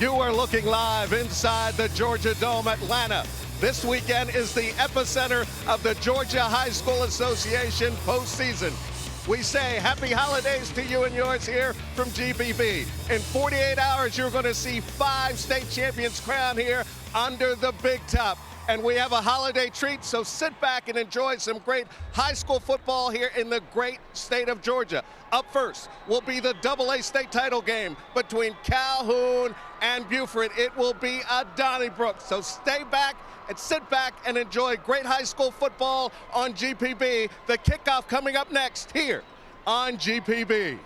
You are looking live inside the Georgia Dome, Atlanta. This weekend is the epicenter of the Georgia High School Association postseason. We say happy holidays to you and yours here from GBB. In 48 hours, you're going to see 5 state champions crowned here under the big top. And we have a holiday treat, so sit back and enjoy some great high school football here in the great state of Georgia. Up first will be the AA state title game between Calhoun and Buford. It will be a Donnybrook, so stay back and sit back and enjoy great high school football on GPB. The kickoff coming up next here on GPB.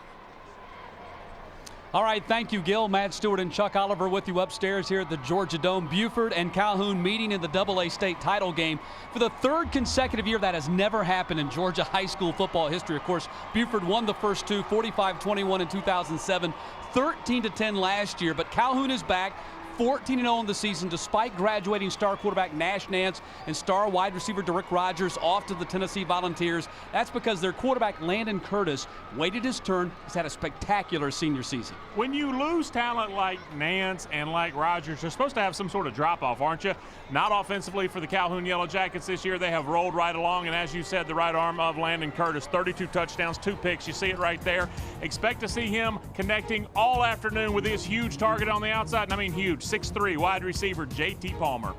All right, thank you, Gil. Matt Stewart and Chuck Oliver with you upstairs here at the Georgia Dome. Buford and Calhoun meeting in the AA state title game for the 3rd consecutive year. That has never happened in Georgia high school football history. Of course, Buford won the first 2, 45-21 in 2007, 13-10 last year. But Calhoun is back. 14-0 in the season, despite graduating star quarterback Nash Nance and star wide receiver Derrick Rogers off to the Tennessee Volunteers. That's because their quarterback Landon Curtis waited his turn. He's had a spectacular senior season. When you lose talent like Nance and like Rogers, you're supposed to have some sort of drop-off, aren't you? Not offensively for the Calhoun Yellow Jackets this year. They have rolled right along, and as you said, the right arm of Landon Curtis, 32 touchdowns, 2 picks. You see it right there. Expect to see him connecting all afternoon with this huge target on the outside, and I mean huge. 6'3", wide receiver J.T. Palmer.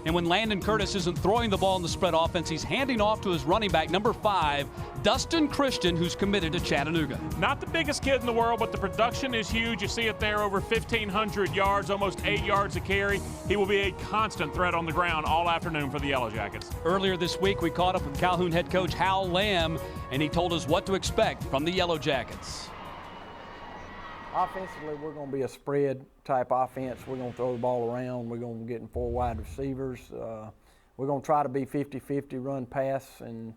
And when Landon Curtis isn't throwing the ball in the spread offense, he's handing off to his running back, number 5, Dustin Christian, who's committed to Chattanooga. Not the biggest kid in the world, but the production is huge. You see it there, over 1,500 yards, almost 8 yards a carry. He will be a constant threat on the ground all afternoon for the Yellow Jackets. Earlier this week, we caught up with Calhoun head coach Hal Lamb, and he told us what to expect from the Yellow Jackets. Offensively, we're going to be a spread type offense. We're going to throw the ball around. We're going to get in 4 wide receivers. We're going to try to be 50-50 run pass, and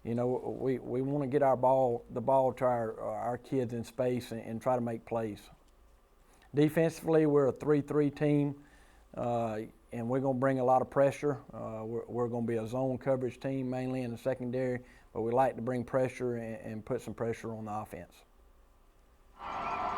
you know we want to get the ball to our kids in space and try to make plays. Defensively, we're a 3-3 team, and we're going to bring a lot of pressure. We're going to be a zone coverage team mainly in the secondary, but we like to bring pressure and put some pressure on the offense.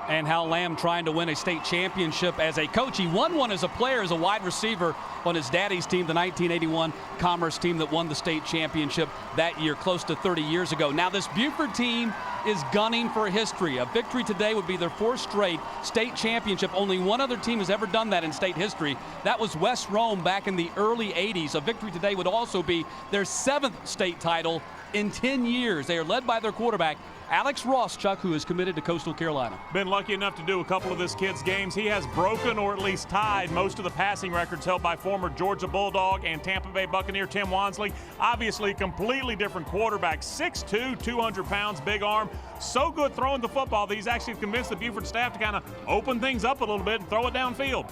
And Hal Lamb trying to win a state championship as a coach. He won one as a player, as a wide receiver on his daddy's team, the 1981 Commerce team that won the state championship that year, close to 30 years ago. Now this Buford team is gunning for history. A victory today would be their 4th straight state championship. Only one other team has ever done that in state history. That was West Rome back in the early 80s. A victory today would also be their 7th state title in 10 years. They are led by their quarterback, Alex Ross, Chuck, who is committed to Coastal Carolina. Been lucky enough to do a couple of this kid's games. He has broken or at least tied most of the passing records held by former Georgia Bulldog and Tampa Bay Buccaneer Tim Wansley. Obviously, completely different quarterback. 6'2", 200 pounds, big arm. So good throwing the football that he's actually convinced the Buford staff to kind of open things up a little bit and throw it downfield.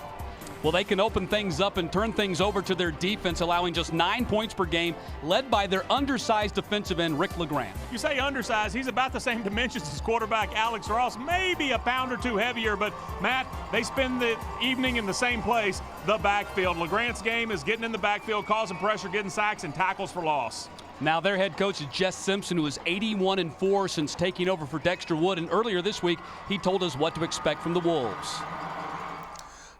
Well, they can open things up and turn things over to their defense, allowing just 9 points per game, led by their undersized defensive end, Rick LeGrand. You say undersized, he's about the same dimensions as quarterback Alex Ross, maybe a pound or 2 heavier, but Matt, they spend the evening in the same place, the backfield. LeGrand's game is getting in the backfield, causing pressure, getting sacks, and tackles for loss. Now their head coach is Jess Simpson, who is 81-4 since taking over for Dexter Wood, and earlier this week, he told us what to expect from the Wolves.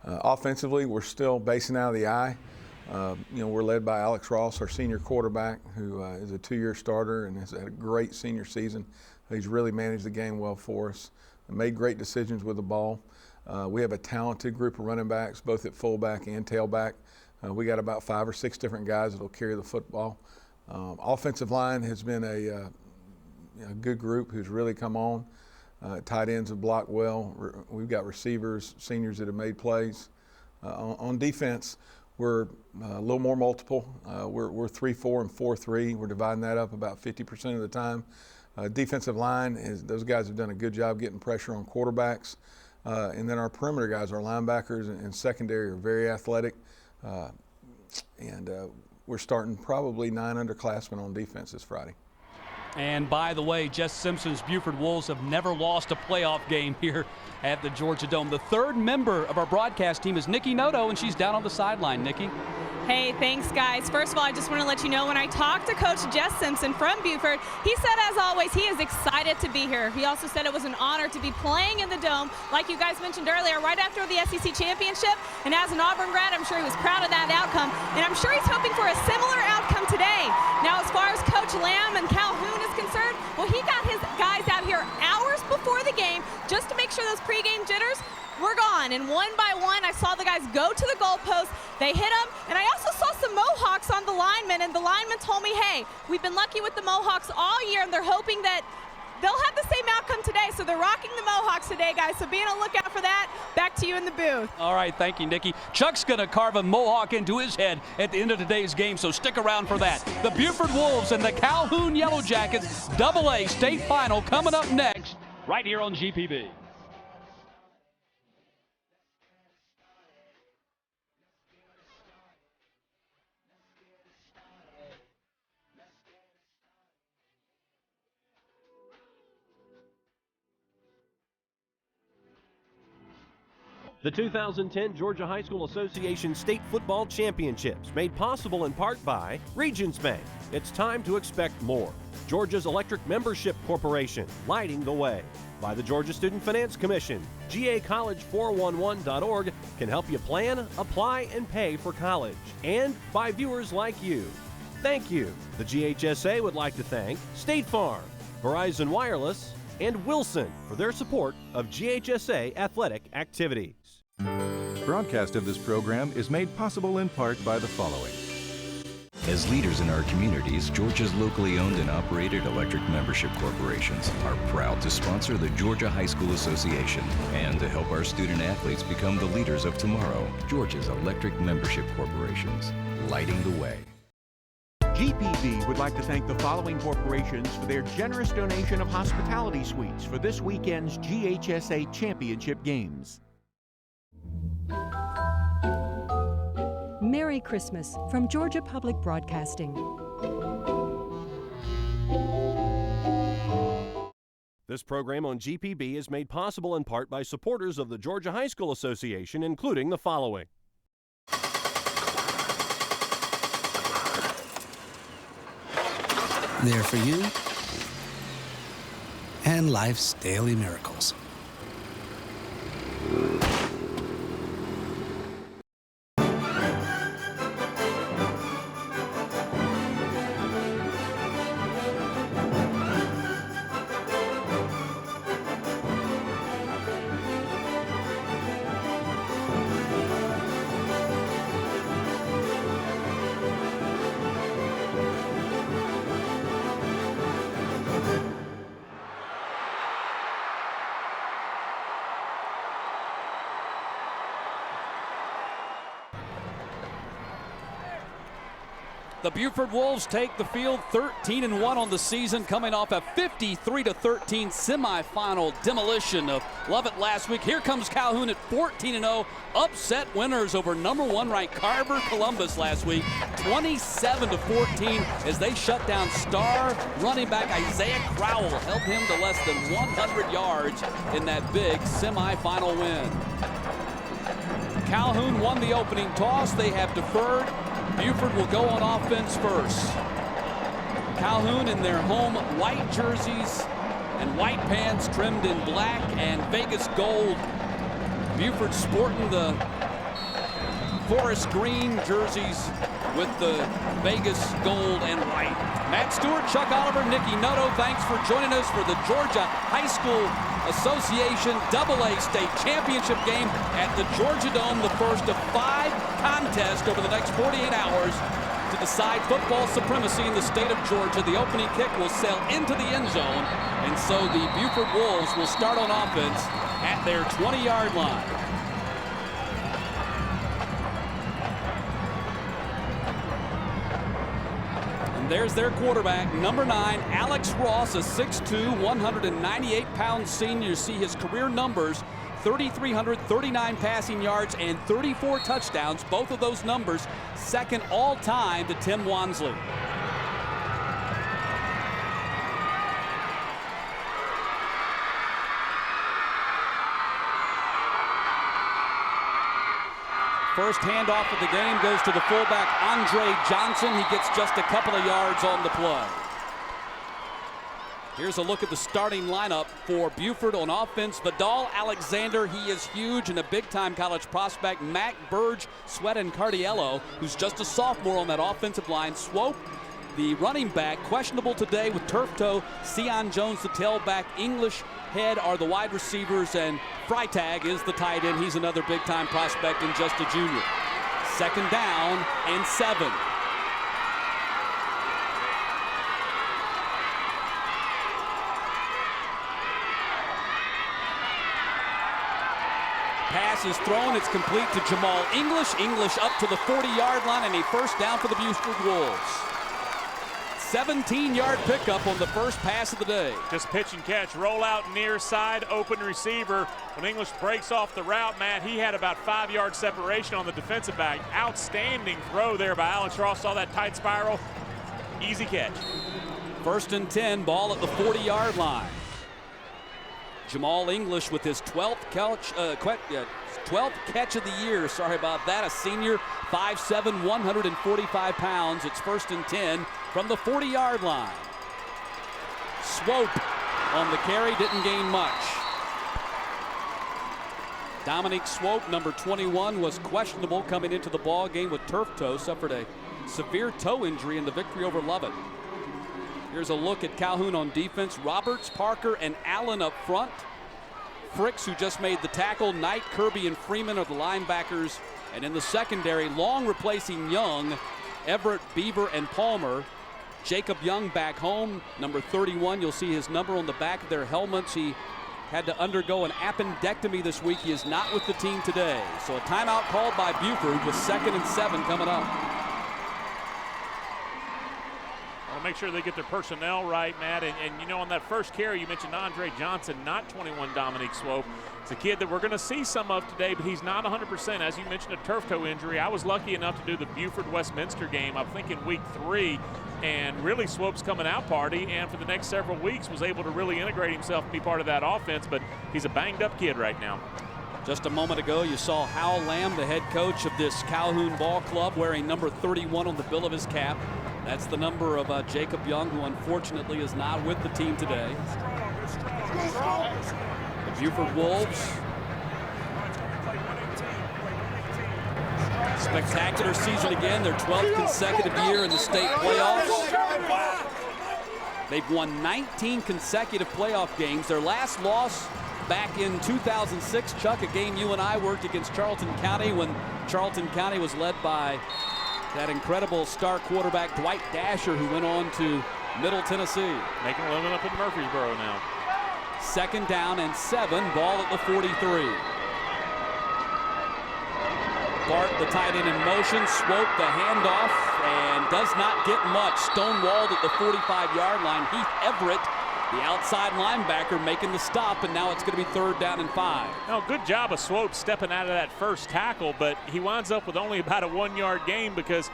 Offensively, we're still basing out of the eye. We're led by Alex Ross, our senior quarterback, who is a 2-year starter and has had a great senior season. He's really managed the game well for us and made great decisions with the ball. We have a talented group of running backs, both at fullback and tailback. We got about 5 or 6 different guys that will carry the football. Offensive line has been a good group who's really come on. Tight ends have blocked well. We've got receivers, seniors that have made plays. On defense, we're a little more multiple. We're 3-4 and 4-3. We're dividing that up about 50% of the time. Defensive line, those guys have done a good job getting pressure on quarterbacks. And then our perimeter guys, our linebackers and secondary are very athletic. We're starting probably 9 underclassmen on defense this Friday. And by the way, Jess Simpson's Buford Wolves have never lost a playoff game here at the Georgia Dome. The 3rd member of our broadcast team is Nikki Noto, and she's down on the sideline. Nikki? Hey, thanks, guys. First of all, I just want to let you know when I talked to Coach Jess Simpson from Buford, he said, as always, he is excited to be here. He also said it was an honor to be playing in the Dome, like you guys mentioned earlier, right after the SEC championship. And as an Auburn grad, I'm sure he was proud of that outcome. And I'm sure he's hoping for a similar outcome today. Now, as far as Coach Lamb and Calhoun is concerned, well, he got his guys out here hours before the game just to make sure those pregame jitters were gone. And one by one, I saw the guys go to the goalpost. They hit them, and I also saw some Mohawks on the linemen, and the linemen told me, hey, we've been lucky with the Mohawks all year, and they're hoping that they'll have the same outcome today. So they're rocking the Mohawks today, guys. So be on the lookout for that. Back to you in the booth. All right, thank you, Nikki. Chuck's going to carve a Mohawk into his head at the end of today's game, so stick around for that. The Buford Wolves and the Calhoun Yellow Jackets AA state final coming up next right here on GPB. The 2010 Georgia High School Association State Football Championships, made possible in part by Regions Bank. It's time to expect more. Georgia's Electric Membership Corporation, lighting the way. By the Georgia Student Finance Commission, GAcollege411.org can help you plan, apply, and pay for college. And by viewers like you. Thank you. The GHSA would like to thank State Farm, Verizon Wireless, and Wilson for their support of GHSA athletic activities. Broadcast of this program is made possible in part by the following. As leaders in our communities, Georgia's locally owned and operated electric membership corporations are proud to sponsor the Georgia High School Association and to help our student athletes become the leaders of tomorrow. Georgia's electric membership corporations, lighting the way. GPB would like to thank the following corporations for their generous donation of hospitality suites for this weekend's GHSA Championship Games. Merry Christmas from Georgia Public Broadcasting. This program on GPB is made possible in part by supporters of the Georgia High School Association, including the following. There for you and life's daily miracles. The Buford Wolves take the field 13-1 on the season, coming off a 53-13 semifinal demolition of Lovett last week. Here comes Calhoun at 14-0, upset winners over #1 ranked Carver Columbus last week, 27-14 as they shut down star running back Isaiah Crowell, held him to less than 100 yards in that big semifinal win. Calhoun won the opening toss. They have deferred. Buford will go on offense first. Calhoun in their home white jerseys and white pants trimmed in black and Vegas gold. Buford sporting the forest green jerseys with the Vegas gold and white. Matt Stewart, Chuck Oliver, Nikki Noto, thanks for joining us for the Georgia High School Association AA State Championship game at the Georgia Dome, the first of 5 contests over the next 48 hours to decide football supremacy in the state of Georgia. The opening kick will sail into the end zone, and so the Buford Wolves will start on offense at their 20-yard line. There's their quarterback, number 9, Alex Ross, a 6'2", 198-pound senior. You see his career numbers, 3,339 passing yards and 34 touchdowns. Both of those numbers second all-time to Tim Wansley. First handoff of the game goes to the fullback, Andre Johnson. He gets just a couple of yards on the play. Here's a look at the starting lineup for Buford on offense. Vidal Alexander, he is huge and a big-time college prospect. Mac Burge, Sweat, and Cardiello, who's just a sophomore on that offensive line. Swope, the running back, questionable today with turf toe. Sion Jones, the tailback. English Head are the wide receivers, and Freitag is the tight end. He's another big-time prospect and just a junior. Second down and 7. Pass is thrown. It's complete to Jamal English. English up to the 40-yard line, and a first down for the Buford Wolves. 17-yard pickup on the first pass of the day. Just pitch and catch, roll out near side, open receiver. When English breaks off the route, Matt, he had about 5-yard separation on the defensive back. Outstanding throw there by Alex Ross. Saw that tight spiral. Easy catch. First and 10, ball at the 40-yard line. Jamal English with his 12th catch of the year. Sorry about that. A senior, 5'7", 145 pounds. It's first and 10 from the 40-yard line. Swope on the carry, didn't gain much. Dominique Swope, number 21, was questionable coming into the ball game with turf toe. Suffered a severe toe injury in the victory over Lovett. Here's a look at Calhoun on defense. Roberts, Parker, and Allen up front. Fricks, who just made the tackle. Knight, Kirby, and Freeman are the linebackers. And in the secondary, Long replacing Young, Everett, Beaver, and Palmer. Jacob Young back home, number 31. You'll see his number on the back of their helmets. He had to undergo an appendectomy this week. He is not with the team today. So a timeout called by Buford with 2nd and 7 coming up. Make sure they get their personnel right, Matt. And you know, on that first carry, you mentioned Andre Johnson, not 21 Dominique Swope. It's a kid that we're going to see some of today, but he's not 100%. As you mentioned, a turf toe injury. I was lucky enough to do the Buford-Westminster game, I'm thinking week 3, and really Swope's coming out party, and for the next several weeks was able to really integrate himself and be part of that offense, but he's a banged-up kid right now. Just a moment ago, you saw Hal Lamb, the head coach of this Calhoun ball club, wearing number 31 on the bill of his cap. That's the number of Jacob Young, who unfortunately is not with the team today. The Buford Wolves. Spectacular season again, their 12th consecutive year in the state playoffs. They've won 19 consecutive playoff games. Their last loss back in 2006, Chuck, a game you and I worked against Charlton County when Charlton County was led by that incredible star quarterback Dwight Dasher, who went on to Middle Tennessee. Making a living up in Murfreesboro now. 2nd down and 7, ball at the 43. Bart, the tight end, in motion. Swope the handoff and does not get much. Stonewalled at the 45-yard line. Heath Everett, the outside linebacker, making the stop, and now it's going to be 3rd down and 5. Now, good job of Swope stepping out of that first tackle, but he winds up with only about a 1-yard gain because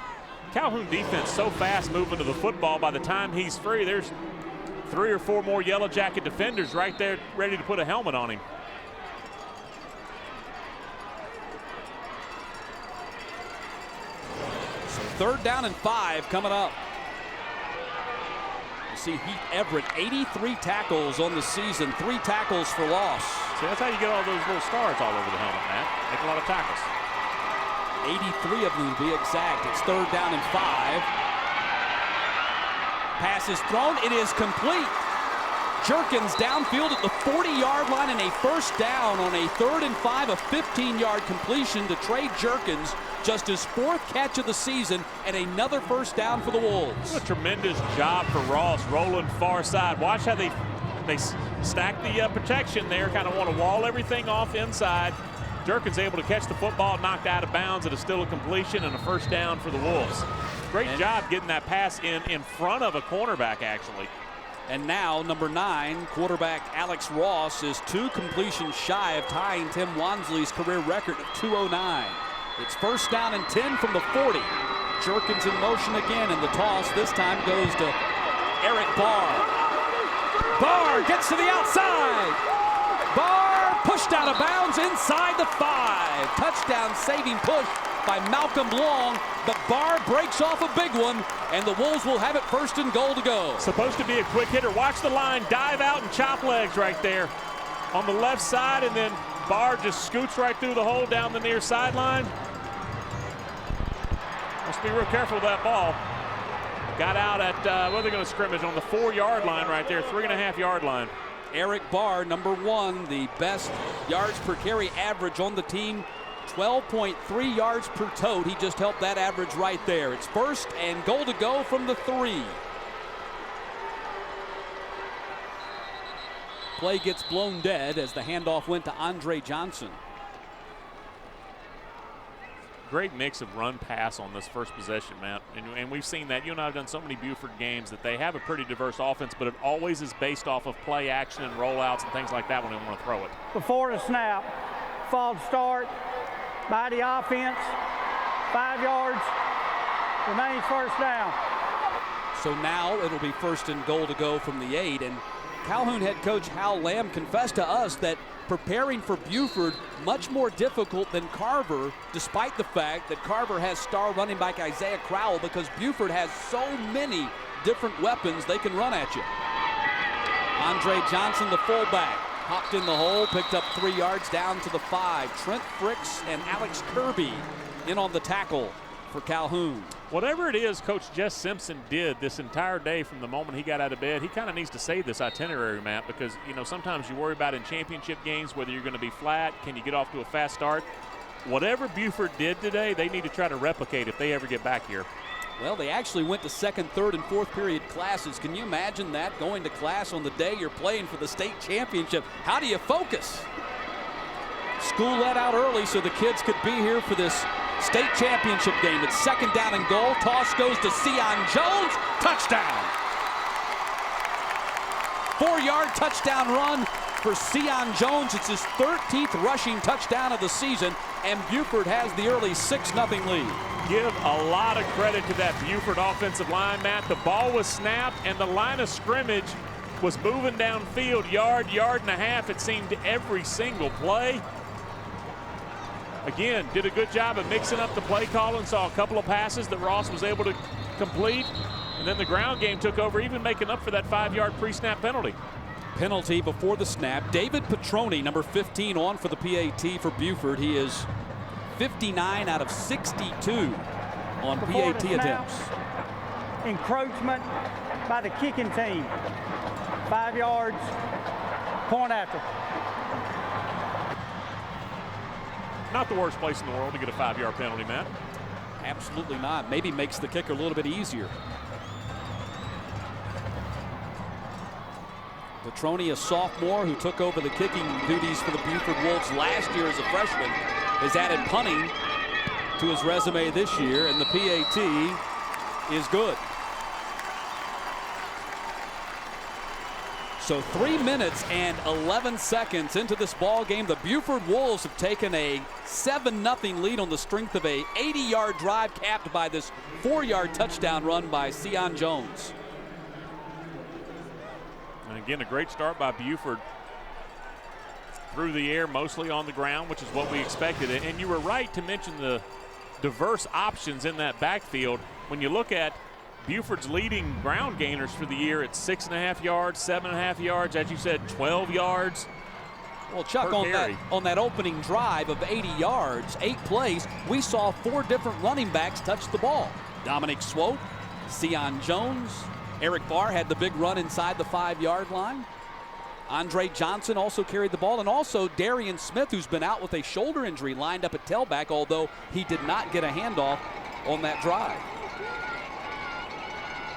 Calhoun defense so fast moving to the football. By the time he's free, there's 3 or 4 more Yellow Jacket defenders right there ready to put a helmet on him. So 3rd down and 5 coming up. See Heath Everett, 83 tackles on the season, 3 tackles for loss. See, that's how you get all those little stars all over the helmet, Matt. Make a lot of tackles. 83 of them to be exact. It's 3rd down and 5. Pass is thrown. It is complete. Jerkins downfield at the 40-yard line, and a first down on a 3rd and 5, a 15-yard completion to Trey Jerkins. Just his 4th catch of the season, and another first down for the Wolves. What a tremendous job for Ross, rolling far side. Watch how they stack the protection there, kind of want to wall everything off inside. Jerkins able to catch the football, knocked out of bounds. It is still a completion and a first down for the Wolves. Great job getting that pass in front of a cornerback, actually. And now, number 9, quarterback Alex Ross is 2 completions shy of tying Tim Wansley's career record of 209. It's 1st down and 10 from the 40. Jerkins in motion again, and the toss this time goes to Eric Barr. Barr gets to the outside. Barr pushed out of bounds inside the 5. Touchdown saving push by Malcolm Long, but Barr breaks off a big one, and the Wolves will have it 1st and goal to go. Supposed to be a quick hitter. Watch the line dive out and chop legs right there on the left side, and then Barr just scoots right through the hole down the near sideline. Must be real careful with that ball. Got out at, where they're going to scrimmage on the 4-yard line right there, 3.5-yard line. Eric Barr, number 1, the best yards per carry average on the team, 12.3 yards per tote. He just helped that average right there. It's 1st and goal to go from the 3. Play gets blown dead as the handoff went to Andre Johnson. Great mix of run pass on this first possession, Matt. And we've seen that. You and I have done so many Buford games that they have a pretty diverse offense, but it always is based off of play action and rollouts and things like that when they want to throw it. Before the snap, false start by the offense, 5 yards, remains 1st down. So now it'll be 1st and goal to go from the 8. And Calhoun head coach Hal Lamb confessed to us that preparing for Buford much more difficult than Carver, despite the fact that Carver has star running back Isaiah Crowell, because Buford has so many different weapons they can run at you. Andre Johnson, the fullback, hopped in the hole, picked up 3 yards down to the 5. Trent Fricks and Alex Kirby in on the tackle for Calhoun. Whatever it is Coach Jess Simpson did this entire day from the moment he got out of bed, he kind of needs to save this itinerary, Matt, because, you know, sometimes you worry about in championship games whether you're going to be flat, can you get off to a fast start. Whatever Buford did today, they need to try to replicate if they ever get back here. Well, they actually went to 2nd, 3rd, and 4th period classes. Can you imagine that, going to class on the day you're playing for the state championship? How do you focus? School let out early so the kids could be here for this state championship game. It's 2nd down and goal. Toss goes to Sion Jones. Touchdown. 4-yard touchdown run for Sion Jones. It's his 13th rushing touchdown of the season, and Buford has the early 6-0 lead. Give a lot of credit to that Buford offensive line, Matt. The ball was snapped, and the line of scrimmage was moving downfield, yard and a half, it seemed, every single play. Again, did a good job of mixing up the play call and saw a couple of passes that Ross was able to complete. And then the ground game took over, even making up for that 5-yard pre-snap penalty. Penalty before the snap. David Petroni, number 15, on for the PAT for Buford. He is 59 out of 62 on Before PAT attempts. Encroachment by the kicking team. 5 yards, point after. Not the worst place in the world to get a 5-yard penalty, Matt. Absolutely not. Maybe makes the kicker a little bit easier. Petroni, a sophomore who took over the kicking duties for the Buford Wolves last year as a freshman, has added punting to his resume this year, and the PAT is good. So 3 minutes and 11 seconds into this ball game, the Buford Wolves have taken a 7-0 lead on the strength of a 80-yard drive capped by this 4-yard touchdown run by Sion Jones. And again, a great start by Buford. Through the air, mostly on the ground, which is what we expected. And you were right to mention the diverse options in that backfield. When you look at Buford's leading ground gainers for the year at 6.5 yards, 7.5 yards, as you said, 12 yards. Well, Chuck, on that opening drive of 80 yards, 8 plays, we saw 4 different running backs touch the ball. Dominic Swope, Sion Jones, Eric Barr had the big run inside the 5-yard line. Andre Johnson also carried the ball, and also Darian Smith, who's been out with a shoulder injury, lined up at tailback, although he did not get a handoff on that drive.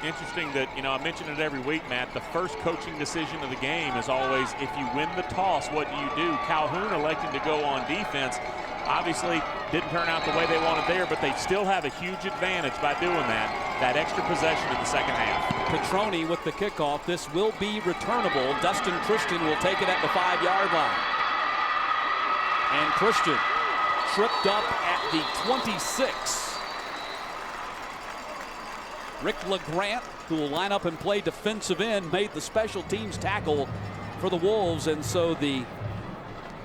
Interesting that, you know, I mention it every week, Matt, the first coaching decision of the game is always, if you win the toss, what do you do? Calhoun electing to go on defense. Obviously didn't turn out the way they wanted there, but they still have a huge advantage by doing that extra possession in the second half. Petroni with the kickoff. This will be returnable. Dustin Christian will take it at the 5-yard line. And Christian tripped up at the 26. Rick LeGrant, who will line up and play defensive end, made the special teams tackle for the Wolves. And so the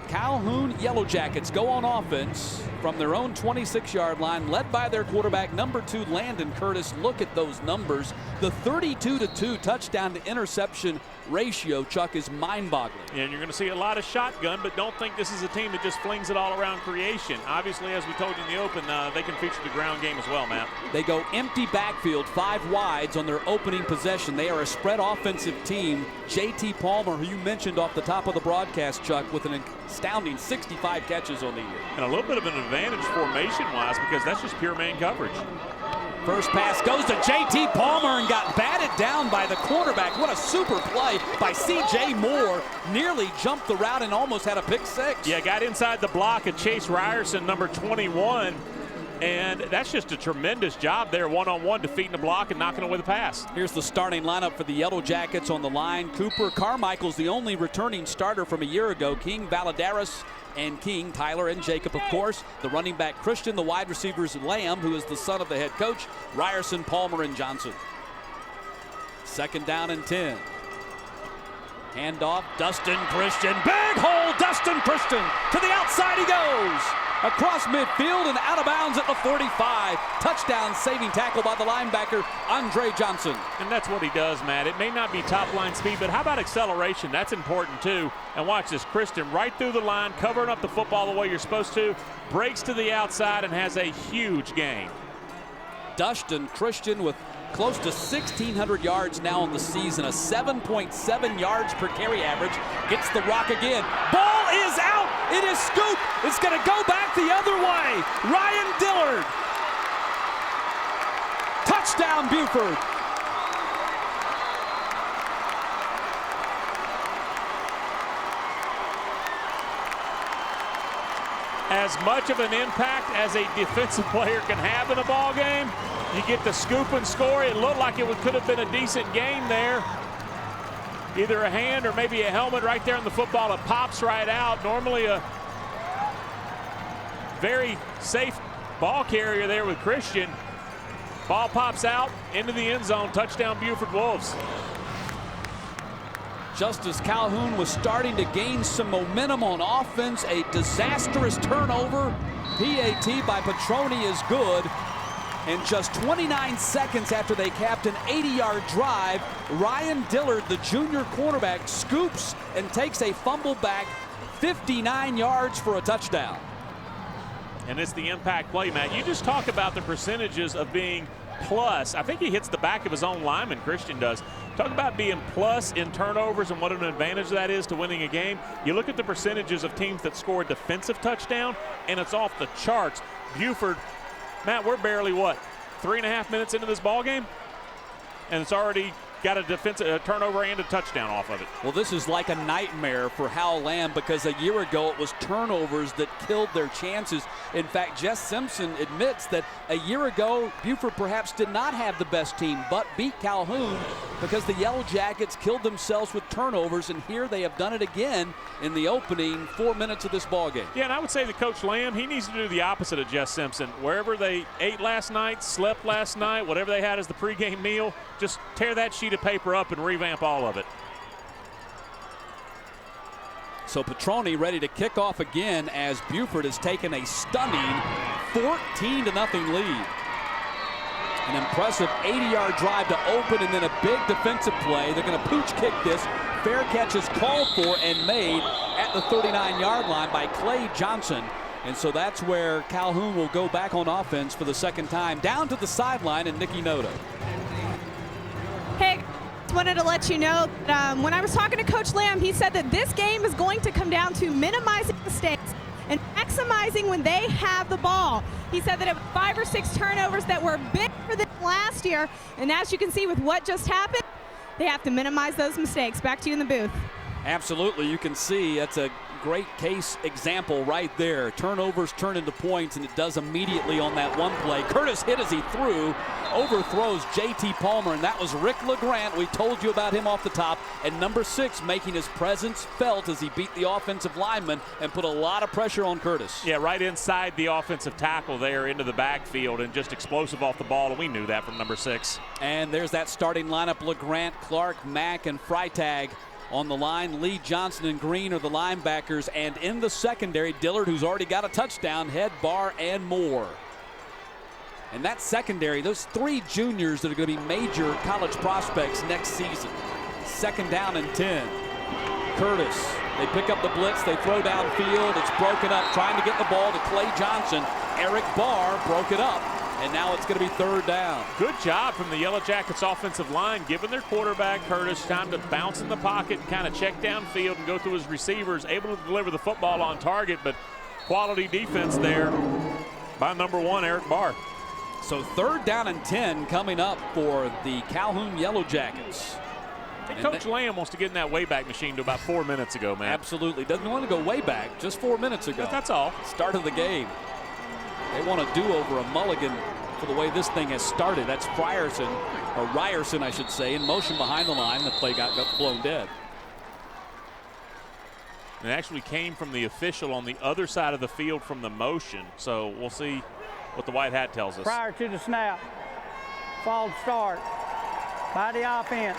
Calhoun Yellow Jackets go on offense from their own 26-yard line, led by their quarterback, number 2, Landon Curtis. Look at those numbers. The 32-2 touchdown to interception ratio, Chuck, is mind-boggling. And you're going to see a lot of shotgun, but don't think this is a team that just flings it all around creation. Obviously, as we told you in the open, they can feature the ground game as well, Matt. They go empty backfield, 5 wides on their opening possession. They are a spread offensive team. J.T. Palmer, who you mentioned off the top of the broadcast, Chuck, with an astounding 65 catches on the year. And a little bit of an advantage formation-wise because that's just pure man coverage. First pass goes to J.T. Palmer and got batted down by the quarterback. What a super play by C.J. Moore. Nearly jumped the route and almost had a pick six. Yeah, got inside the block of Chase Ryerson, number 21. And that's just a tremendous job there, one-on-one, defeating the block and knocking away the pass. Here's the starting lineup for the Yellow Jackets on the line. Cooper Carmichael's the only returning starter from a year ago. King, Valadares, and King, Tyler and Jacob, of course. The running back, Christian. The wide receivers, Lamb, who is the son of the head coach, Ryerson, Palmer, and Johnson. 2nd down and 10. Handoff, Dustin Christian. Big hole, Dustin Christian. To the outside he goes. Across midfield and out of bounds at the 45. Touchdown saving tackle by the linebacker, Andre Johnson. And that's what he does, Matt. It may not be top line speed, but how about acceleration? That's important too. And watch this, Christian right through the line, covering up the football the way you're supposed to, breaks to the outside and has a huge gain. Dustin Christian with close to 1,600 yards now on the season, a 7.7 yards per carry average. Gets the rock again. Ball is out. It is scooped. It's going to go back the other way. Ryan Dillard. Touchdown, Buford. As much of an impact as a defensive player can have in a ball game, you get the scoop and score. It looked like it could have been a decent game there. Either a hand or maybe a helmet right there on the football. It pops right out. Normally a very safe ball carrier there with Christian. Ball pops out into the end zone. Touchdown, Buford Wolves. Just as Calhoun was starting to gain some momentum on offense, a disastrous turnover. PAT by Petroni is good. And just 29 seconds after they capped an 80-yard drive, Ryan Dillard, the junior quarterback, scoops and takes a fumble back 59 yards for a touchdown. And it's the impact play, Matt. You just talk about the percentages of being plus. I think he hits the back of his own lineman, Christian does. Talk about being plus in turnovers and what an advantage that is to winning a game. You look at the percentages of teams that score a defensive touchdown, and it's off the charts. Buford, Matt, we're barely, 3.5 minutes into this ball game? And it's already got a turnover and a touchdown off of it. Well, this is like a nightmare for Hal Lamb because a year ago it was turnovers that killed their chances. In fact, Jess Simpson admits that a year ago Buford perhaps did not have the best team, but beat Calhoun because the Yellow Jackets killed themselves with turnovers, and here they have done it again in the opening 4 minutes of this ball game. Yeah, and I would say that Coach Lamb, he needs to do the opposite of Jess Simpson. Wherever they ate last night, slept last night, whatever they had as the pregame meal, just tear that sheet of paper up and revamp all of it. So Petroni ready to kick off again as Buford has taken a stunning 14-0 lead. An impressive 80-yard drive to open and then a big defensive play. They're going to pooch kick this. Fair catch is called for and made at the 39-yard line by Clay Johnson. And so that's where Calhoun will go back on offense for the second time. Down to the sideline and Nikki Noto. Hey, just wanted to let you know that when I was talking to Coach Lamb, he said that this game is going to come down to minimizing mistakes and maximizing when they have the ball. He said that it was 5 or 6 turnovers that were big for them last year, and as you can see with what just happened, they have to minimize those mistakes. Back to you in the booth. Absolutely, you can see that's a great case example right there. Turnovers turn into points, and it does immediately on that one play. Curtis hit as he threw, overthrows J.T. Palmer, and that was Rick LeGrant. We told you about him off the top, and number 6 making his presence felt as he beat the offensive lineman and put a lot of pressure on Curtis. Yeah, right inside the offensive tackle there into the backfield and just explosive off the ball, and we knew that from number 6. And there's that starting lineup: LeGrant, Clark, Mack, and Freitag. On the line, Lee, Johnson, and Green are the linebackers. And in the secondary, Dillard, who's already got a touchdown, Head, Barr, and Moore. And that secondary, those 3 juniors that are going to be major college prospects next season. 2nd down and 10. Curtis, they pick up the blitz, they throw downfield, it's broken up, trying to get the ball to Clay Johnson. Eric Barr broke it up, and now it's going to be 3rd down. Good job from the Yellow Jackets offensive line, giving their quarterback, Curtis, time to bounce in the pocket and kind of check downfield and go through his receivers, able to deliver the football on target, but quality defense there by number 1, Eric Barr. So 3rd down and 10 coming up for the Calhoun Yellow Jackets. Coach Lamb wants to get in that Wayback Machine to about 4 minutes ago, man. Absolutely. Doesn't want to go way back, just 4 minutes ago. That's all. Start of the game. They want to do over a mulligan for the way this thing has started. That's Ryerson, I should say, in motion behind the line. The play got blown dead. It actually came from the official on the other side of the field from the motion. So we'll see what the white hat tells us. Prior to the snap, false start by the offense.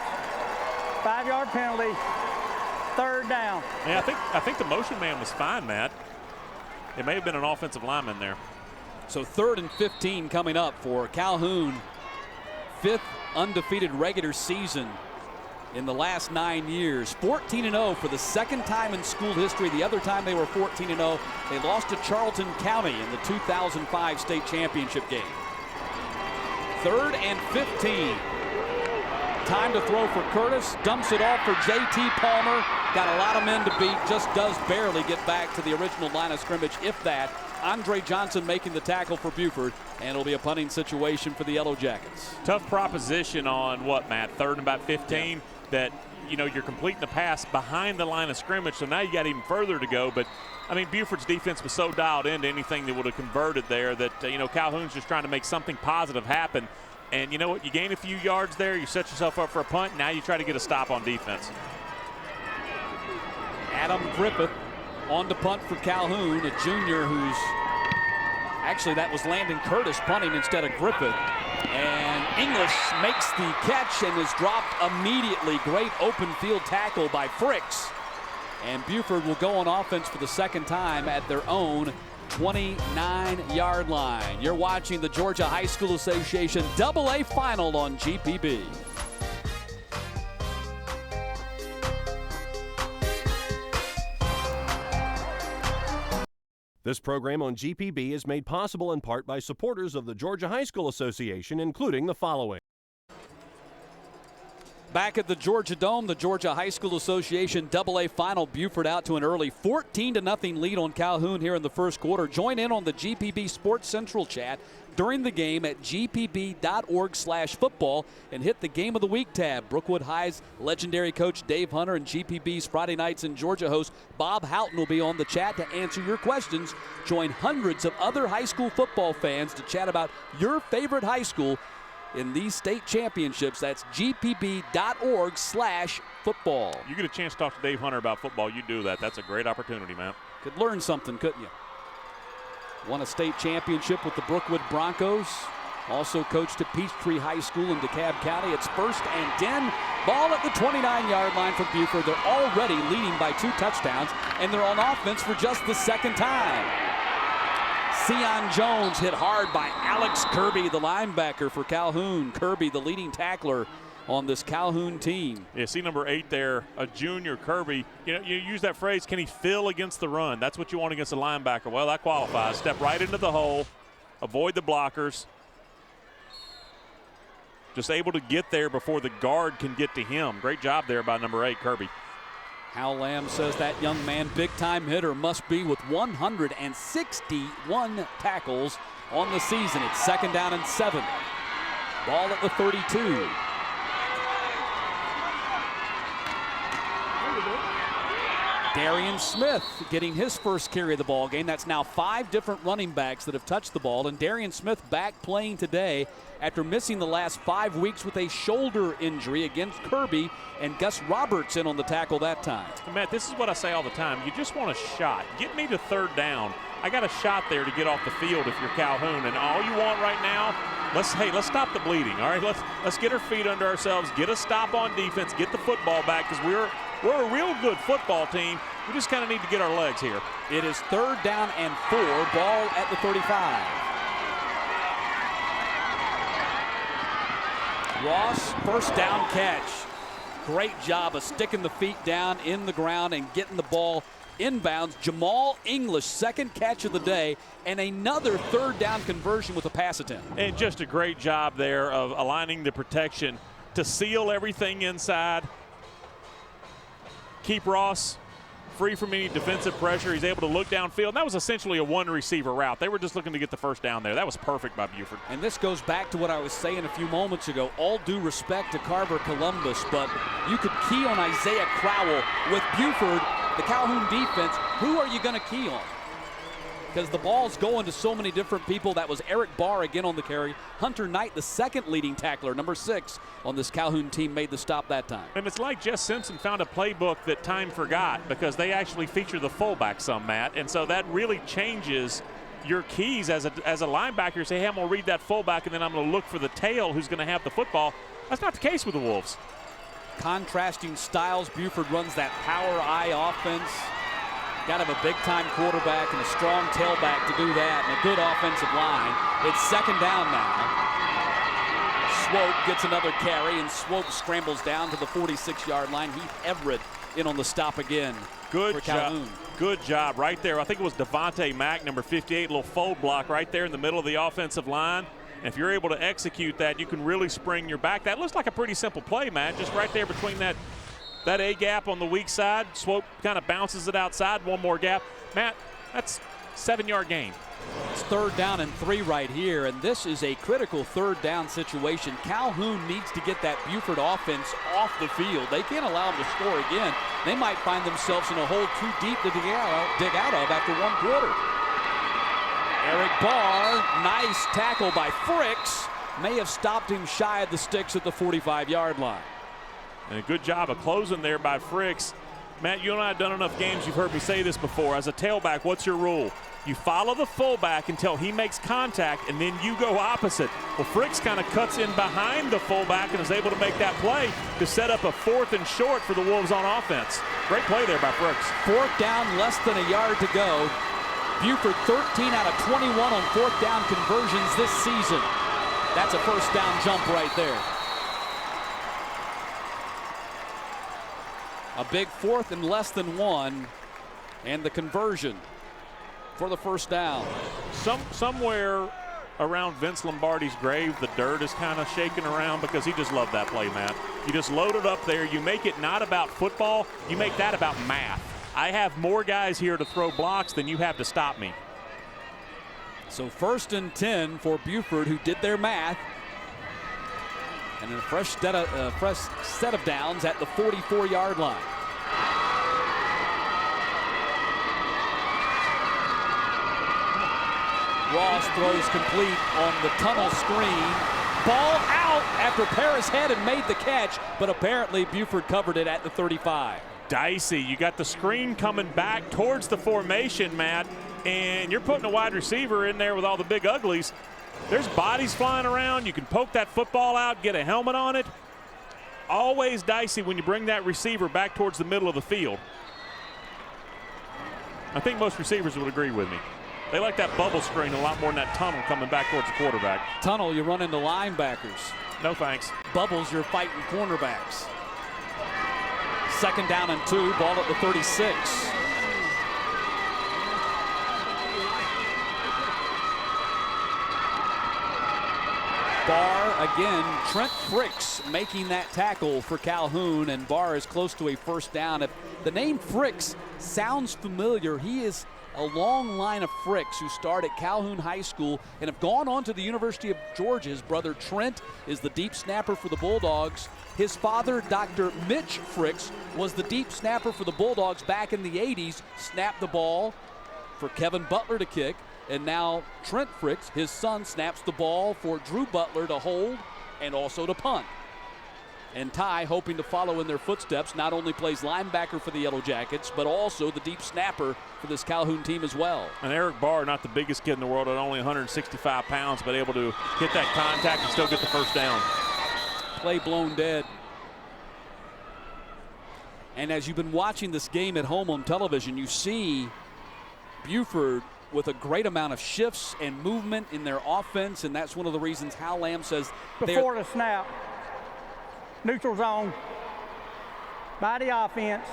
5-yard penalty, 3rd down. Yeah, I think the motion man was fine, Matt. It may have been an offensive lineman there. So 3rd and 15 coming up for Calhoun. 5th undefeated regular season in the last 9 years. 14-0 for the 2nd time in school history. The other time they were 14-0, they lost to Charlton County in the 2005 state championship game. 3rd and 15. Time to throw for Curtis. Dumps it off for J.T. Palmer. Got a lot of men to beat. Just does barely get back to the original line of scrimmage, if that. Andre Johnson making the tackle for Buford, and it'll be a punting situation for the Yellow Jackets. Tough proposition on what, Matt? 3rd and about 15. Yeah. That, you know, you're completing the pass behind the line of scrimmage, so now you got even further to go. But, I mean, Buford's defense was so dialed into anything that would have converted there that, you know, Calhoun's just trying to make something positive happen. And you know what? You gain a few yards there, you set yourself up for a punt, now you try to get a stop on defense. Adam Griffith on to punt for Calhoun, a junior who's actually, that was Landon Curtis punting instead of Griffith. And English makes the catch and is dropped immediately. Great open field tackle by Fricks. And Buford will go on offense for the 2nd time at their own 29-yard line. You're watching the Georgia High School Association AA Final on GPB. This program on GPB is made possible in part by supporters of the Georgia High School Association, including the following. Back at the Georgia Dome, the Georgia High School Association AA Final. Buford out to an early 14-0 lead on Calhoun here in the first quarter. Join in on the GPB Sports Central chat during the game at gpb.org/football and hit the Game of the Week tab. Brookwood High's legendary coach Dave Hunter and GPB's Friday Nights in Georgia host Bob Houghton will be on the chat to answer your questions. Join hundreds of other high school football fans to chat about your favorite high school in these state championships. That's gpb.org/football. You get a chance to talk to Dave Hunter about football, you do that. That's a great opportunity, man. Could learn something, couldn't you? Won a state championship with the Brookwood Broncos. Also coached at Peachtree High School in DeKalb County. It's 1st and 10. Ball at the 29-yard line for Buford. They're already leading by 2 touchdowns, and they're on offense for just the 2nd time. Sion Jones hit hard by Alex Kirby, the linebacker for Calhoun. Kirby, the leading tackler on this Calhoun team. Yeah, see number 8 there, a junior, Kirby. You know, you use that phrase, can he fill against the run? That's what you want against a linebacker. Well, that qualifies. Step right into the hole, avoid the blockers. Just able to get there before the guard can get to him. Great job there by number 8, Kirby. Hal Lamb says that young man, big-time hitter, must be with 161 tackles on the season. It's 2nd down and 7. Ball at the 32. Darian Smith getting his first carry of the ball game. That's now 5 different running backs that have touched the ball, and Darian Smith back playing today after missing the last 5 weeks with a shoulder injury against Kirby, and Gus Roberts in on the tackle that time. Matt, this is what I say all the time. You just want a shot. Get me to 3rd down. I got a shot there to get off the field if you're Calhoun, and all you want right now, let's stop the bleeding. All right, let's get our feet under ourselves, get a stop on defense, get the football back, because we're a real good football team. We just kind of need to get our legs here. It is 3rd down and 4, ball at the 35. Ross, first down catch. Great job of sticking the feet down in the ground and getting the ball inbounds. Jamal English, 2nd catch of the day, and another 3rd down conversion with a pass attempt. And just a great job there of aligning the protection to seal everything inside. Keep Ross free from any defensive pressure. He's able to look downfield. That was essentially a 1-receiver route. They were just looking to get the first down there. That was perfect by Buford. And this goes back to what I was saying a few moments ago. All due respect to Carver Columbus, but you could key on Isaiah Crowell. With Buford, the Calhoun defense, who are you going to key on? Because the ball's going to so many different people. That was Eric Barr again on the carry. Hunter Knight, the 2nd leading tackler, number 6 on this Calhoun team, made the stop that time. And it's like Jess Simpson found a playbook that time forgot, because they actually feature the fullback some, Matt. And so that really changes your keys as a linebacker. Say, hey, I'm going to read that fullback, and then I'm going to look for the tail who's going to have the football. That's not the case with the Wolves. Contrasting styles. Buford runs that power eye offense. Got to have a big-time quarterback and a strong tailback to do that, and a good offensive line. It's 2nd down now. Swope gets another carry, and Swope scrambles down to the 46-yard line. Heath Everett in on the stop again. Good job. Good job right there. I think it was Devontae Mack, number 58, little fold block right there in the middle of the offensive line. And if you're able to execute that, you can really spring your back. That looks like a pretty simple play, Matt, just right there between that A-gap on the weak side. Swope kind of bounces it outside. One more gap. Matt, that's 7-yard gain. It's 3rd down and 3 right here, and this is a critical 3rd down situation. Calhoun needs to get that Buford offense off the field. They can't allow them to score again. They might find themselves in a hole too deep to dig out of after 1 quarter. Eric Barr, nice tackle by Fricks. May have stopped him shy of the sticks at the 45-yard line. And a good job of closing there by Fricks. Matt, you and I have done enough games. You've heard me say this before. As a tailback, what's your rule? You follow the fullback until he makes contact, and then you go opposite. Well, Fricks kind of cuts in behind the fullback and is able to make that play to set up a 4th and short for the Wolves on offense. Great play there by Fricks. 4th down, less than a yard to go. Buford 13 out of 21 on 4th down conversions this season. That's a first down jump right there. A big 4th and less than 1, and the conversion for the first down. Somewhere around Vince Lombardi's grave, the dirt is kind of shaking around, because he just loved that play, Matt. You just load it up there. You make it not about football. You make that about math. I have more guys here to throw blocks than you have to stop me. So 1st and 10 for Buford, who did their math. And a fresh set of downs at the 44-yard line. Ross throws complete on the tunnel screen. Ball out after Paris had and made the catch, but apparently Buford covered it at the 35. Dicey, you got the screen coming back towards the formation, Matt, and you're putting a wide receiver in there with all the big uglies. There's bodies flying around. You can poke that football out, get a helmet on it. Always dicey when you bring that receiver back towards the middle of the field. I think most receivers would agree with me. They like that bubble screen a lot more than that tunnel coming back towards the quarterback. Tunnel, you run into linebackers. No thanks. Bubbles, you're fighting cornerbacks. 2nd down and 2, ball at the 36. Barr again, Trent Fricks making that tackle for Calhoun, and Barr is close to a first down. If the name Fricks sounds familiar, he is a long line of Fricks who start at Calhoun High School and have gone on to the University of Georgia. His brother Trent is the deep snapper for the Bulldogs. His father, Dr. Mitch Fricks, was the deep snapper for the Bulldogs back in the 80s, snapped the ball for Kevin Butler to kick, and now Trent Fricks, his son, snaps the ball for Drew Butler to hold and also to punt. And Ty, hoping to follow in their footsteps, not only plays linebacker for the Yellow Jackets, but also the deep snapper for this Calhoun team as well. And Eric Barr, not the biggest kid in the world, at only 165 pounds, but able to hit that contact and still get the first down. Play blown dead. And as you've been watching this game at home on television, you see Buford with a great amount of shifts and movement in their offense, and that's one of the reasons Hal Lamb says before the snap, neutral zone, by the offense,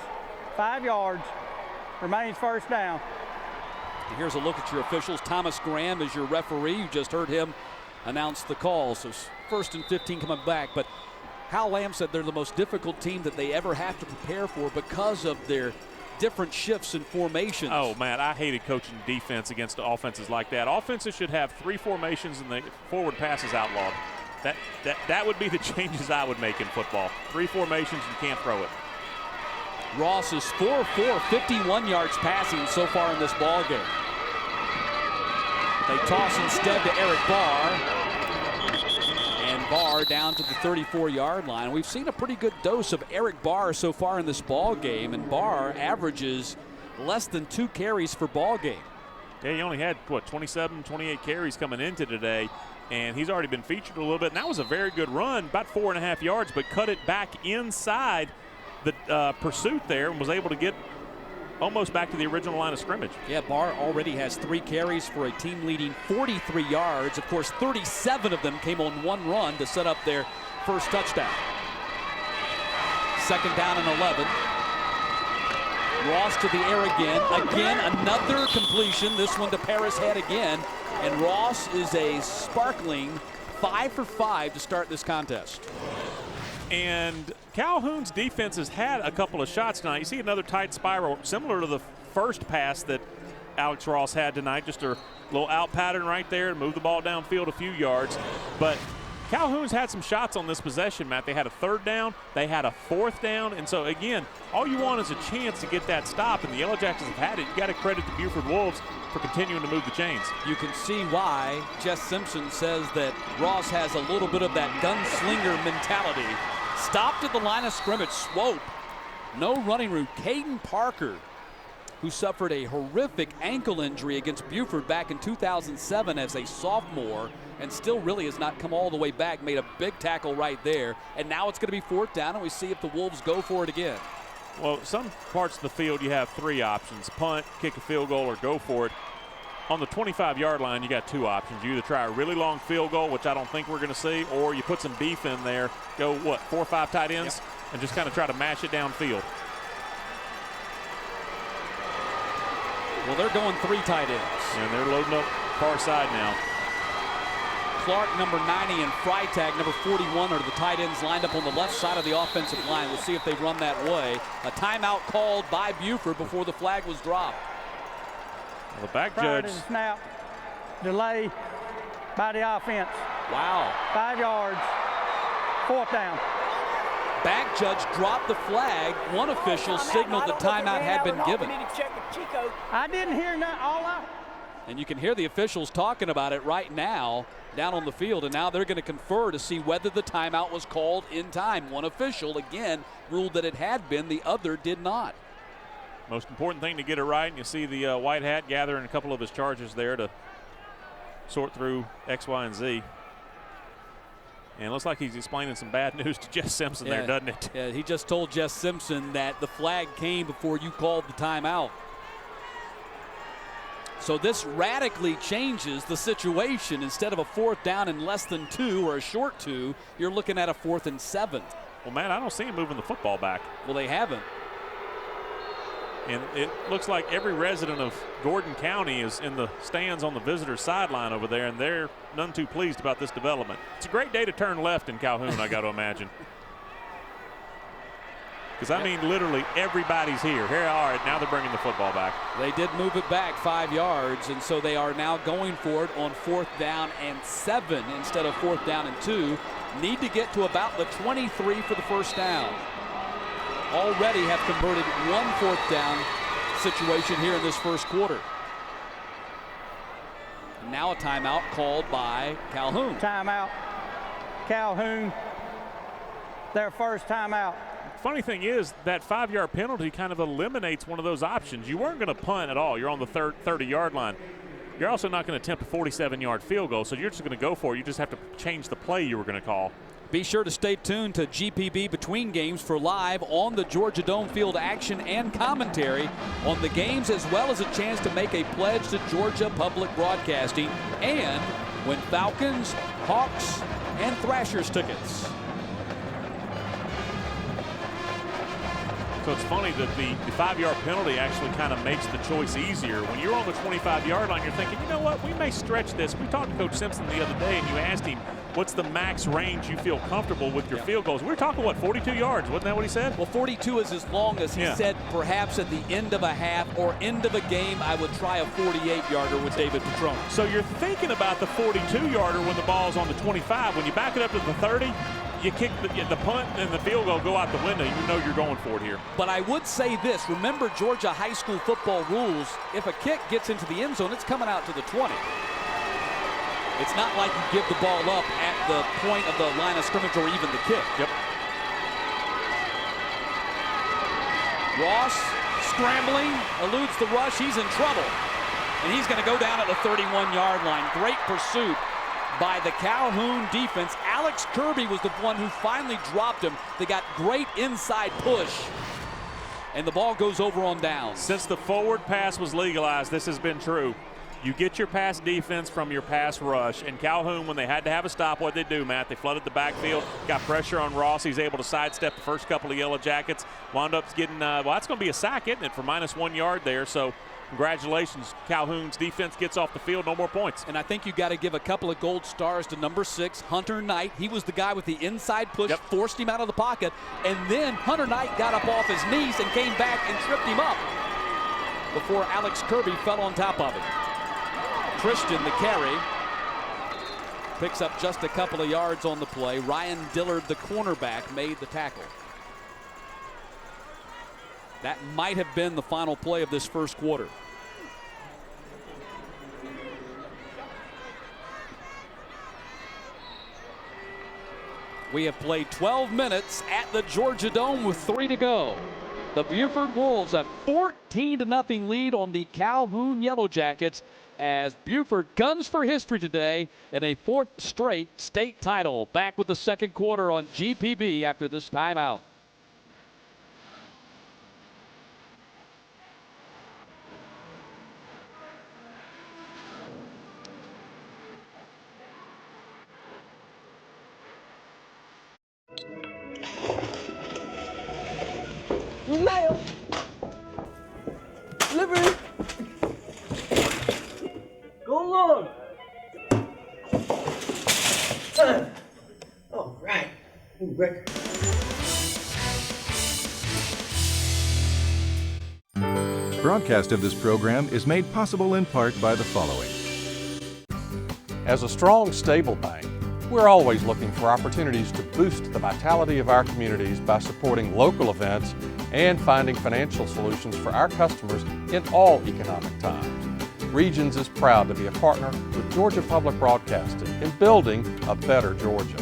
5 yards, remains first down. Here's a look at your officials. Thomas Graham is your referee. You just heard him announce the call. So 1st and 15 coming back. But Hal Lamb said they're the most difficult team that they ever have to prepare for because of their different shifts and formations. Oh, man, I hated coaching defense against offenses like that. Offenses should have 3 formations and the forward pass is outlawed. That would be the changes I would make in football. 3 formations, you can't throw it. Ross is 4-4, 51 yards passing so far in this ball game. They toss instead to Eric Barr. And Barr down to the 34-yard line. We've seen a pretty good dose of Eric Barr so far in this ball game, and Barr averages less than 2 carries per ball game. Yeah, he only had, 27, 28 carries coming into today, and he's already been featured a little bit. And that was a very good run, about 4.5 yards, but cut it back inside the pursuit there and was able to get almost back to the original line of scrimmage. Yeah, Barr already has 3 carries for a team-leading 43 yards. Of course, 37 of them came on 1 run to set up their first touchdown. 2nd down and 11. Ross to the air again. Again, another completion. This one to Paris Head again. And Ross is a sparkling 5 for 5 to start this contest. And Calhoun's defense has had a couple of shots tonight. You see another tight spiral similar to the first pass that Alex Ross had tonight. Just a little out pattern right there to move the ball downfield a few yards. But Calhoun's had some shots on this possession, Matt. They had a 3rd down. They had a 4th down. And so, again, all you want is a chance to get that stop. And the Yellow Jackets have had it. You got to credit the Buford Wolves for continuing to move the chains. You can see why Jess Simpson says that Ross has a little bit of that gunslinger mentality. Stopped at the line of scrimmage, swope, no running room. Caden Parker, who suffered a horrific ankle injury against Buford back in 2007 as a sophomore and still really has not come all the way back, made a big tackle right there. And now it's going to be 4th down, and we see if the Wolves go for it again. Well, some parts of the field you have 3 options: punt, kick a field goal, or go for it. On the 25-yard line, you got 2 options. You either try a really long field goal, which I don't think we're going to see, or you put some beef in there, go, 4 or 5 tight ends, yep, and just kind of try to mash it downfield. Well, they're going 3 tight ends. And they're loading up far side now. Clark, number 90, and Freitag, number 41, are the tight ends lined up on the left side of the offensive line. We'll see if they run that way. A timeout called by Buford before the flag was dropped. Well, the back Prior judge. to the snap, delay by the offense. Wow. 5 yards, 4th down. Back judge dropped the flag. One official signaled the timeout had been given. I didn't hear nothing all out. And you can hear the officials talking about it right now down on the field, and now they're going to confer to see whether the timeout was called in time. One official, again, ruled that it had been. The other did not. Most important thing to get it right, and you see the white hat gathering a couple of his charges there to sort through X, Y, and Z. And it looks like he's explaining some bad news to Jess Simpson there, doesn't it? Yeah, he just told Jess Simpson that the flag came before you called the timeout. So this radically changes the situation. Instead of a 4th down in less than 2 or a short 2, you're looking at a 4th and 7. Well, man, I don't see him moving the football back. Well, they haven't. And it looks like every resident of Gordon County is in the stands on the visitor's sideline over there, and they're none too pleased about this development. It's a great day to turn left in Calhoun, I got to imagine. Because, I mean, literally everybody's here. Here, all right, now they're bringing the football back. They did move it back 5 yards, and so they are now going for it on 4th down and 7 instead of 4th down and 2. Need to get to about the 23 for the first down. Already have converted 1 4th down situation here in this first quarter. And now a timeout called by Calhoun. Timeout. Calhoun, their first timeout. Funny thing is, that 5-yard penalty kind of eliminates one of those options. You weren't going to punt at all. You're on the 30-yard line. You're also not going to attempt a 47-yard field goal, so you're just going to go for it. You just have to change the play you were going to call. Be sure to stay tuned to GPB Between Games for live on the Georgia Dome field action and commentary on the games, as well as a chance to make a pledge to Georgia Public Broadcasting and win Falcons, Hawks, and Thrashers tickets. So it's funny that the 5-yard penalty actually kind of makes the choice easier. When you're on the 25-yard line, you're thinking, you know what, we may stretch this. We talked to Coach Simpson the other day, and you asked him, what's the max range you feel comfortable with your field goals? We were talking, what, 42 yards? Wasn't that what he said? Well, 42 is as long as he said perhaps at the end of a half or end of a game, I would try a 48-yarder with David Petrone. So you're thinking about the 42-yarder when the ball's on the 25. When you back it up to the 30, you kick the punt and the field goal go out the window. You know you're going for it here. But I would say this. Remember Georgia high school football rules. If a kick gets into the end zone, it's coming out to the 20. It's not like you give the ball up at the point of the line of scrimmage or even the kick. Yep. Ross scrambling, eludes the rush. He's in trouble. And he's going to go down at the 31-yard line. Great pursuit by the Calhoun defense. Alex Kirby was the one who finally dropped him. They got great inside push, and the ball goes over on down. Since the forward pass was legalized, this has been true. You get your pass defense from your pass rush, and Calhoun, when they had to have a stop, what they do, Matt, they flooded the backfield, got pressure on Ross. He's able to sidestep the first couple of Yellow Jackets, wound up getting, well, that's going to be a sack, isn't it, for -1 yard there. So congratulations, Calhoun's defense gets off the field, no more points. And I think you got to give a couple of gold stars to number 6, Hunter Knight. He was the guy with the inside push, forced him out of the pocket, and then Hunter Knight got up off his knees and came back and tripped him up before Alex Kirby fell on top of him. Christian, the carry, picks up just a couple of yards on the play. Ryan Dillard, the cornerback, made the tackle. That might have been the final play of this first quarter. We have played 12 minutes at the Georgia Dome with 3 to go. The Buford Wolves a 14-0 lead on the Calhoun Yellow Jackets as Buford guns for history today in a 4th straight state title. Back with the second quarter on GPB after this timeout. Mail. Delivery. Go along. Time. All right. New record. Broadcast of this program is made possible in part by the following. As a strong, stable bank, we're always looking for opportunities to boost the vitality of our communities by supporting local events and finding financial solutions for our customers in all economic times. Regions is proud to be a partner with Georgia Public Broadcasting in building a better Georgia.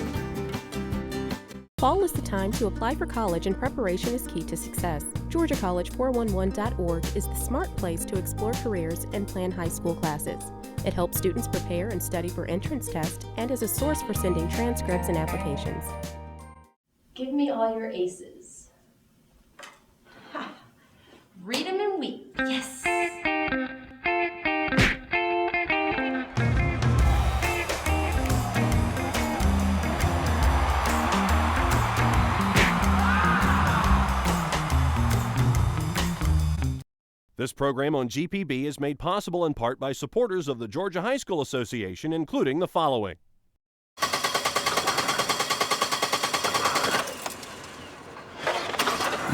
Fall is the time to apply for college, and preparation is key to success. GeorgiaCollege411.org is the smart place to explore careers and plan high school classes. It helps students prepare and study for entrance tests and is a source for sending transcripts and applications. Give me all your aces. Ha. Read them and weep. Yes. This program on GPB is made possible in part by supporters of the Georgia High School Association, including the following.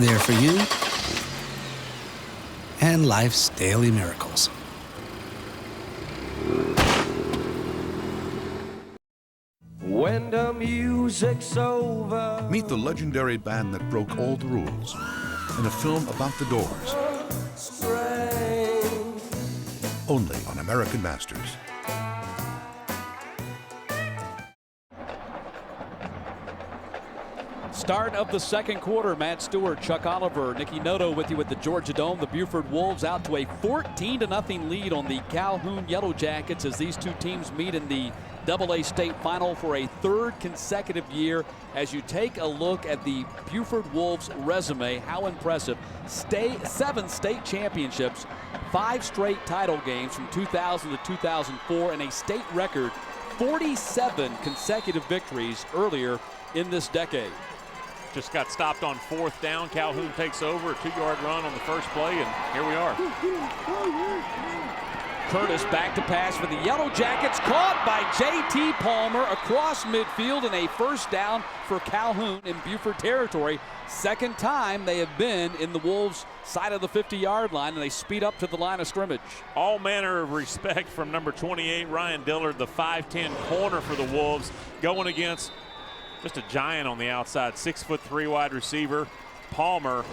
There for you and life's daily miracles. When the music's over. Meet the legendary band that broke all the rules in a film about the Doors. Only on American Masters. Start of the second quarter. Matt Stewart, Chuck Oliver, Nicky Noto with you at the Georgia Dome. The Buford Wolves out to a 14-0 lead on the Calhoun Yellow Jackets as these two teams meet in the AA state final for a third consecutive year. As you take a look at the Buford Wolves resume, how impressive. 7 state championships, 5 straight title games from 2000 to 2004, and a state record 47 consecutive victories earlier in this decade. Just got stopped on 4th down. Calhoun takes over, a 2-yard run on the first play, and here we are. Curtis back to pass for the Yellow Jackets, caught by J.T. Palmer across midfield, and a first down for Calhoun in Buford territory. Second time they have been in the Wolves' side of the 50-yard line, and they speed up to the line of scrimmage. All manner of respect from number 28, Ryan Dillard, the 5'10 corner for the Wolves, going against just a giant on the outside, 6'3" wide receiver, Palmer,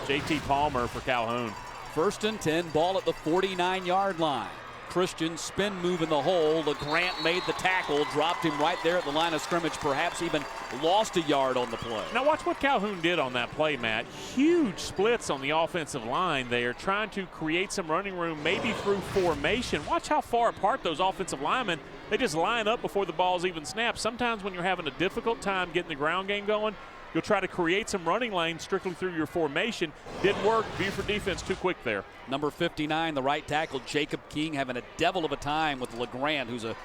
J.T. Palmer for Calhoun. 1st and 10, ball at the 49-yard line. Christian spin move in the hole. LeGrant made the tackle, dropped him right there at the line of scrimmage, perhaps even lost a yard on the play. Now watch what Calhoun did on that play, Matt. Huge splits on the offensive line there, trying to create some running room, maybe through formation. Watch how far apart those offensive linemen, they just line up before the ball's even snapped. Sometimes when you're having a difficult time getting the ground game going, you'll try to create some running lanes strictly through your formation. Didn't work. Buford defense too quick there. Number 59, the right tackle, Jacob King, having a devil of a time with LeGrant, who's a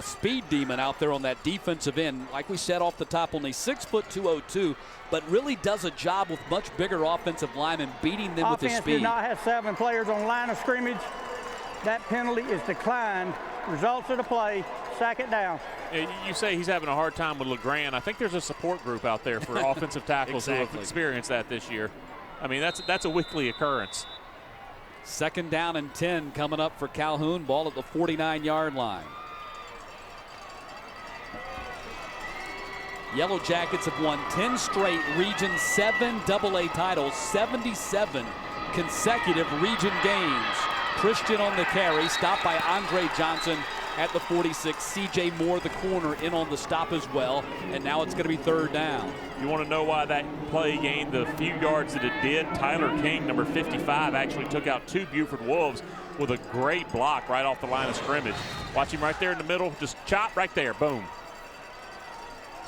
speed demon out there on that defensive end. Like we said off the top, only 6'2", 202, but really does a job with much bigger offensive linemen, beating them with his speed. Offense did not have 7 players on line of scrimmage. That penalty is declined. Results of the play, sack it down. You say he's having a hard time with LeGrant. I think there's a support group out there for offensive tackles who have experienced that this year. I mean, that's a weekly occurrence. 2nd down and 10 coming up for Calhoun. Ball at the 49-yard line. Yellow Jackets have won 10 straight Region 7 AA titles, 77 consecutive region games. Christian on the carry, stopped by Andre Johnson at the 46. C.J. Moore, the corner, in on the stop as well. And now it's going to be 3rd down. You want to know why that play gained the few yards that it did? Tyler King, number 55, actually took out 2 Buford Wolves with a great block right off the line of scrimmage. Watch him right there in the middle, just chop right there, boom.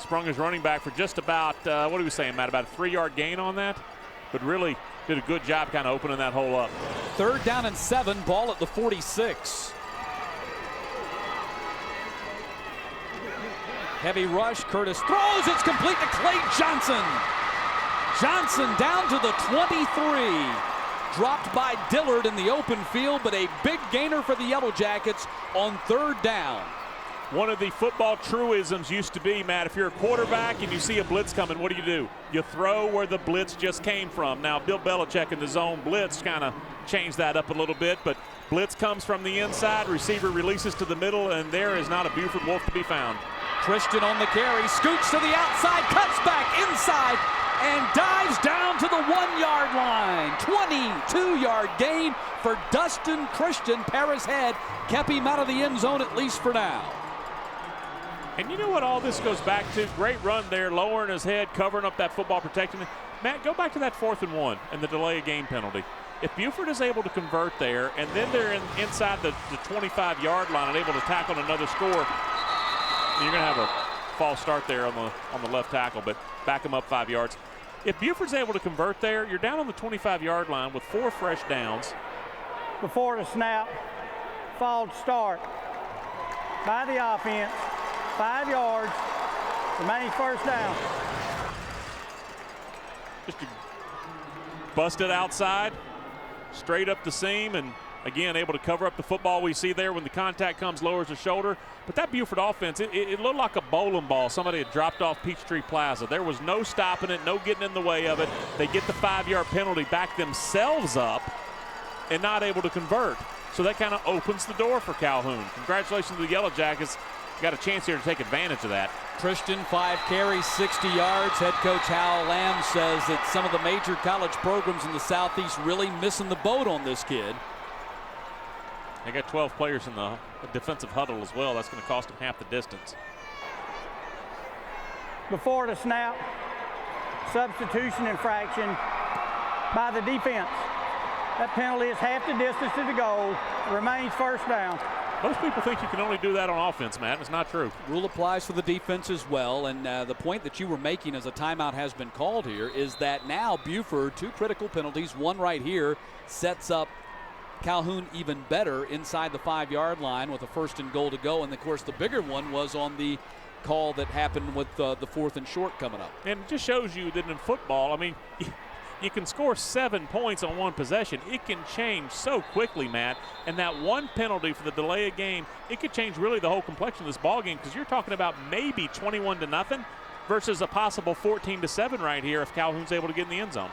Sprung his running back for just about, what are we saying, Matt, about a 3-yard gain on that? But really did a good job kind of opening that hole up. 3rd down and 7, ball at the 46. Heavy rush, Curtis throws, it's complete to Clay Johnson. Johnson down to the 23. Dropped by Dillard in the open field, but a big gainer for the Yellow Jackets on 3rd down. One of the football truisms used to be, Matt, if you're a quarterback and you see a blitz coming, what do? You throw where the blitz just came from. Now, Bill Belichick in the zone blitz kind of changed that up a little bit, but blitz comes from the inside, receiver releases to the middle, and there is not a Buford Wolf to be found. Christian on the carry, scoots to the outside, cuts back inside, and dives down to the 1-yard line. 22-yard gain for Dustin Christian. Paris Head kept him out of the end zone, at least for now. And you know what all this goes back to? Great run there, lowering his head, covering up that football, protecting it. Matt, go back to that 4th and 1 and the delay of game penalty. If Buford is able to convert there, and then they're inside the 25-yard line and able to tackle another score, you're going to have a false start there on the left tackle, but back him up 5 yards. If Buford's able to convert there, you're down on the 25-yard line with 4 fresh downs. Before the snap, false start by the offense. 5 yards, remains 1st down. Just busted outside, straight up the seam, and again able to cover up the football. We see there when the contact comes, lowers the shoulder. But that Buford offense, it looked like a bowling ball somebody had dropped off Peachtree Plaza. There was no stopping it, no getting in the way of it. They get the 5-yard penalty, back themselves up, and not able to convert. So that kind of opens the door for Calhoun. Congratulations to the Yellow Jackets. Got a chance here to take advantage of that. Christian, 5 carries, 60 yards. Head coach Hal Lamb says that some of the major college programs in the Southeast really missing the boat on this kid. They got 12 players in the defensive huddle as well. That's going to cost them half the distance. Before the snap, substitution infraction by the defense. That penalty is half the distance to the goal. Remains 1st down. Most people think you can only do that on offense, Matt. It's not true. Rule applies for the defense as well. And the point that you were making as a timeout has been called here is that now Buford, 2 critical penalties, one right here, sets up Calhoun even better inside the 5-yard line with a 1st and goal to go. And, of course, the bigger one was on the call that happened with the 4th and short coming up. And it just shows you that in football, I mean, you can score 7 points on one possession. It can change so quickly, Matt. And that one penalty for the delay of game, it could change really the whole complexion of this ball game, because you're talking about maybe 21-0 versus a possible 14-7 right here if Calhoun's able to get in the end zone.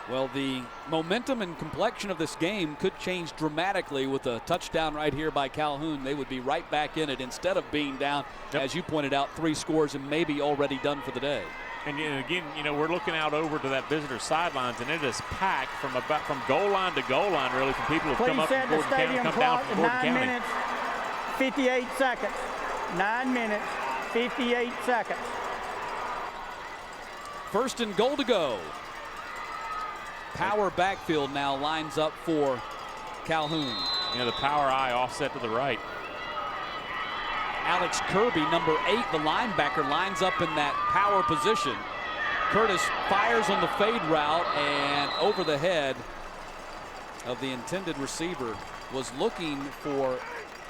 Well, the momentum and complexion of this game could change dramatically with a touchdown right here by Calhoun. They would be right back in it instead of being down, as you pointed out, 3 scores and maybe already done for the day. And again, you know, we're looking out over to that visitor sidelines, and it is packed from goal line to goal line, really, from people who've come up from Gordon County, come down from Gordon County. 9 minutes, 58 seconds. 9 minutes, 58 seconds. 1st and goal to go. Power backfield now lines up for Calhoun. Yeah, the power eye offset to the right. Alex Kirby, number 8, the linebacker, lines up in that power position. Curtis fires on the fade route, and over the head of the intended receiver was looking for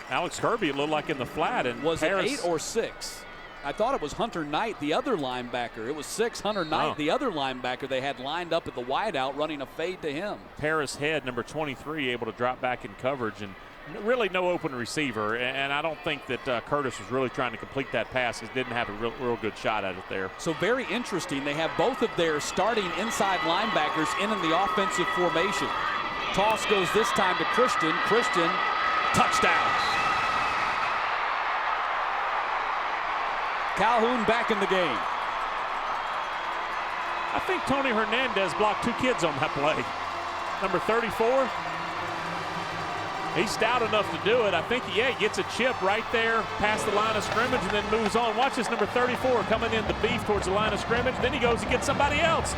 Alex Kirby. It looked like in the flat. And was Paris, it 8 or 6? I thought it was Hunter Knight, the other linebacker. It was 6, Hunter Knight, the other linebacker they had lined up at the wideout, running a fade to him. Paris Head, number 23, able to drop back in coverage, and really no open receiver. And I don't think that Curtis was really trying to complete that pass. He didn't have a real good shot at it there. So very interesting. They have both of their starting inside linebackers in the offensive formation. Toss goes this time to Christian. Christian, touchdown. Calhoun back in the game. I think Tony Hernandez blocked 2 kids on that play. Number 34, he's stout enough to do it. I think he gets a chip right there past the line of scrimmage and then moves on. Watch this, number 34 coming in the beef towards the line of scrimmage. Then he goes and gets somebody else.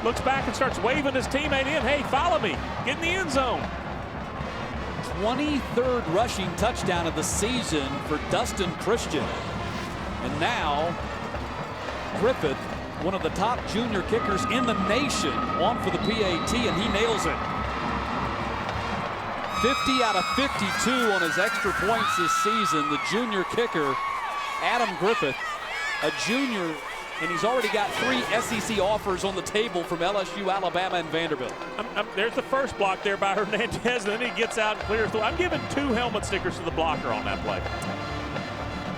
Looks back and starts waving his teammate in. Hey, follow me. Get in the end zone. 23rd rushing touchdown of the season for Dustin Christian. And now, Griffith, one of the top junior kickers in the nation, on for the PAT, and he nails it. 50 out of 52 on his extra points this season. The junior kicker, Adam Griffith, a junior, and he's already got 3 SEC offers on the table from LSU, Alabama, and Vanderbilt. There's the first block there by Hernandez, and then he gets out and clears the. I'm giving 2 helmet stickers to the blocker on that play.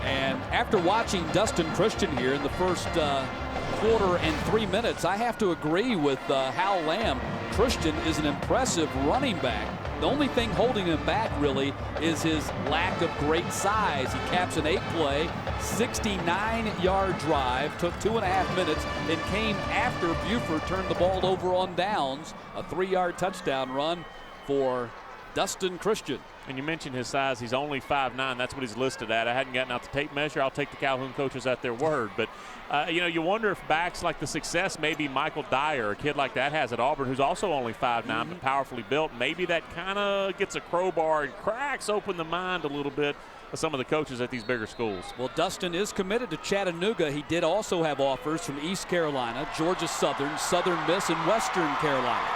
And after watching Dustin Christian here in the first quarter and 3 minutes, I have to agree with Hal Lamb. Christian is an impressive running back. The only thing holding him back really is his lack of great size. He caps an 8-play, 69-yard drive, took 2.5 minutes, and came after Buford turned the ball over on downs. A 3-yard touchdown run for Dustin Christian. And you mentioned his size. He's only 5'9". That's what he's listed at. I hadn't gotten out the tape measure. I'll take the Calhoun coaches at their word. But, you know, you wonder if backs like the success maybe Michael Dyer, a kid like that, has at Auburn, who's also only 5'9", but powerfully built. Maybe that kind of gets a crowbar and cracks open the mind a little bit of some of the coaches at these bigger schools. Well, Dustin is committed to Chattanooga. He did also have offers from East Carolina, Georgia Southern, Southern Miss, and Western Carolina.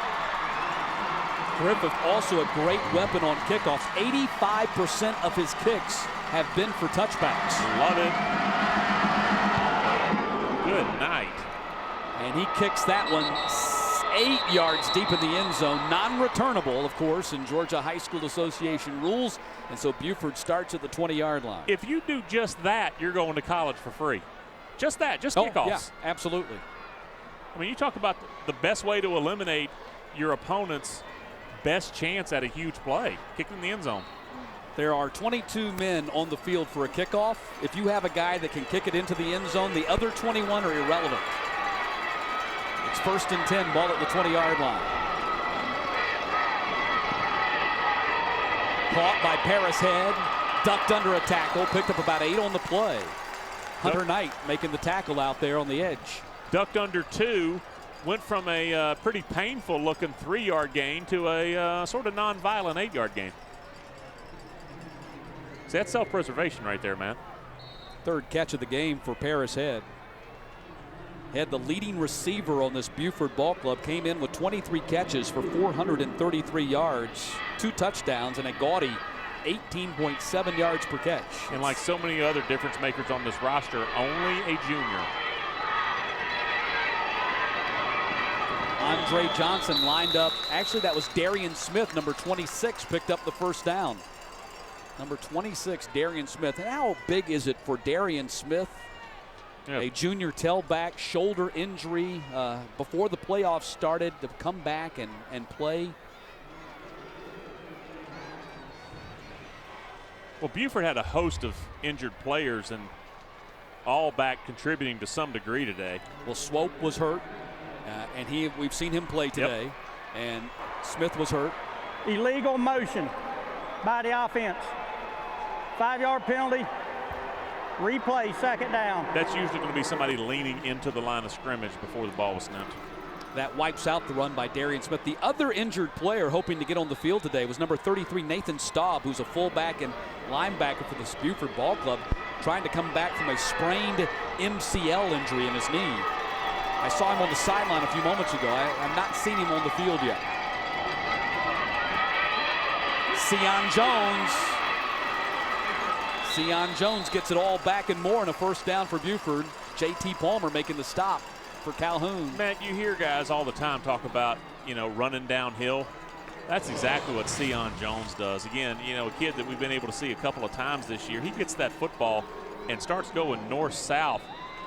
Griffith also a great weapon on kickoffs. 85% of his kicks have been for touchbacks. Love it. Good night. And he kicks that one 8 yards deep in the end zone. Non-returnable, of course, in Georgia High School Association rules. And so Buford starts at the 20-yard line. If you do just that, you're going to college for free. Just that, just kickoffs. Yeah, absolutely. I mean, you talk about the best way to eliminate your opponent's best chance at a huge play, kicking in the end zone. There are 22 men on the field for a kickoff. If you have a guy that can kick it into the end zone, the other 21 are irrelevant. It's 1st and 10, ball at the 20-yard line. Caught by Paris Head, ducked under a tackle, picked up about 8 on the play. Hunter Knight making the tackle out there on the edge. Ducked under 2. Went from a pretty painful-looking 3-yard gain to a sort of non-violent 8-yard gain. See, that's self-preservation right there, man. Third catch of the game for Paris Head. Head, the leading receiver on this Buford ball club, came in with 23 catches for 433 yards, 2 touchdowns, and a gaudy 18.7 yards per catch. And like so many other difference makers on this roster, only a junior. Andre Johnson lined up. Actually, that was Darian Smith, number 26, picked up the first down. Number 26, Darian Smith. And how big is it for Darian Smith? A junior tailback, shoulder injury before the playoffs started, to come back and play. Well, Buford had a host of injured players and all back contributing to some degree today. Well, Swope was hurt, and we've seen him play today. Yep. And Smith was hurt. Illegal motion by the offense. 5-yard penalty. Replay, second down. That's usually going to be somebody leaning into the line of scrimmage before the ball was snapped. That wipes out the run by Darian Smith. The other injured player hoping to get on the field today was number 33, Nathan Staub, who's a fullback and linebacker for the Buford Ball Club, trying to come back from a sprained MCL injury in his knee. I saw him on the sideline a few moments ago. I've not seen him on the field yet. Sion Jones gets it all back and more, and a first down for Buford. J.T. Palmer making the stop for Calhoun. Matt, you hear guys all the time talk about, running downhill. That's exactly what Sion Jones does. Again, a kid that we've been able to see a couple of times this year. He gets that football and starts going north-south,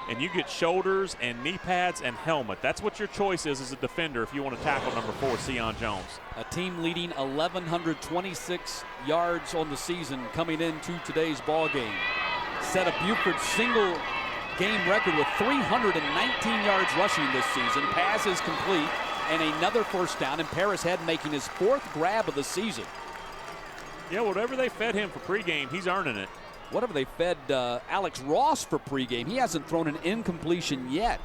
and you get shoulders and knee pads and helmet. That's what your choice is as a defender if you want to tackle number 4, Sion Jones. A team leading 1,126 yards on the season coming into today's ball game. Set a Buford single game record with 319 yards rushing this season. Pass is complete, and another first down, and Paris Head making his 4th grab of the season. Yeah, whatever they fed him for pregame, he's earning it. Whatever they fed Alex Ross for pregame, he hasn't thrown an incompletion yet.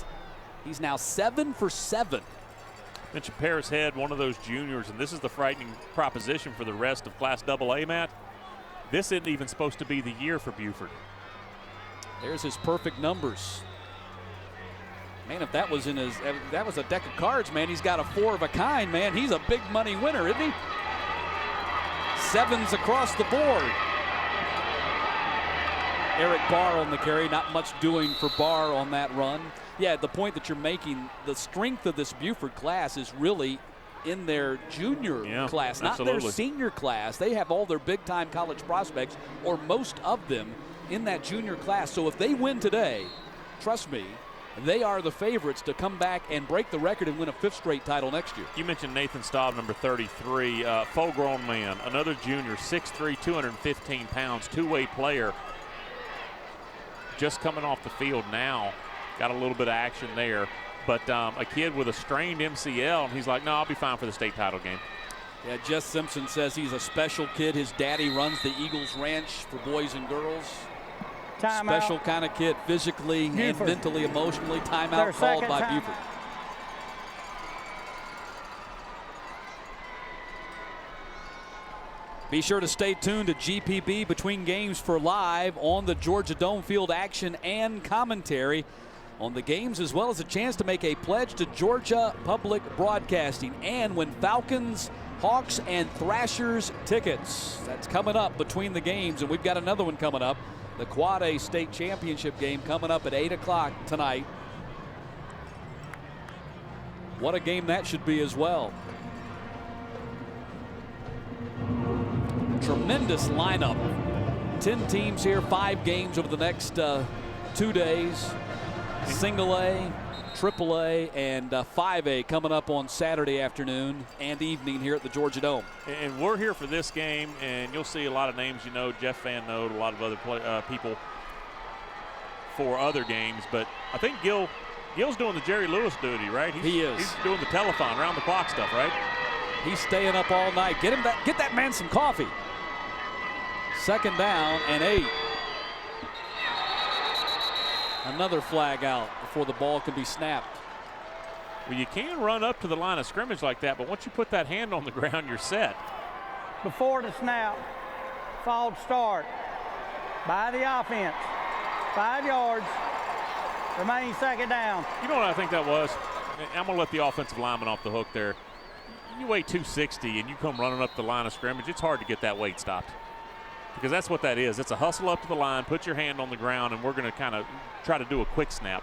He's now 7 for 7. Mentioned Paris Head, one of those juniors, and this is the frightening proposition for the rest of Class AA, Matt. This isn't even supposed to be the year for Buford. There's his perfect numbers. Man, if that was that was a deck of cards, man, he's got a 4 of a kind, man. He's a big money winner, isn't he? 7s across the board. Eric Barr on the carry, not much doing for Barr on that run. Yeah, the point that you're making, the strength of this Buford class is really in their junior class, not their senior class. They have all their big-time college prospects, or most of them, in that junior class. So if they win today, trust me, they are the favorites to come back and break the record and win a 5th straight title next year. You mentioned Nathan Staub, number 33, full-grown man, another junior, 6'3", 215 pounds, two-way player. Just coming off the field now, got a little bit of action there. But a kid with a strained MCL, and he's like, no, I'll be fine for the state title game. Yeah, Jess Simpson says he's a special kid. His daddy runs the Eagles Ranch for boys and girls. Special kind of kid, physically and mentally, emotionally. Timeout called by Buford. Be sure to stay tuned to GPB between games for live on the Georgia Dome field action and commentary on the games, as well as a chance to make a pledge to Georgia Public Broadcasting and win Falcons, Hawks, and Thrashers tickets. That's coming up between the games, and we've got another one coming up. The Quad A State Championship game coming up at 8 o'clock tonight. What a game that should be as well. Tremendous lineup. 10 teams here, 5 games over the next 2 days. Single A, Triple A, and 5A coming up on Saturday afternoon and evening here at the Georgia Dome. And we're here for this game, and you'll see a lot of names you know, Jeff Van Note, a lot of other people for other games. But I think Gil's doing the Jerry Lewis duty, right? He is. He's doing the telethon, round-the-clock stuff, right? He's staying up all night. Get that man some coffee. 2nd down and 8. Another flag out before the ball can be snapped. Well, you can run up to the line of scrimmage like that, but once you put that hand on the ground, you're set. Before the snap, false start. by the offense. 5 yards. Remaining second down. You know what I think that was? I'm going to let the offensive lineman off the hook there. You weigh 260 and you come running up the line of scrimmage, it's hard to get that weight stopped. Because that's what that is. It's a hustle up to the line, put your hand on the ground, and we're going to kind of try to do a quick snap.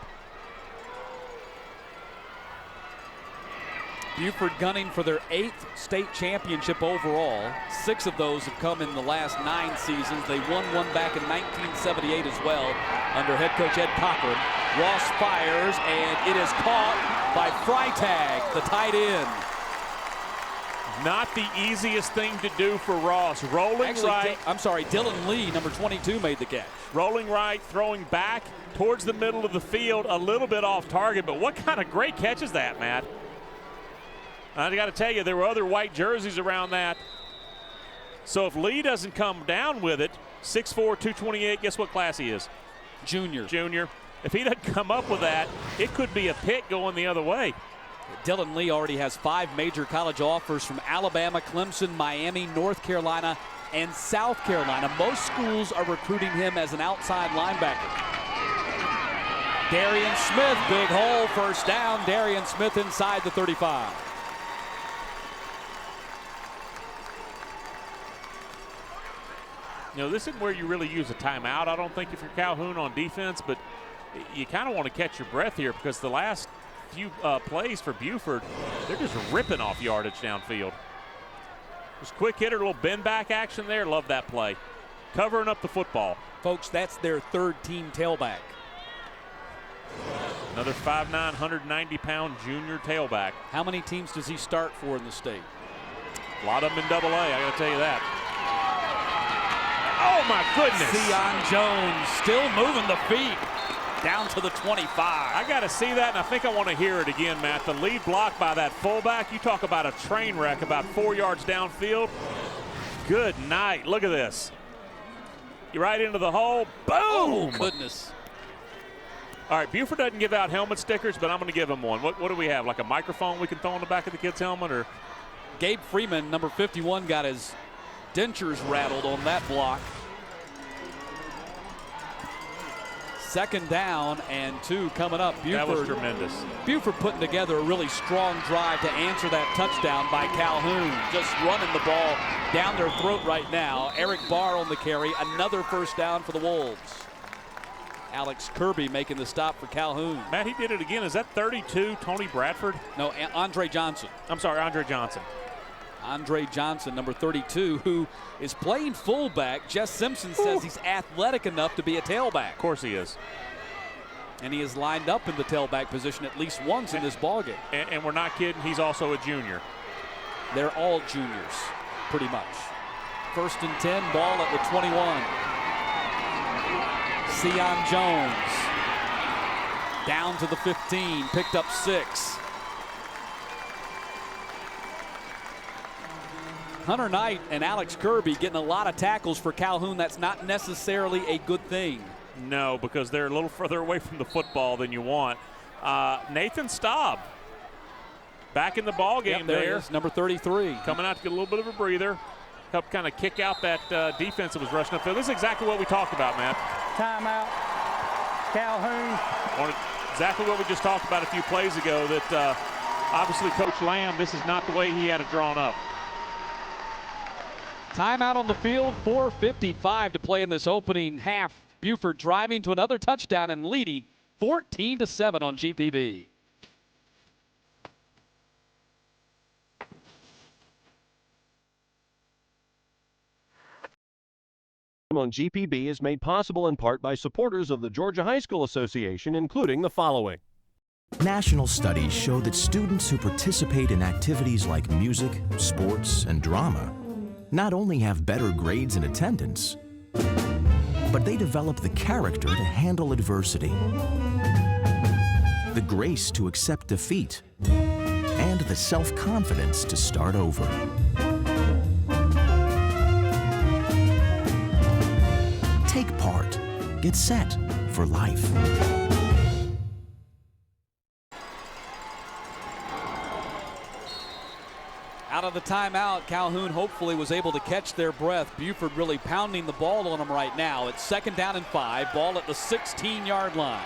Buford gunning for their 8th state championship overall. 6 of those have come in the last 9 seasons. They won one back in 1978 as well under head coach Ed Cochran. Ross fires, and it is caught by Freitag, the tight end. Not the easiest thing to do for Ross. Rolling right. Dylan Lee, number 22, made the catch. Rolling right, throwing back towards the middle of the field, a little bit off target, but what kind of great catch is that, Matt? I got to tell you, there were other white jerseys around that. So if Lee doesn't come down with it, 6'4", 228, guess what class he is? Junior. If he doesn't come up with that, it could be a pick going the other way. Dylan Lee already has 5 major college offers from Alabama, Clemson, Miami, North Carolina, and South Carolina. Most schools are recruiting him as an outside linebacker. Darian Smith, big hole, first down. Darian Smith inside the 35. You know, this isn't where you really use a timeout, I don't think, if you're Calhoun on defense, but you kind of want to catch your breath here because the last few plays for Buford, they're just ripping off yardage downfield. Just quick hitter, a little bend back action there. Love that play. Covering up the football. Folks, that's their 3rd team tailback. Another 5'9", 190-pound junior tailback. How many teams does he start for in the state? A lot of them in AA, I got to tell you that. Oh, my goodness. Sion Jones still moving the feet. Down to the 25. I got to see that, and I think I want to hear it again, Matt. The lead block by that fullback. You talk about a train wreck about 4 yards downfield. Good night. Look at this. You're right into the hole. Boom! Oh, goodness. All right, Buford doesn't give out helmet stickers, but I'm going to give him one. What do we have, like a microphone we can throw on the back of the kid's helmet? Or Gabe Freeman, number 51, got his dentures rattled on that block. 2nd down and 2 coming up. Buford, that was tremendous. Buford putting together a really strong drive to answer that touchdown by Calhoun. Just running the ball down their throat right now. Eric Barr on the carry. Another first down for the Wolves. Alex Kirby making the stop for Calhoun. Matt, he did it again. Is that 32, Tony Bradford? No, Andre Johnson. I'm sorry, Andre Johnson. Andre Johnson, number 32, who is playing fullback. Jess Simpson says he's athletic enough to be a tailback. Of course he is. And he is lined up in the tailback position at least once in this ballgame. And we're not kidding, he's also a junior. They're all juniors, pretty much. 1st and 10, ball at the 21. Sion Jones down to the 15, picked up 6. Hunter Knight and Alex Kirby getting a lot of tackles for Calhoun. That's not necessarily a good thing. No, because they're a little further away from the football than you want. Nathan Staub back in the ball game. There he is, number 33. Coming out to get a little bit of a breather. Help kind of kick out that defense that was rushing upfield. This is exactly what we talked about, Matt. Timeout. Calhoun. Exactly what we just talked about a few plays ago, that obviously Coach Lamb, this is not the way he had it drawn up. Timeout on the field, 4:55 to play in this opening half. Buford driving to another touchdown and leading 14-7 on GPB. On GPB is made possible in part by supporters of the Georgia High School Association, including the following. National studies show that students who participate in activities like music, sports, and drama not only have better grades and attendance, but they develop the character to handle adversity, the grace to accept defeat, and the self-confidence to start over. Take part. Get set for life. Out of the timeout, Calhoun hopefully was able to catch their breath. Buford really pounding the ball on them right now. It's 2nd down and 5, ball at the 16-yard line.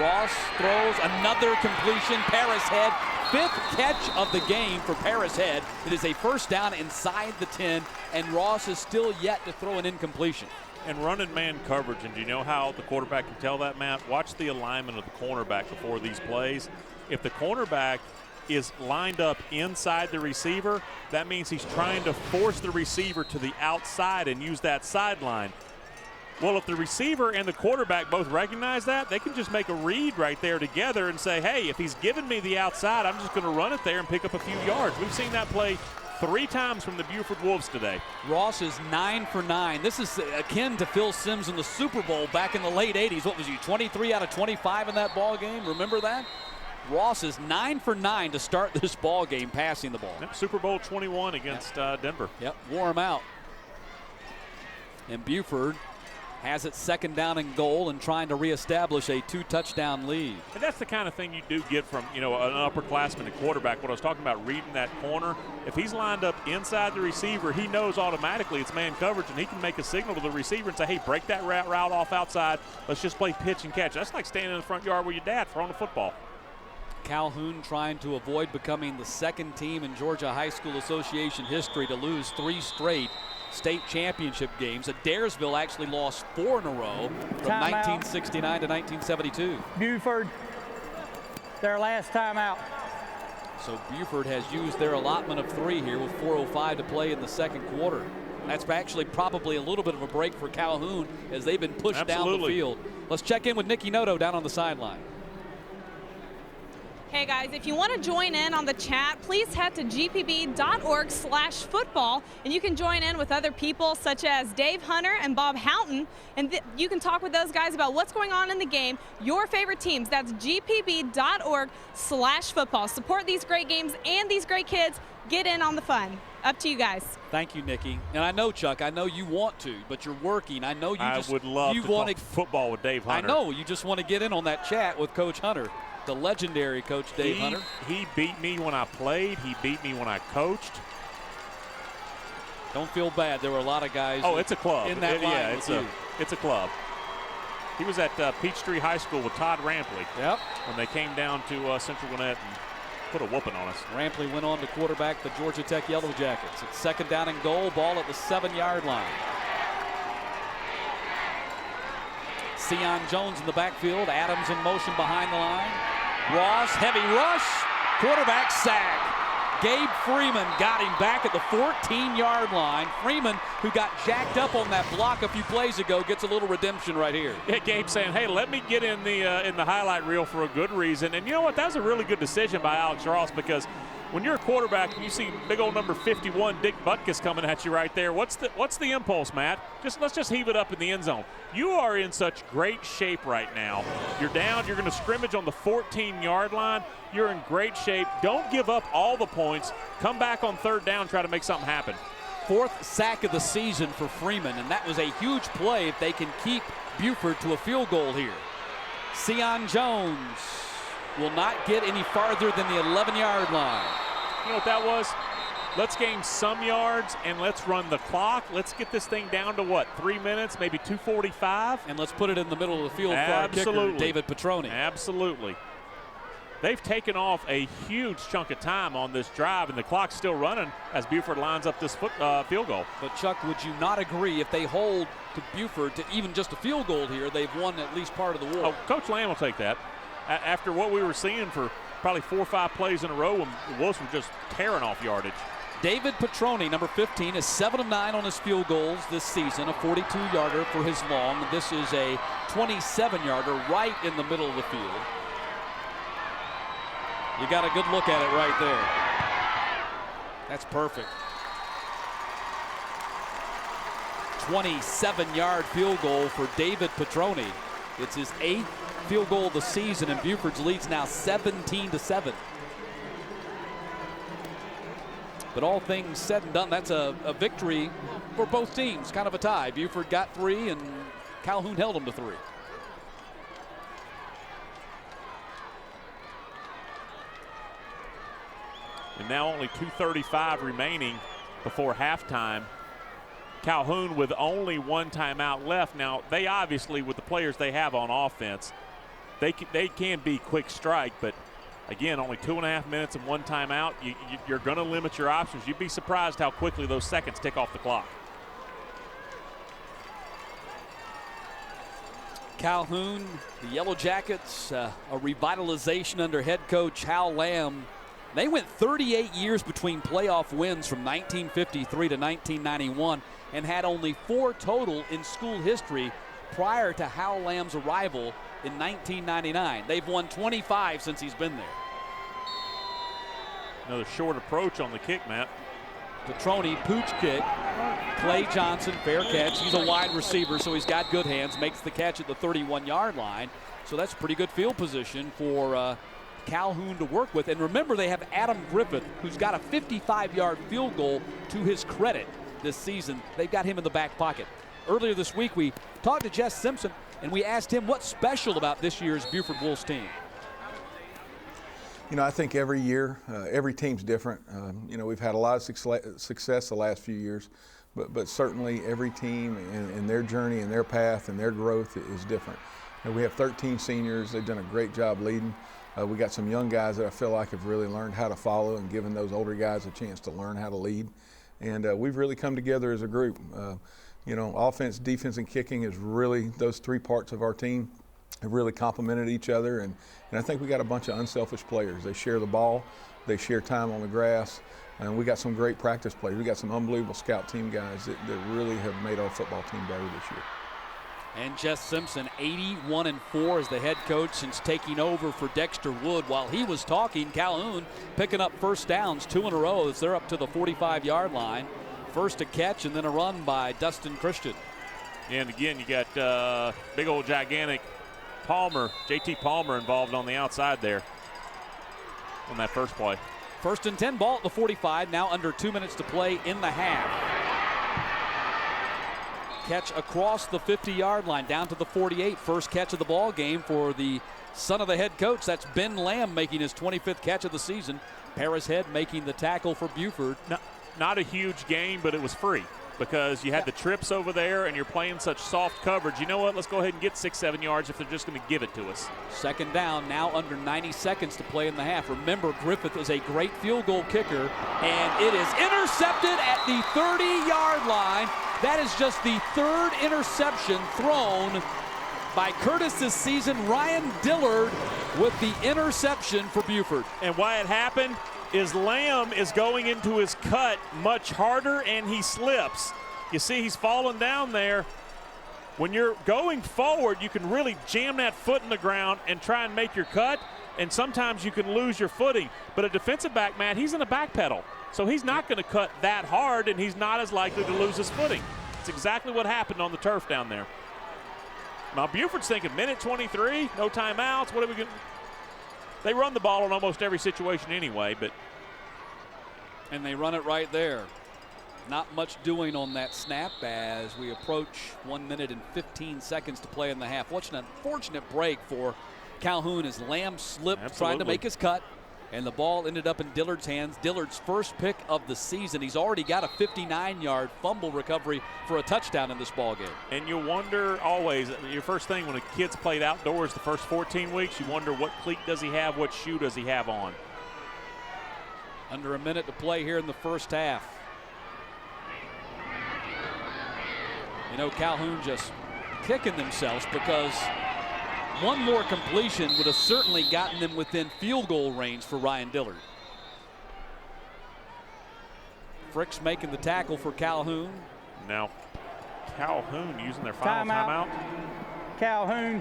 Ross throws another completion. Paris Head, 5th catch of the game for Paris Head. It is a 1st down inside the 10, and Ross is still yet to throw an incompletion. And running man coverage, and do you know how the quarterback can tell that, Matt? Watch the alignment of the cornerback before these plays. If the cornerback is lined up inside the receiver, that means he's trying to force the receiver to the outside and use that sideline. Well, if the receiver and the quarterback both recognize that, they can just make a read right there together and say, hey, if he's giving me the outside, I'm just going to run it there and pick up a few yards. We've seen that play 3 times from the Buford Wolves today. Ross is 9 for 9. This is akin to Phil Simms in the Super Bowl back in the late 80s. What was he, 23 out of 25 in that ball game? Remember that? Ross is 9 for 9 to start this ball game passing the ball. Yep, Super Bowl 21 against Denver. Yep, wore him out. And Buford has it 2nd down and goal and trying to reestablish a 2-touchdown lead. And that's the kind of thing you do get from, an upperclassman and quarterback. What I was talking about, reading that corner. If he's lined up inside the receiver, he knows automatically it's man coverage, and he can make a signal to the receiver and say, hey, break that route off outside. Let's just play pitch and catch. That's like standing in the front yard with your dad throwing a football. Calhoun trying to avoid becoming the 2nd team in Georgia High School Association history to lose 3 straight state championship games. Adairsville actually lost 4 in a row from 1969 to 1972. Buford, their last timeout. So Buford has used their allotment of 3 here with 4:05 to play in the 2nd quarter. That's actually probably a little bit of a break for Calhoun as they've been pushed down the field. Let's check in with Nikki Noto down on the sideline. Hey guys, if you want to join in on the chat, please head to gpb.org/football, and you can join in with other people such as Dave Hunter and Bob Houghton, and you can talk with those guys about what's going on in the game, your favorite teams. That's gpb.org/football. Support these great games and these great kids. Get in on the fun. Up to you guys. Thank you, Nikki. And I know, Chuck, I know you want to, but you're working. I know you would love to talk football with Dave Hunter. I know. You just want to get in on that chat with Coach Hunter. The legendary Coach Dave Hunter. He beat me when I played. He beat me when I coached. Don't feel bad. There were a lot of guys. Oh, it's a club. In that line it's a club. He was at Peachtree High School with Todd Rampley. Yep. When they came down to Central Gwinnett and put a whooping on us. Rampley went on to quarterback the Georgia Tech Yellow Jackets. It's 2nd down and goal. Ball at the 7-yard line. Sion Jones in the backfield. Adams in motion behind the line. Ross, heavy rush. Quarterback sack. Gabe Freeman got him back at the 14-yard line. Freeman, who got jacked up on that block a few plays ago, gets a little redemption right here. Yeah, Gabe saying, hey, let me get in the highlight reel for a good reason. And you know what? That was a really good decision by Alex Ross, because when you're a quarterback and you see big old number 51 Dick Butkus coming at you right there, what's the impulse, Matt? Let's just heave it up in the end zone. You are in such great shape right now. You're down. You're going to scrimmage on the 14-yard line. You're in great shape. Don't give up all the points. Come back on 3rd down, try to make something happen. 4th sack of the season for Freeman, and that was a huge play if they can keep Buford to a field goal here. Sion Jones will not get any farther than the 11-yard line. You know what that was? Let's gain some yards and let's run the clock. Let's get this thing down to what, 3 minutes, maybe 2:45? And let's put it in the middle of the field for our kicker, David Petroni. Absolutely. They've taken off a huge chunk of time on this drive, and the clock's still running as Buford lines up this field goal. But, Chuck, would you not agree if they hold to Buford to even just a field goal here, they've won at least part of the war? Oh, Coach Lamb will take that. After what we were seeing for probably 4 or 5 plays in a row when the Wolves were just tearing off yardage. David Petroni, number 15, is 7 of 9 on his field goals this season, a 42-yarder for his long. This is a 27-yarder right in the middle of the field. You got a good look at it right there. That's perfect. 27-yard field goal for David Petroni. It's his 8th field goal of the season, and Buford's lead's now 17-7. But all things said and done, that's a victory for both teams, kind of a tie. Buford got 3, and Calhoun held them to 3. And now only 2:35 remaining before halftime. Calhoun with only one timeout left. Now, they obviously, with the players they have on offense, they can be quick strike, but again, only 2.5 minutes and one timeout. You're going to limit your options. You'd be surprised how quickly those seconds tick off the clock. Calhoun, the Yellow Jackets, a revitalization under head coach Hal Lamb. They went 38 years between playoff wins from 1953 to 1991 and had only 4 total in school history prior to Hal Lamb's arrival in 1999. They've won 25 since he's been there. Another short approach on the kick, Matt. Petroni, pooch kick. Clay Johnson, fair catch. He's a wide receiver, so he's got good hands. Makes the catch at the 31-yard line. So that's pretty good field position for Calhoun to work with. And remember, they have Adam Griffith, who's got a 55-yard field goal to his credit this season. They've got him in the back pocket. Earlier this week, we talked to Jess Simpson, and we asked him what's special about this year's Buford Wolves team. You know, I think every year, every team's different. You know, we've had a lot of success the last few years, but certainly every team and their journey and their path and their growth is different. And we have 13 seniors. They've done a great job leading. We got some young guys that I feel like have really learned how to follow and given those older guys a chance to learn how to lead. And we've really come together as a group. You know, offense, defense, and kicking is really those 3 parts of our team have really complemented each other, and I think we got a bunch of unselfish players. They share the ball, they share time on the grass, and we got some great practice players. We got some unbelievable scout team guys that really have made our football team better this year. And Jess Simpson, 81-4 as the head coach since taking over for Dexter Wood. While he was talking, Calhoun picking up first downs 2 in a row as they're up to the 45-yard line. First a catch and then a run by Dustin Christian. And again, you got big old gigantic Palmer, JT Palmer involved on the outside there on that first play. First and 10, ball at the 45, now under 2 minutes to play in the half. Catch across the 50-yard line down to the 48. First catch of the ball game for the son of the head coach. That's Ben Lamb making his 25th catch of the season. Paris Head making the tackle for Buford. Not a huge game, but it was free because you had the trips over there and you're playing such soft coverage. You know what? Let's go ahead and get 6-7 yards if they're just going to give it to us. Second down, now under 90 seconds to play in the half. Remember, Griffith is a great field goal kicker, and it is intercepted at the 30-yard line. That is just the 3rd interception thrown by Curtis this season. Ryan Dillard with the interception for Buford. And why it happened is Lamb is going into his cut much harder and he slips. You see he's falling down there. When you're going forward, you can really jam that foot in the ground and try and make your cut, and sometimes you can lose your footing. But a defensive back, Matt, he's in a back pedal, so he's not going to cut that hard and he's not as likely to lose his footing. It's exactly what happened on the turf down there. Now Buford's thinking minute 23, no timeouts, what are we going to... They run the ball in almost every situation anyway, but. And they run it right there. Not much doing on that snap as we approach 1 minute and 15 seconds to play in the half. What's an unfortunate break for Calhoun as Lamb slipped trying to make his cut, and the ball ended up in Dillard's hands. Dillard's first pick of the season. He's already got a 59-yard fumble recovery for a touchdown in this ball game. And you wonder always, your first thing when a kid's played outdoors the first 14 weeks, you wonder what cleat does he have, what shoe does he have on. Under a minute to play here in the first half. You know, Calhoun just kicking themselves because one more completion would have certainly gotten them within field goal range for Ryan Dillard. Fricks making the tackle for Calhoun. Now, Calhoun using their final timeout. Calhoun,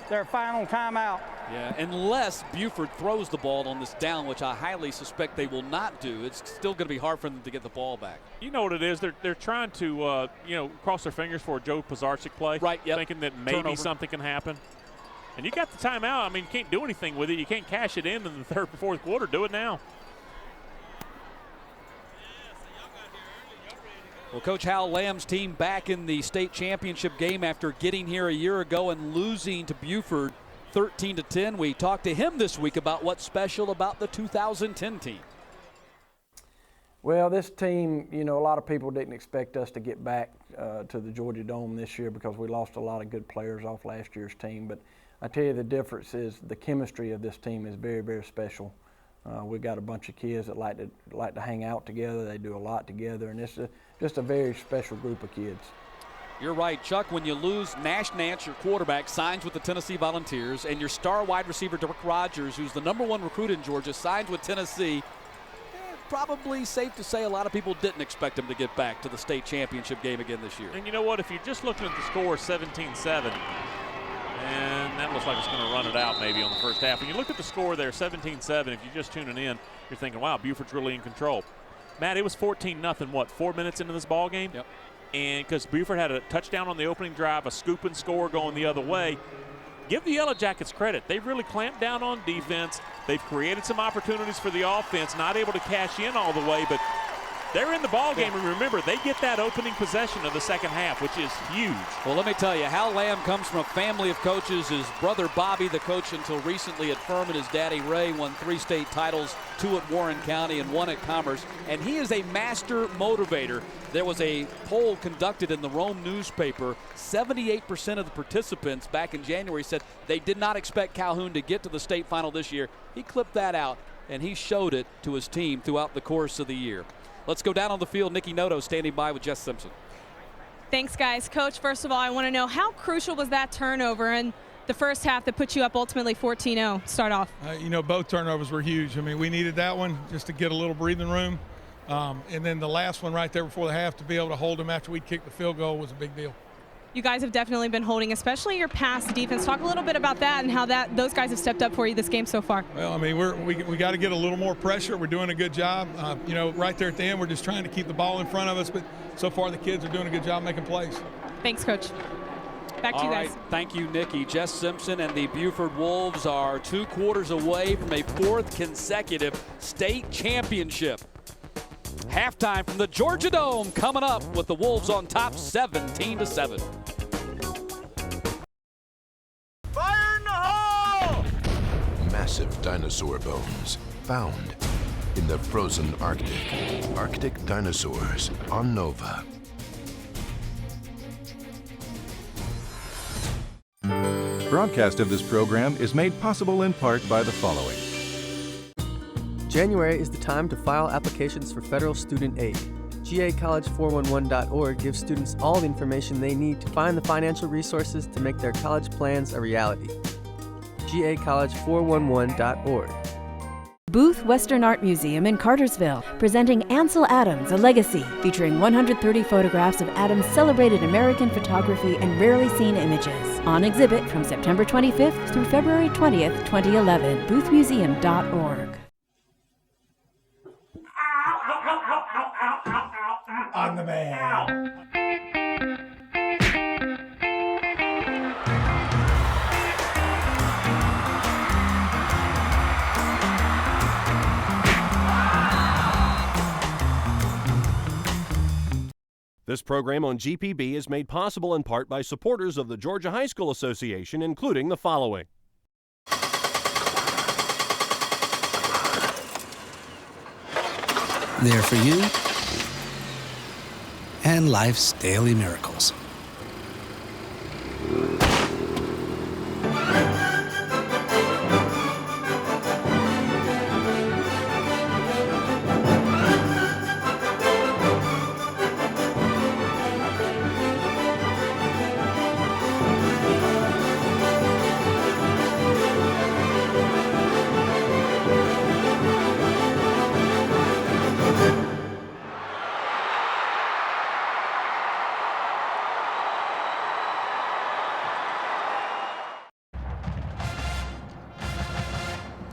their final timeout. Yeah, unless Buford throws the ball on this down, which I highly suspect they will not do, it's still going to be hard for them to get the ball back. You know what it is? They're trying to, cross their fingers for a Joe Pizarczyk play. Right, yep. Thinking that maybe something can happen. And you got the timeout. I mean, you can't do anything with it. You can't cash it in the third and fourth quarter. Do it now. Well, Coach Hal Lamb's team back in the state championship game after getting here a year ago and losing to Buford 13-10. We talked to him this week about what's special about the 2010 team. Well, this team, you know, a lot of people didn't expect us to get back to the Georgia Dome this year because we lost a lot of good players off last year's team. But I tell you, the difference is the chemistry of this team is very, very special. We've got a bunch of kids that like to hang out together. They do a lot together, and it's just a very special group of kids. You're right, Chuck. When you lose, Nash Nance, your quarterback, signs with the Tennessee Volunteers, and your star wide receiver, Derek Rogers, who's the #1 recruit in Georgia, signs with Tennessee. Probably safe to say a lot of people didn't expect him to get back to the state championship game again this year. And you know what? If you're just looking at the score, 17-7, and that looks like it's going to run it out maybe on the first half. When you look at the score there, 17-7, if you're just tuning in, you're thinking, wow, Buford's really in control. Matt, it was 14-0, what, 4 minutes into this ball game? Yep. And because Buford had a touchdown on the opening drive, a scoop and score going the other way. Give the Yellow Jackets credit. They've really clamped down on defense. They've created some opportunities for the offense, not able to cash in all the way, but they're in the ball game, and remember, they get that opening possession of the second half, which is huge. Well, let me tell you, Hal Lamb comes from a family of coaches. His brother Bobby, the coach until recently at Furman, his daddy Ray won 3 state titles, 2 at Warren County and 1 at Commerce, and he is a master motivator. There was a poll conducted in the Rome newspaper. 78% of the participants back in January said they did not expect Calhoun to get to the state final this year. He clipped that out, and he showed it to his team throughout the course of the year. Let's go down on the field. Nikki Noto standing by with Jess Simpson. Thanks, guys. Coach, first of all, I want to know how crucial was that turnover in the first half that put you up ultimately 14-0 start off? You know, both turnovers were huge. I mean, we needed that one just to get a little breathing room. And then the last one right there before the half to be able to hold them after we kicked the field goal was a big deal. You guys have definitely been holding, especially your pass defense. Talk a little bit about that and how those guys have stepped up for you this game so far. Well, I mean, we got to get a little more pressure. We're doing a good job. You know, right there at the end, we're just trying to keep the ball in front of us. But so far, the kids are doing a good job making plays. Thanks, Coach. Back to you guys. All right, thank you, Nikki. Jess Simpson and the Buford Wolves are 2 quarters away from a 4th consecutive state championship. Halftime from the Georgia Dome coming up with the Wolves on top 17-7. Fire in the hole! Massive dinosaur bones found in the frozen Arctic. Arctic dinosaurs on Nova. Broadcast of this program is made possible in part by the following. January is the time to file applications for federal student aid. GAcollege411.org gives students all the information they need to find the financial resources to make their college plans a reality. GAcollege411.org. Booth Western Art Museum in Cartersville, presenting Ansel Adams, A Legacy, featuring 130 photographs of Adams' celebrated American photography and rarely seen images. On exhibit from September 25th through February 20th, 2011. boothmuseum.org. I'm the man. This program on GPB is made possible in part by supporters of the Georgia High School Association, including the following. There for you and life's daily miracles.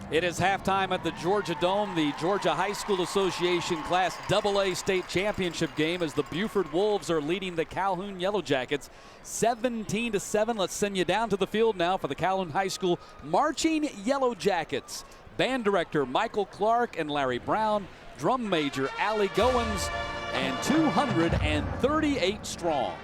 It is halftime at the Georgia Dome, the Georgia High School Association Class AA State Championship game as the Buford Wolves are leading the Calhoun Yellow Jackets 17-7. Let's send you down to the field now for the Calhoun High School Marching Yellow Jackets. Band director Michael Clark and Larry Brown, drum major Allie Goins, and 238 strong.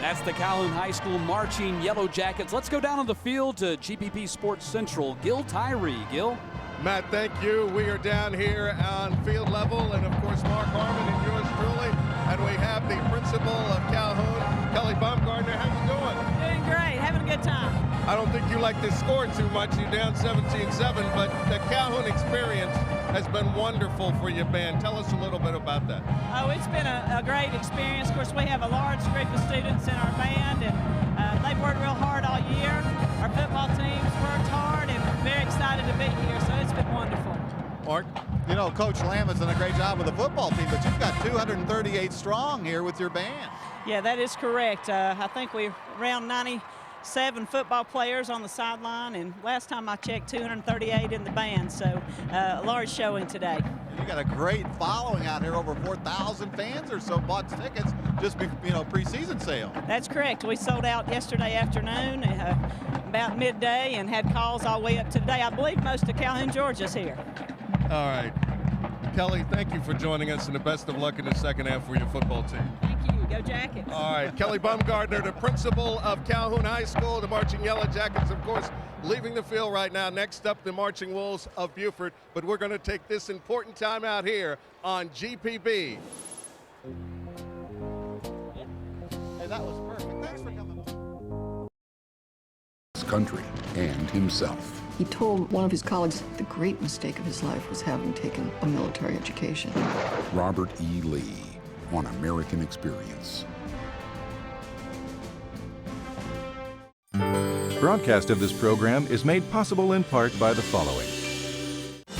That's the Calhoun High School marching Yellow Jackets. Let's go down on the field to GPP Sports Central. Gil Tyree. Gil? Matt, thank you. We are down here on field level, and of course Mark Harmon and yours truly. And we have the principal of Calhoun, Kelly Baumgartner. How you doing? Doing great. Having a good time. I don't think you like to score too much. You're down 17-7, but the Calhoun experience has been wonderful for your band. Tell us a little bit about that. Oh, it's been a great experience. Of course, we have a large group of students in our band, and they've worked real hard all year. Our football team's worked hard, and we're very excited to be here, so it's been wonderful. Mark? You know, Coach Lamb has done a great job with the football team, but you've got 238 strong here with your band. Yeah, that is correct. I think we're around 97 football players on the sideline, and last time I checked, 238 in the band, so a large showing today. You got a great following out here. Over 4,000 fans or so bought tickets just preseason sale. That's correct. We sold out yesterday afternoon about midday and had calls all the way up to today. I believe most of Calhoun, Georgia's here. All right. Kelly, thank you for joining us, and the best of luck in the second half for your football team. Thank you. Go Jackets. All right. Kelly Baumgartner, the principal of Calhoun High School, the Marching Yellow Jackets, of course, leaving the field right now. Next up, the Marching Wolves of Buford. But we're going to take this important time out here on GPB. Hey, that was perfect. Thanks for coming on. His country and himself. He told one of his colleagues the great mistake of his life was having taken a military education. Robert E. Lee on American Experience. Broadcast of this program is made possible in part by the following.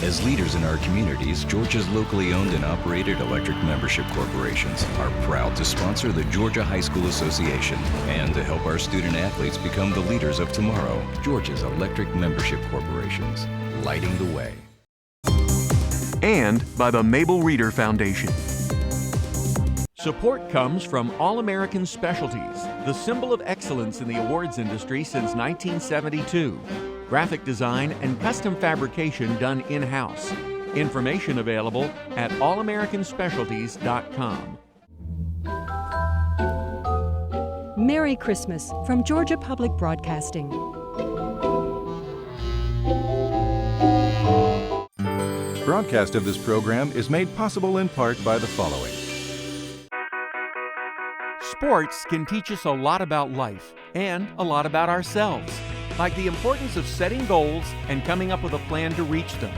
As leaders in our communities, Georgia's locally owned and operated electric membership corporations are proud to sponsor the Georgia High School Association and to help our student athletes become the leaders of tomorrow. Georgia's electric membership corporations, lighting the way. And by the Mabel Reader Foundation. Support comes from All American Specialties, the symbol of excellence in the awards industry since 1972. Graphic design and custom fabrication done in-house. Information available at allamericanspecialties.com. Merry Christmas from Georgia Public Broadcasting. Broadcast of this program is made possible in part by the following. Sports can teach us a lot about life and a lot about ourselves, like the importance of setting goals and coming up with a plan to reach them.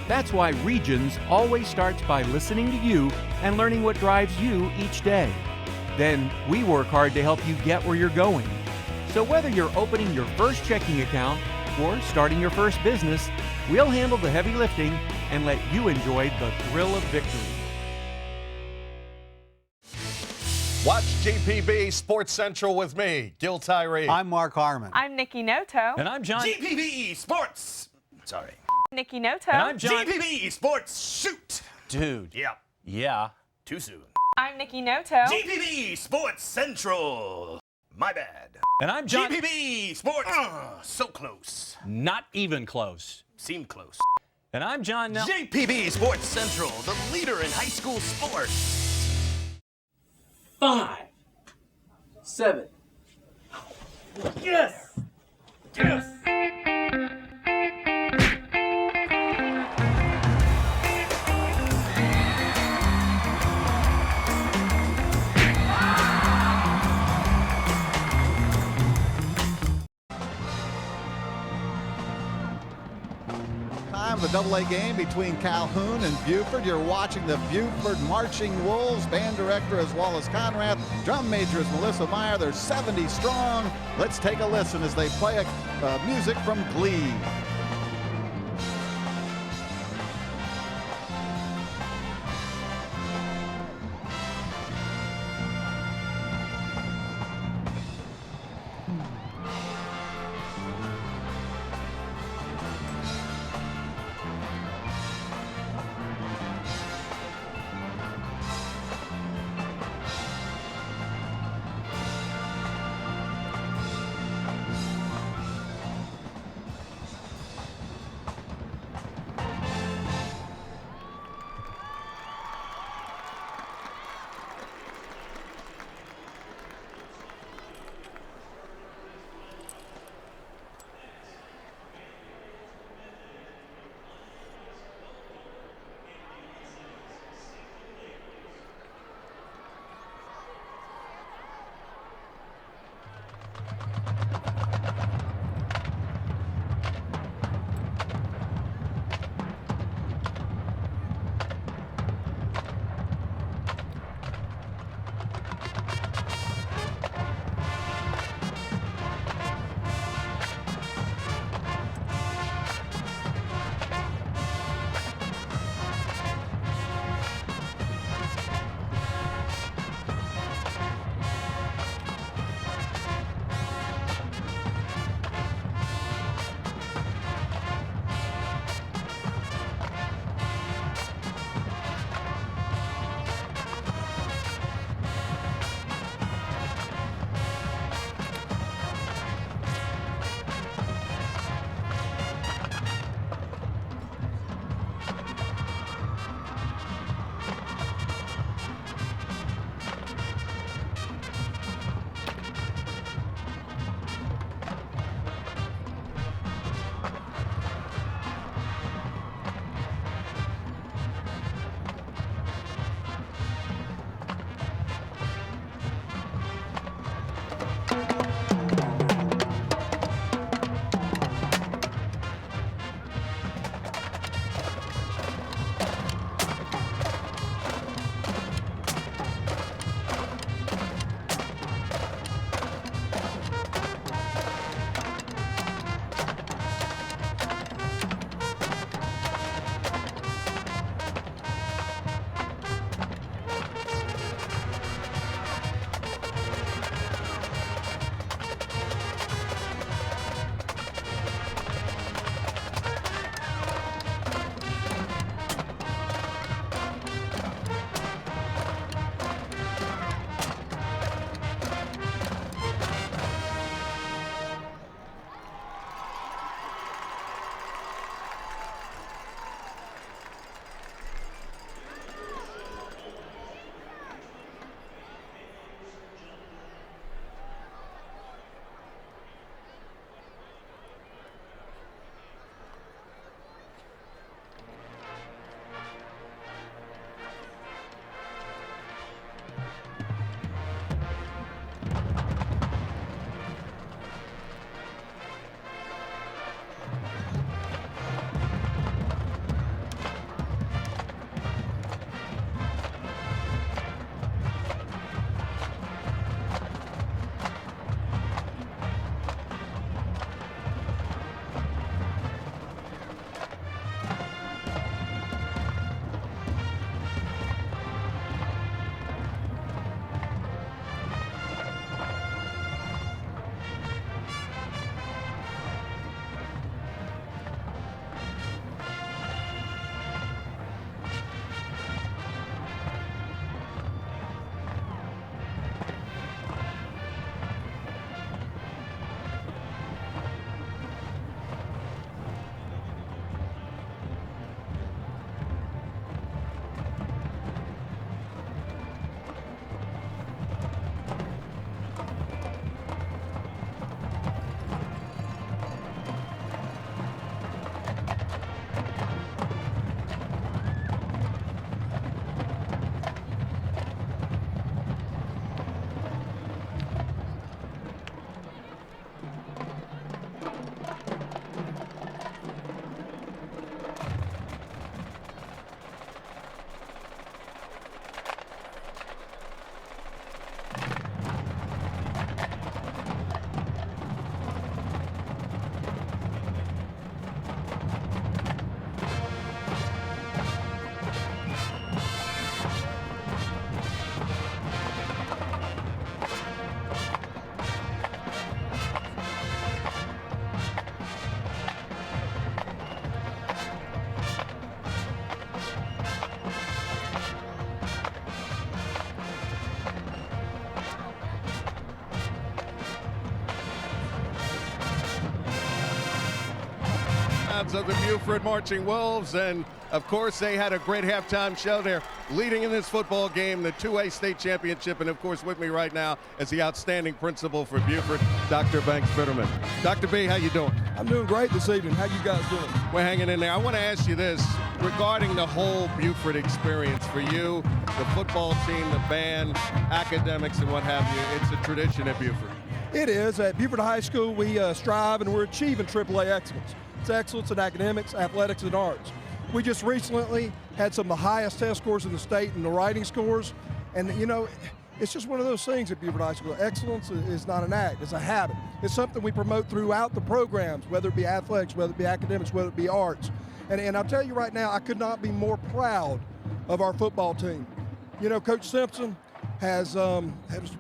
That's why Regions always starts by listening to you and learning what drives you each day. Then we work hard to help you get where you're going. So whether you're opening your first checking account or starting your first business, we'll handle the heavy lifting and let you enjoy the thrill of victory. Watch GPB Sports Central with me, Gil Tyree. I'm Mark Harmon. I'm Nikki Noto. And I'm John. GPB Sports. Sorry. Nikki Noto. And I'm John. GPB Sports Shoot. Dude. Yeah. Too soon. I'm Nikki Noto. GPB Sports Central. My bad. And I'm John. GPB Sports. So close. Not even close. Seemed close. And I'm John. GPB Sports Central, the leader in high school sports. 5, 7. Yes! Yes! Time of the AA game between Calhoun and Buford. You're watching the Buford Marching Wolves. Band director is Wallace Conrath. Drum major is Melissa Meyer. They're 70 strong. Let's take a listen as they play music from Glee. sounds of the Buford Marching Wolves, and of course they had a great halftime show. They're leading in this football game, the 2A state championship, and of course with me right now is the outstanding principal for Buford, Dr. Banks Bitterman. Dr. B, how you doing? I'm doing great this evening. How you guys doing? We're hanging in there. I want to ask you this regarding the whole Buford experience for you, the football team, the band, academics, and what have you. It's a tradition at Buford. It is. At Buford High School, we strive and we're achieving AAA excellence. It's excellence in academics, athletics, and arts. We just recently had some of the highest test scores in the state in the writing scores. And, you know, it's just one of those things at Buford High School. Excellence is not an act, it's a habit. It's something we promote throughout the programs, whether it be athletics, whether it be academics, whether it be arts. And I'll tell you right now, I could not be more proud of our football team. You know, Coach Simpson has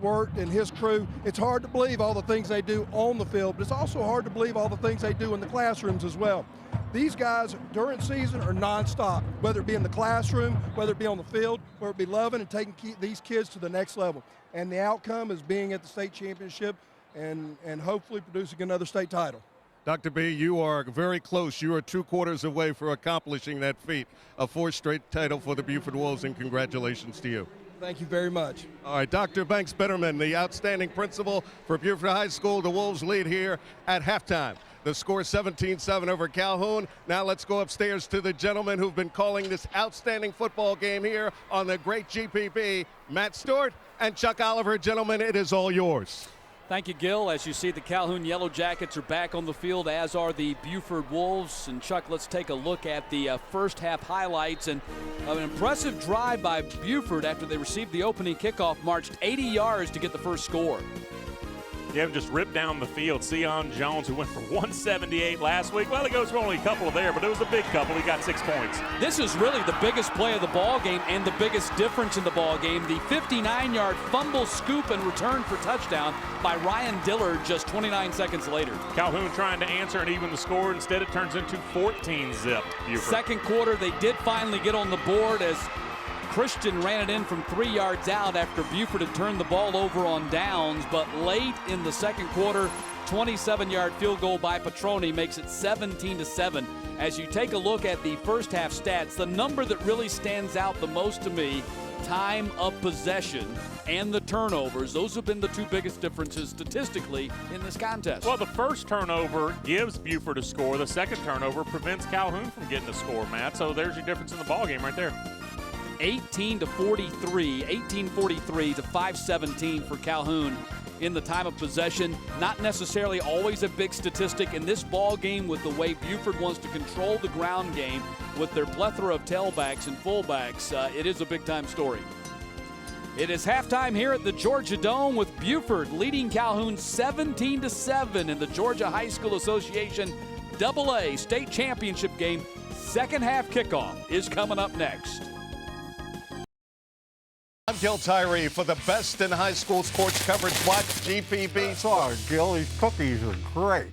worked and his crew. It's hard to believe all the things they do on the field, but it's also hard to believe all the things they do in the classrooms as well. These guys during season are nonstop, whether it be in the classroom, whether it be on the field, whether it be loving and taking these kids to the next level. And the outcome is being at the state championship and hopefully producing another state title. Dr. B, you are very close. You are 2 quarters away for accomplishing that feat, a 4th straight title for the Buford Wolves, and congratulations to you. Thank you very much. All right, Dr. Banks Bitterman, the outstanding principal for Buford High School. The Wolves lead here at halftime. The score 17-7 over Calhoun. Now let's go upstairs to the gentlemen who've been calling this outstanding football game here on the great GPB, Matt Stewart and Chuck Oliver. Gentlemen, it is all yours. Thank you, Gil. As you see, the Calhoun Yellow Jackets are back on the field, as are the Buford Wolves. And Chuck, let's take a look at the first half highlights. And an impressive drive by Buford after they received the opening kickoff, marched 80 yards to get the first score. Yeah, just ripped down the field. Sion Jones, who went for 178 last week. Well, he goes for only a couple there, but it was a big couple. He got 6 points. This is really the biggest play of the ball game and the biggest difference in the ball game. The 59-yard fumble, scoop, and return for touchdown by Ryan Dillard just 29 seconds later. Calhoun trying to answer and even the score. Instead, it turns into 14-zip. Second quarter, they did finally get on the board as Christian ran it in from 3 yards out after Buford had turned the ball over on downs, but late in the second quarter, 27-yard field goal by Petroni makes it 17-7. As you take a look at the first half stats, the number that really stands out the most to me, time of possession and the turnovers, those have been the 2 biggest differences statistically in this contest. Well, the first turnover gives Buford a score. The second turnover prevents Calhoun from getting a score, Matt. So there's your difference in the ball game right there. 18-43 to 5-17 for Calhoun in the time of possession. Not necessarily always a big statistic in this ball game with the way Buford wants to control the ground game with their plethora of tailbacks and fullbacks. It is a big-time story. It is halftime here at the Georgia Dome with Buford leading Calhoun 17-7 in the Georgia High School Association AA State Championship game. Second half kickoff is coming up next. I'm Gil Tyree for the best in high school sports coverage. Watch GPB. Sorry, Gil, these cookies are great.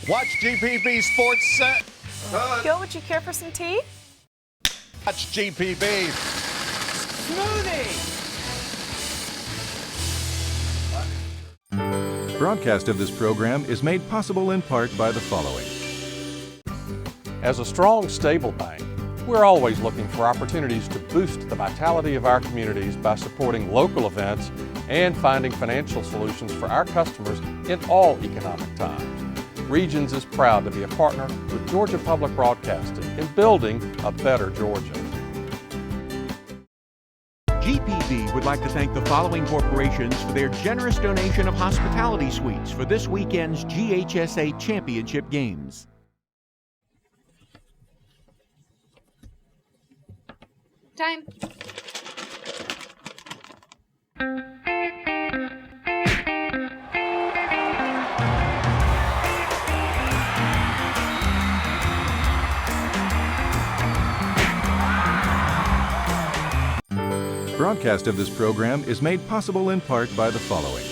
Watch GPB Sports Set. Gil, would you care for some tea? Watch GPB. Smoothie. Broadcast of this program is made possible in part by the following. As a strong, stable bank, we're always looking for opportunities to boost the vitality of our communities by supporting local events and finding financial solutions for our customers in all economic times. Regions is proud to be a partner with Georgia Public Broadcasting in building a better Georgia. GPB would like to thank the following corporations for their generous donation of hospitality suites for this weekend's GHSA Championship Games. Time. Broadcast of this program is made possible in part by the following.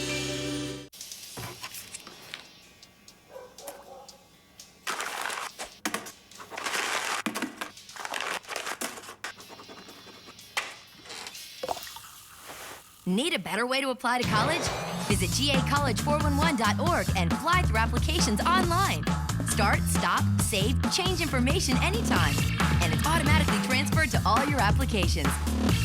Need a better way to apply to college? Visit gacollege411.org and fly through applications online. Start, stop, save, change information anytime. And it's automatically transferred to all your applications.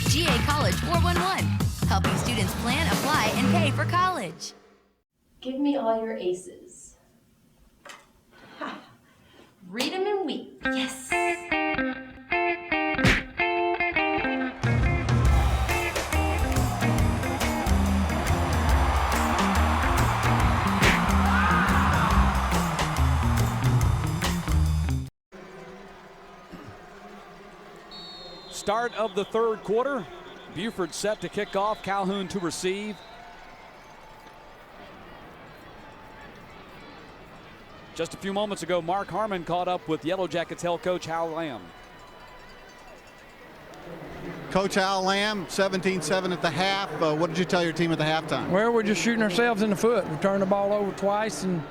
GA College 411, helping students plan, apply, and pay for college. Give me all your aces. Ha. Read them and weep. Yes. Start of the third quarter. Buford set to kick off, Calhoun to receive. Just a few moments ago, Mark Harmon caught up with Yellow Jackets head coach Hal Lamb. Coach Hal Lamb, 17-7 at the half. What did you tell your team at the halftime? Well, we're just shooting ourselves in the foot. We turned the ball over twice, and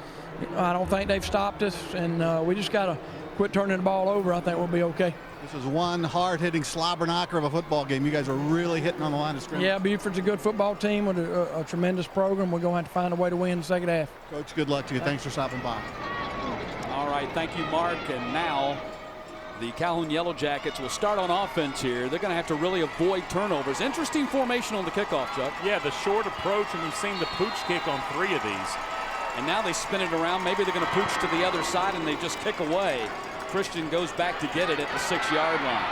I don't think they've stopped us, and we just got to quit turning the ball over. I think we'll be okay. This is one hard-hitting slobber knocker of a football game. You guys are really hitting on the line of scrimmage. Yeah, Buford's a good football team with a tremendous program. We're going to have to find a way to win in the second half. Coach, good luck to you. Thanks for stopping by. All right, thank you, Mark. And now the Calhoun Yellow Jackets will start on offense here. They're going to have to really avoid turnovers. Interesting formation on the kickoff, Chuck. Yeah, the short approach, and we've seen the pooch kick on 3 of these. And now they spin it around. Maybe they're going to pooch to the other side, and they just kick away. Christian goes back to get it at the 6-yard line.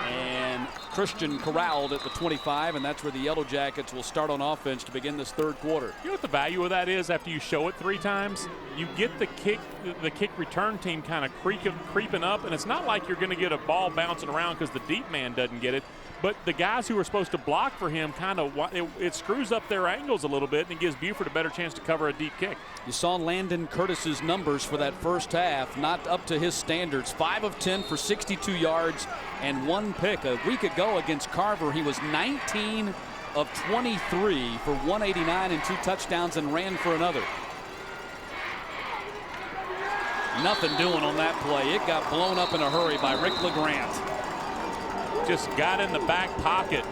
And Christian corralled at the 25, and that's where the Yellow Jackets will start on offense to begin this third quarter. You know what the value of that is after you show it 3 times? You get the kick return team kind of creeping up, and it's not like you're going to get a ball bouncing around because the deep man doesn't get it. But the guys who are supposed to block for him it screws up their angles a little bit, and it gives Buford a better chance to cover a deep kick. You saw Landon Curtis's numbers for that first half, not up to his standards. 5 of 10 for 62 yards and 1 pick. A week ago against Carver, he was 19 of 23 for 189 and 2 touchdowns and ran for another. Nothing doing on that play. It got blown up in a hurry by Rick LeGrant. Just got in the back pocket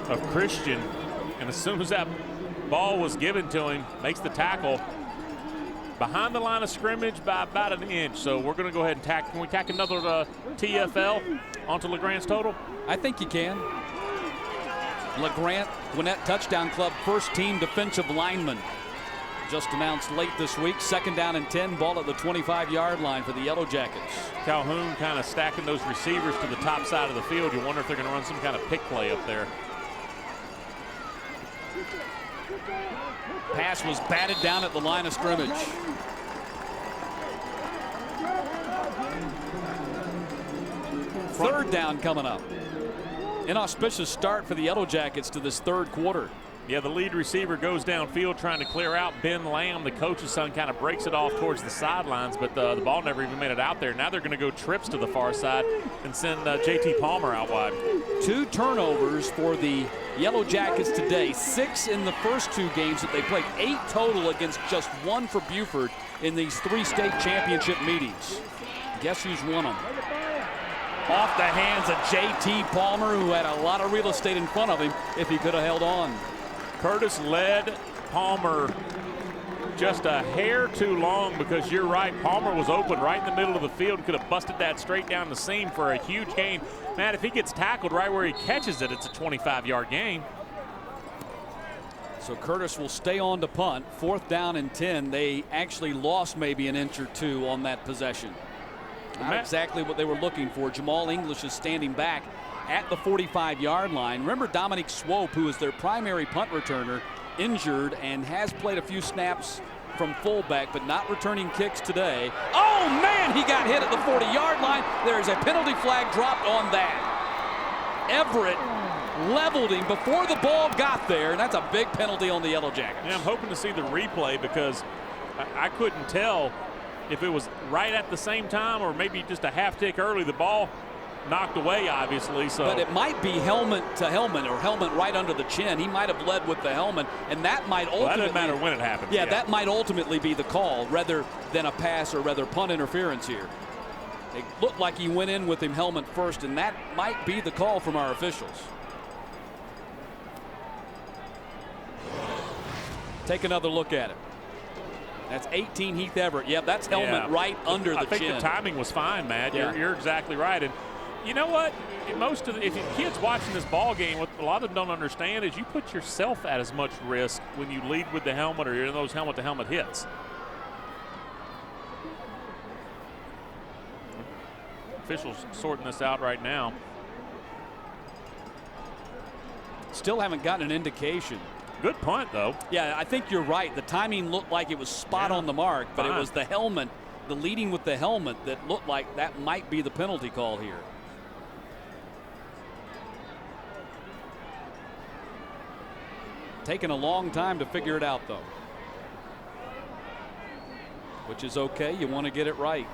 of Christian, and as soon as that ball was given to him, makes the tackle behind the line of scrimmage by about an inch. So we're going to go ahead and tack. Can we tack another TFL onto LeGrant's total? I think you can. LeGrant, Gwinnett Touchdown Club, first team defensive lineman. Just announced late this week. 2nd down and 10, ball at the 25-yard line for the Yellow Jackets. Calhoun kind of stacking those receivers to the top side of the field. You wonder if they're going to run some kind of pick play up there. Pass was batted down at the line of scrimmage. Third down coming up. Inauspicious start for the Yellow Jackets to this third quarter. Yeah, the lead receiver goes downfield trying to clear out. Ben Lamb, the coach's son, kind of breaks it off towards the sidelines, but the ball never even made it out there. Now they're going to go trips to the far side and send J.T. Palmer out wide. 2 turnovers for the Yellow Jackets today. 6 in the first 2 games that they played. 8 total against just 1 for Buford in these 3 state championship meetings. Guess who's won them? Off the hands of J.T. Palmer, who had a lot of real estate in front of him if he could have held on. Curtis led Palmer just a hair too long, because you're right, Palmer was open right in the middle of the field, could have busted that straight down the seam for a huge gain. Matt, if he gets tackled right where he catches it, it's a 25-yard gain. So Curtis will stay on to punt. 4th down and 10. They actually lost maybe an inch or 2 on that possession. Not exactly what they were looking for. Jamal English is standing back at the 45-yard line. Remember Dominic Swope, who is their primary punt returner, injured and has played a few snaps from fullback, but not returning kicks today. Oh, man, he got hit at the 40-yard line. There's a penalty flag dropped on that. Everett leveled him before the ball got there, and that's a big penalty on the Yellow Jackets. Yeah, I'm hoping to see the replay, because I couldn't tell if it was right at the same time or maybe just a half tick early. The ball knocked away, obviously. So, but it might be helmet to helmet, or helmet right under the chin. He might have led with the helmet, and that might ultimately. Well, that doesn't matter when it happens. Yeah, that might ultimately be the call, rather than a pass or rather punt interference here. It looked like he went in with him helmet first, and that might be the call from our officials. Take another look at it. That's 18 Heath Everett. Yep, that's helmet right under the chin. I think the timing was fine, Matt. Yeah. You're exactly right. And you know what? If your kids watching this ball game, what a lot of them don't understand is you put yourself at as much risk when you lead with the helmet or you're in those helmet-to-helmet hits. Officials sorting this out right now. Still haven't gotten an indication. Good punt, though. Yeah, I think you're right. The timing looked like it was spot on the mark, but it was the helmet, the leading with the helmet, that looked like that might be the penalty call here. Taking a long time to figure it out, though, which is okay. You want to get it right.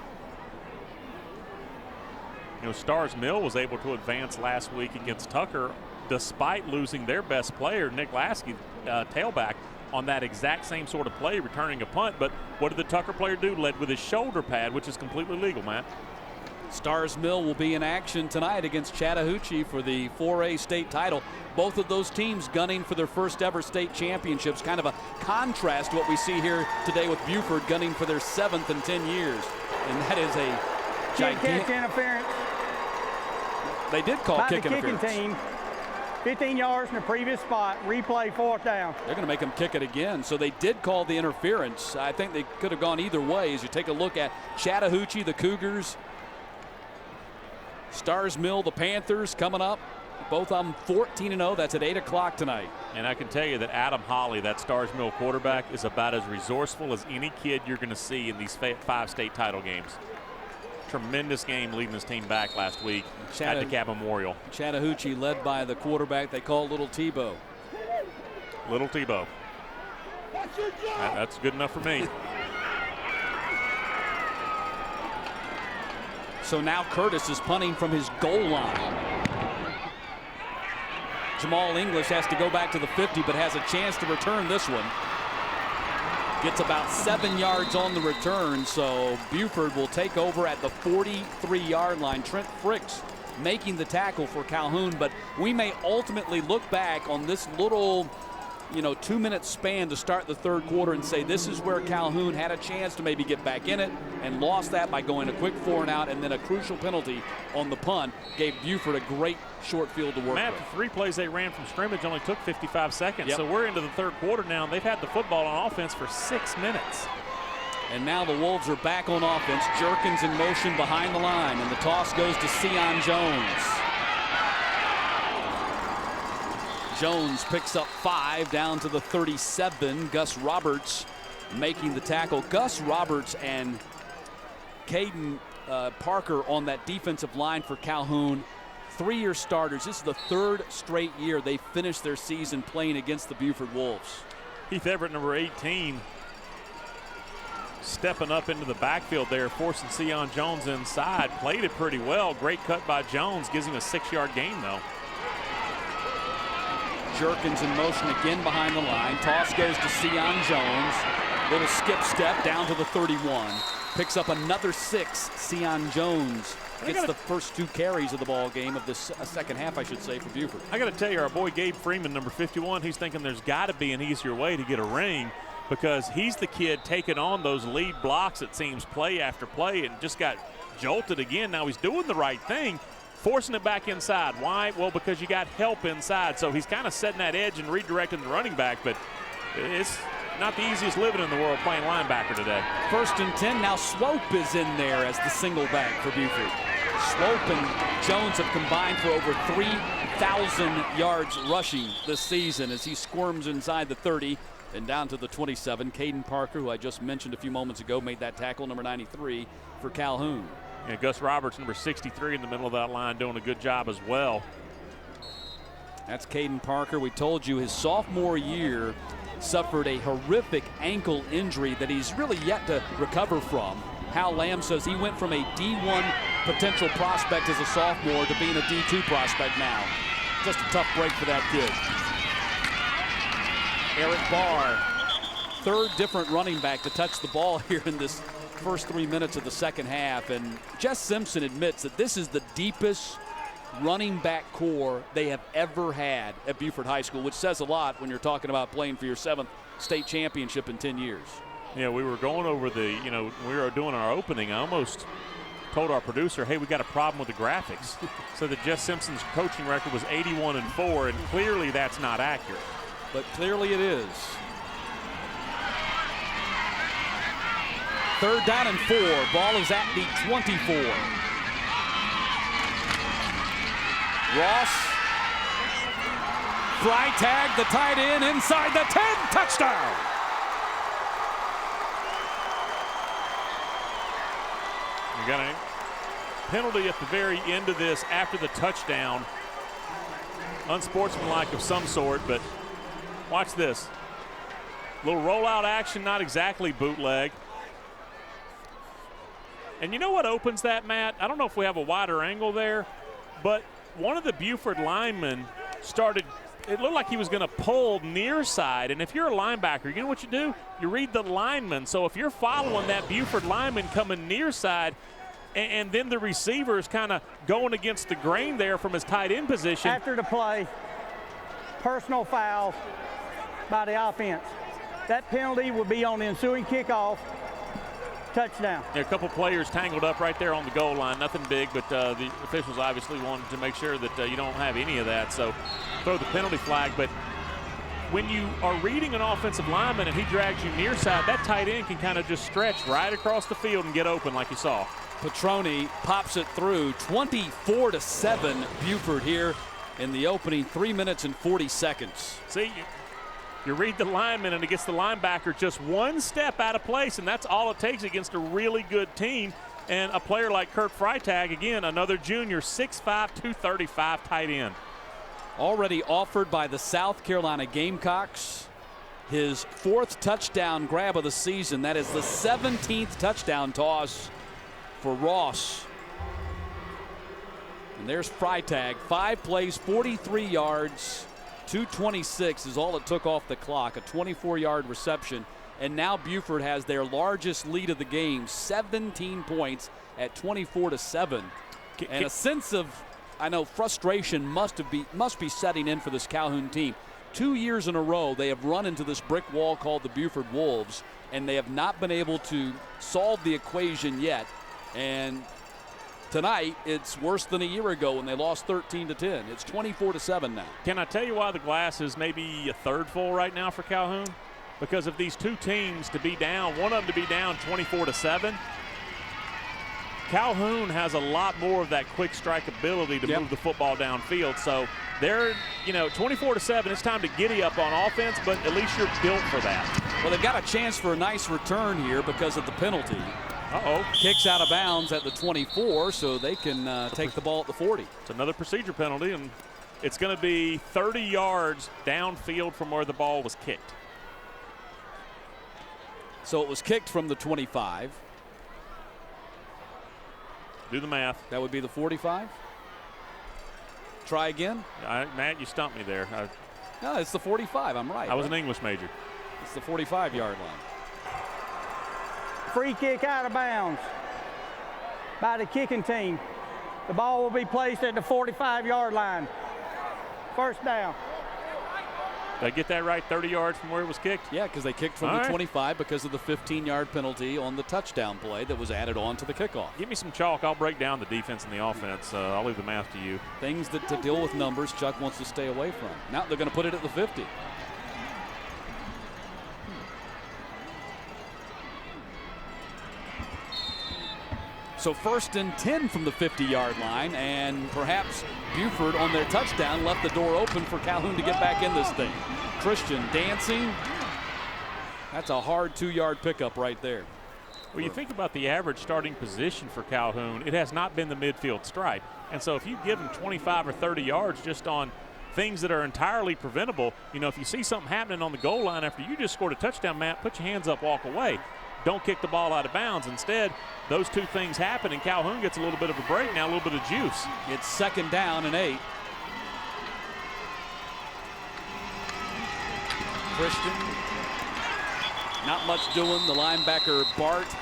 You know, Stars Mill was able to advance last week against Tucker despite losing their best player, Nick Lasky, tailback, on that exact same sort of play, returning a punt. But what did the Tucker player do? Led with his shoulder pad, which is completely legal, Matt. Stars Mill will be in action tonight against Chattahoochee for the 4A state title. Both of those teams gunning for their first ever state championships. Kind of a contrast to what we see here today with Buford gunning for their 7th in 10 years. And that is a gigantic interference. They did call By kick the interference. Kicking team, 15 yards in the previous spot, replay 4th down. They're going to make them kick it again. So they did call the interference. I think they could have gone either way as you take a look at Chattahoochee, the Cougars, Stars Mill, the Panthers coming up. Both of them 14-0. That's at 8 o'clock tonight. And I can tell you that Adam Holly, that Stars Mill quarterback, is about as resourceful as any kid you're going to see in these 5 state title games. Tremendous game leading his team back last week at DeKalb Memorial. Chattahoochee led by the quarterback they call Little Tebow. Little Tebow. That's good enough for me. So now Curtis is punting from his goal line. Jamal English has to go back to the 50, but has a chance to return this one. Gets about 7 yards on the return, so Buford will take over at the 43-yard line. Trent Fricks making the tackle for Calhoun, but we may ultimately look back on this little 2-minute span to start the third quarter and say this is where Calhoun had a chance to maybe get back in it and lost that by going a quick 4 and out, and then a crucial penalty on the punt gave Buford a great short field to work Matt, with. the 3 plays they ran from scrimmage only took 55 seconds. Yep. So we're into the third quarter now, and they've had the football on offense for 6 minutes. And now the Wolves are back on offense. Jerkins in motion behind the line, and the toss goes to Sion Jones. Jones picks up 5 down to the 37. Gus Roberts making the tackle. Gus Roberts and Caden Parker on that defensive line for Calhoun. 3-year starters. This is the 3rd straight year they finished their season playing against the Buford Wolves. Heath Everett, number 18, stepping up into the backfield there, forcing Sion Jones inside. Played it pretty well. Great cut by Jones. Gives him a 6-yard gain, though. Jerkins in motion again behind the line. Toss goes to Sion Jones. Little skip step down to the 31. Picks up another 6. Sion Jones gets the first 2 carries of the ball game of this second half, I should say, for Buford. I got to tell you, our boy Gabe Freeman, number 51, he's thinking there's got to be an easier way to get a ring, because he's the kid taking on those lead blocks, it seems, play after play, and just got jolted again. Now he's doing the right thing, forcing it back inside. Why? Well, because you got help inside. So he's kind of setting that edge and redirecting the running back, but it's not the easiest living in the world playing linebacker today. 1st and 10. Now Swope is in there as the single back for Buford. Swope and Jones have combined for over 3,000 yards rushing this season as he squirms inside the 30 and down to the 27. Caden Parker, who I just mentioned a few moments ago, made that tackle, number 93 for Calhoun. Yeah, Gus Roberts, number 63, in the middle of that line, doing a good job as well. That's Caden Parker. We told you his sophomore year suffered a horrific ankle injury that he's really yet to recover from. Hal Lamb says he went from a D1 potential prospect as a sophomore to being a D2 prospect now. Just a tough break for that kid. Eric Barr, 3rd different running back to touch the ball here in this first 3 minutes of the second half. And Jess Simpson admits that this is the deepest running back core they have ever had at Buford High School, which says a lot when you're talking about playing for your 7th state championship in 10 years. Yeah, we were going over when we were doing our opening, I almost told our producer, hey, we got a problem with the graphics. So that Jess Simpson's coaching record was 81-4, and clearly that's not accurate. But clearly it is. 3rd down and 4. Ball is at the 24. Ross. Freitag, the tight end, inside the 10. Touchdown. You got a penalty at the very end of this after the touchdown. Unsportsmanlike of some sort, but watch this. Little rollout action, not exactly bootleg. And you know what opens that, Matt? I don't know if we have a wider angle there, but one of the Buford linemen started, it looked like he was going to pull near side. And if you're a linebacker, you know what you do? You read the lineman. So if you're following that Buford lineman coming near side, and then the receiver is kind of going against the grain there from his tight end position. After the play, personal foul by the offense. That penalty will be on the ensuing kickoff. Touchdown. Yeah, a couple players tangled up right there on the goal line. Nothing big, but the officials obviously wanted to make sure that you don't have any of that. So throw the penalty flag. But when you are reading an offensive lineman and he drags you near side, that tight end can kind of just stretch right across the field and get open like you saw. Petroni pops it through. 24-7 Buford here in the opening 3 minutes and 40 seconds. See, you read the lineman and it gets the linebacker just one step out of place, and that's all it takes against a really good team. And a player like Kurt Freitag, again, another junior, 6'5", 235 tight end. Already offered by the South Carolina Gamecocks. His 4th touchdown grab of the season. That is the 17th touchdown toss for Ross. And there's Freitag. 5 plays, 43 yards. 2:26 is all it took off the clock, a 24-yard reception. And now Buford has their largest lead of the game, 17 points at 24-7. And a sense of, I know, frustration must be setting in for this Calhoun team. 2 years in a row, they have run into this brick wall called the Buford Wolves, and they have not been able to solve the equation yet. And tonight, it's worse than a year ago when they lost 13-10. It's 24-7 now. Can I tell you why the glass is maybe a third full right now for Calhoun? Because of these two teams to be down, one of them to be down 24-7, Calhoun has a lot more of that quick strike ability to move the football downfield. So they're, 24-7, it's time to giddy up on offense, but at least you're built for that. Well, they've got a chance for a nice return here because of the penalty. Kicks out of bounds at the 24, so they can take the ball at the 40. It's another procedure penalty, and it's going to be 30 yards downfield from where the ball was kicked. So it was kicked from the 25. Do the math. That would be the 45. Try again. Matt, you stumped me there. No, it's the 45. I'm right. I was an English major. It's the 45-yard line. Free kick out of bounds by the kicking team. The ball will be placed at the 45-yard line. First down. Did I get that right? 30 yards from where it was kicked? Yeah, because they kicked from the 25 because of the 15-yard penalty on the touchdown play that was added on to the kickoff. Give me some chalk. I'll break down the defense and the offense. I'll leave the math to you. Things that to deal with numbers Chuck wants to stay away from. Now they're going to put it at the 50. So 1st and 10 from the 50-yard line, and perhaps Buford on their touchdown left the door open for Calhoun to get back in this thing. Christian dancing. That's a hard 2-yard pickup right there. Well, you think about the average starting position for Calhoun, it has not been the midfield stripe. And so if you give them 25 or 30 yards just on things that are entirely preventable, if you see something happening on the goal line after you just scored a touchdown, Matt, put your hands up, walk away. Don't kick the ball out of bounds. Instead, those two things happen, and Calhoun gets a little bit of a break now, a little bit of juice. It's 2nd down and 8. Christian, not much doing. The linebacker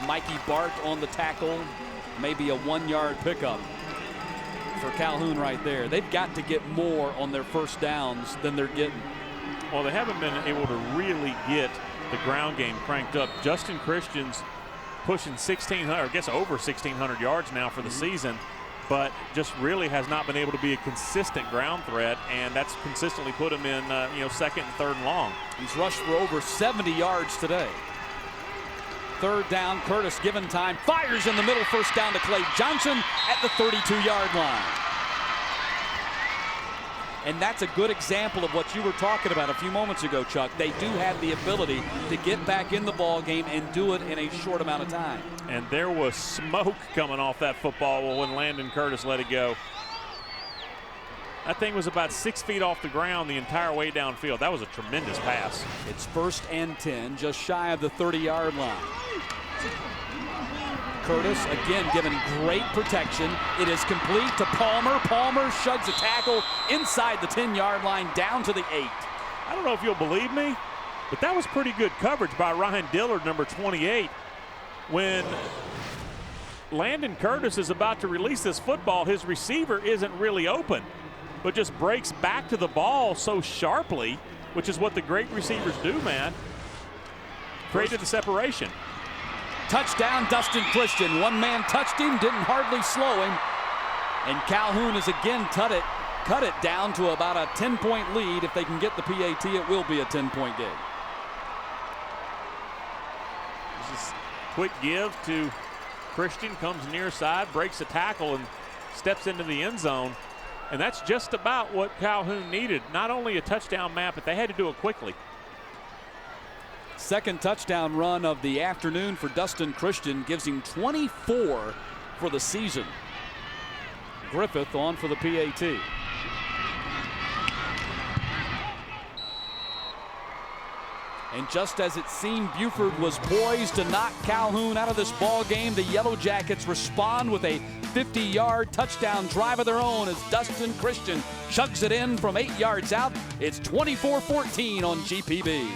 Mikey Bart on the tackle. Maybe a 1-yard pickup for Calhoun right there. They've got to get more on their first downs than they're getting. Well, they haven't been able to really get the ground game cranked up. Justin Christian's pushing 1,600, I guess over 1,600 yards now for the season, but just really has not been able to be a consistent ground threat, and that's consistently put him in, second and third and long. He's rushed for over 70 yards today. Third down, Curtis given time, fires in the middle, first down to Clay Johnson at the 32-yard line. And that's a good example of what you were talking about a few moments ago, Chuck. They do have the ability to get back in the ball game and do it in a short amount of time. And there was smoke coming off that football when Landon Curtis let it go. That thing was about 6 feet off the ground the entire way downfield. That was a tremendous pass. It's 1st and 10, just shy of the 30-yard line. Curtis again given great protection. It is complete to Palmer. Palmer shugs a tackle inside the 10-yard line down to the 8. I don't know if you'll believe me, but that was pretty good coverage by Ryan Dillard, number 28. When Landon Curtis is about to release this football, his receiver isn't really open, but just breaks back to the ball so sharply, which is what the great receivers do, man. Created the separation. Touchdown, Dustin Christian. One man touched him, didn't hardly slow him. And Calhoun has again cut it down to about a 10-point lead. If they can get the PAT, it will be a 10-point game. This is quick give to Christian, comes near side, breaks a tackle, and steps into the end zone. And that's just about what Calhoun needed. Not only a touchdown, Matt, but they had to do it quickly. Second touchdown run of the afternoon for Dustin Christian, gives him 24 for the season. Griffith on for the PAT. And just as it seemed Buford was poised to knock Calhoun out of this ball game, the Yellow Jackets respond with a 50-yard touchdown drive of their own as Dustin Christian chugs it in from 8 yards out. It's 24-14 on GPB.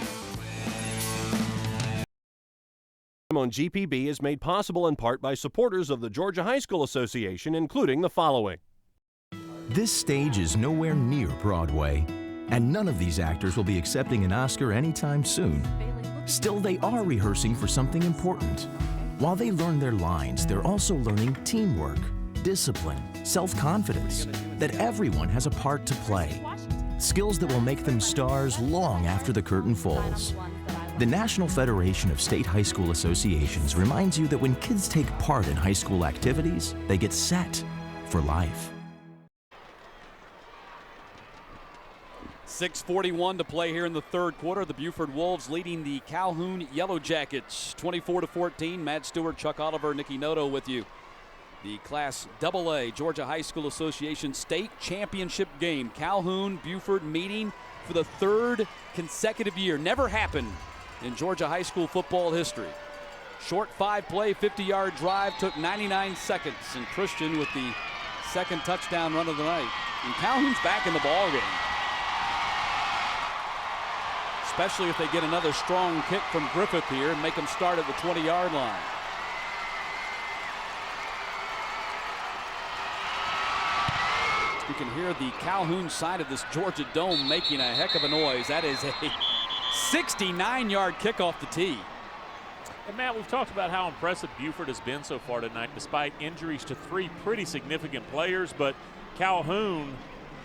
On GPB is made possible in part by supporters of the Georgia High School Association, including the following. This stage is nowhere near Broadway, and none of these actors will be accepting an Oscar anytime soon. Still, they are rehearsing for something important. While they learn their lines, they're also learning teamwork, discipline, self-confidence, that everyone has a part to play. Skills that will make them stars long after the curtain falls. The National Federation of State High School Associations reminds you that when kids take part in high school activities, they get set for life. 6:41 to play here in the third quarter. The Buford Wolves leading the Calhoun Yellow Jackets 24-14. Matt Stewart, Chuck Oliver, Nicky Noto with you. The Class AA Georgia High School Association State Championship game. Calhoun, Buford meeting for the third consecutive year. Never happened in Georgia high school football history. Short 5-play, 50-yard drive took 99 seconds, and Christian with the second touchdown run of the night. And Calhoun's back in the ball game, especially if they get another strong kick from Griffith here and make them start at the 20-yard line. You can hear the Calhoun side of this Georgia Dome making a heck of a noise. That is a 69-yard kick off the tee. And Matt, we've talked about how impressive Buford has been so far tonight, despite injuries to 3 pretty significant players. But Calhoun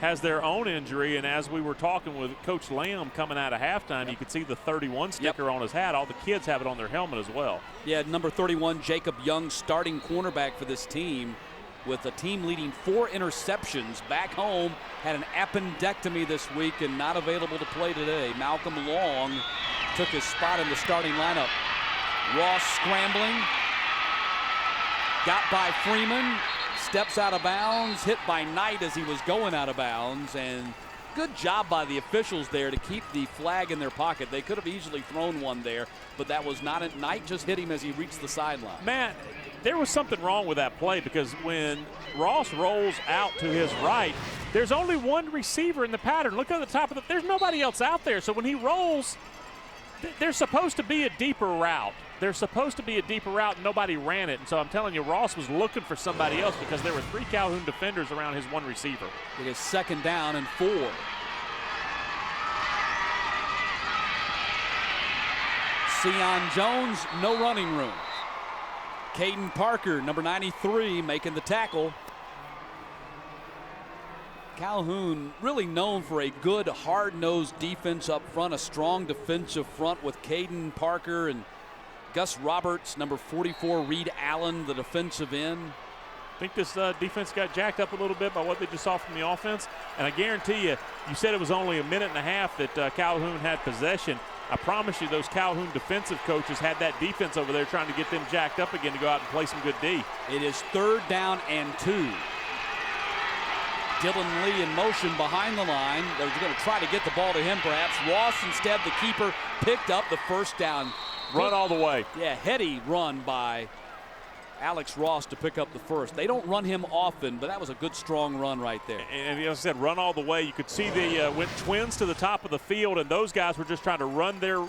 has their own injury, and as we were talking with Coach Lamb coming out of halftime, you could see the 31 sticker on his hat. All the kids have it on their helmet as well. Yeah, number 31, Jacob Young, starting cornerback for this team, with a team leading 4 interceptions. Back home, had an appendectomy this week and not available to play today. Malcolm Long took his spot in the starting lineup. Ross scrambling, got by Freeman, steps out of bounds, hit by Knight as he was going out of bounds, and good job by the officials there to keep the flag in their pocket. They could have easily thrown one there, but that was not it. Knight just hit him as he reached the sideline. Matt, there was something wrong with that play, because when Ross rolls out to his right, there's only one receiver in the pattern. Look at the top of there's nobody else out there. So when he rolls, there's supposed to be a deeper route. There's supposed to be a deeper route, and nobody ran it. And so I'm telling you, Ross was looking for somebody else because there were 3 Calhoun defenders around his one receiver. It is 2nd down and 4. Sion Jones, no running room. Caden Parker, number 93, making the tackle. Calhoun really known for a good, hard-nosed defense up front, a strong defensive front with Caden Parker and Gus Roberts, number 44, Reed Allen, the defensive end. I think this defense got jacked up a little bit by what they just saw from the offense. And I guarantee you, you said it was only a minute and a half that Calhoun had possession. I promise you those Calhoun defensive coaches had that defense over there trying to get them jacked up again to go out and play some good D. It is 3rd down and 2. Dylan Lee in motion behind the line. They're going to try to get the ball to him perhaps. Ross instead, the keeper, picked up the first down. Run all the way. Yeah, heady run by Alex Ross to pick up the first. They don't run him often, but that was a good, strong run right there. And as I said, run all the way. You could see they went twins to the top of the field, and those guys were just trying to run their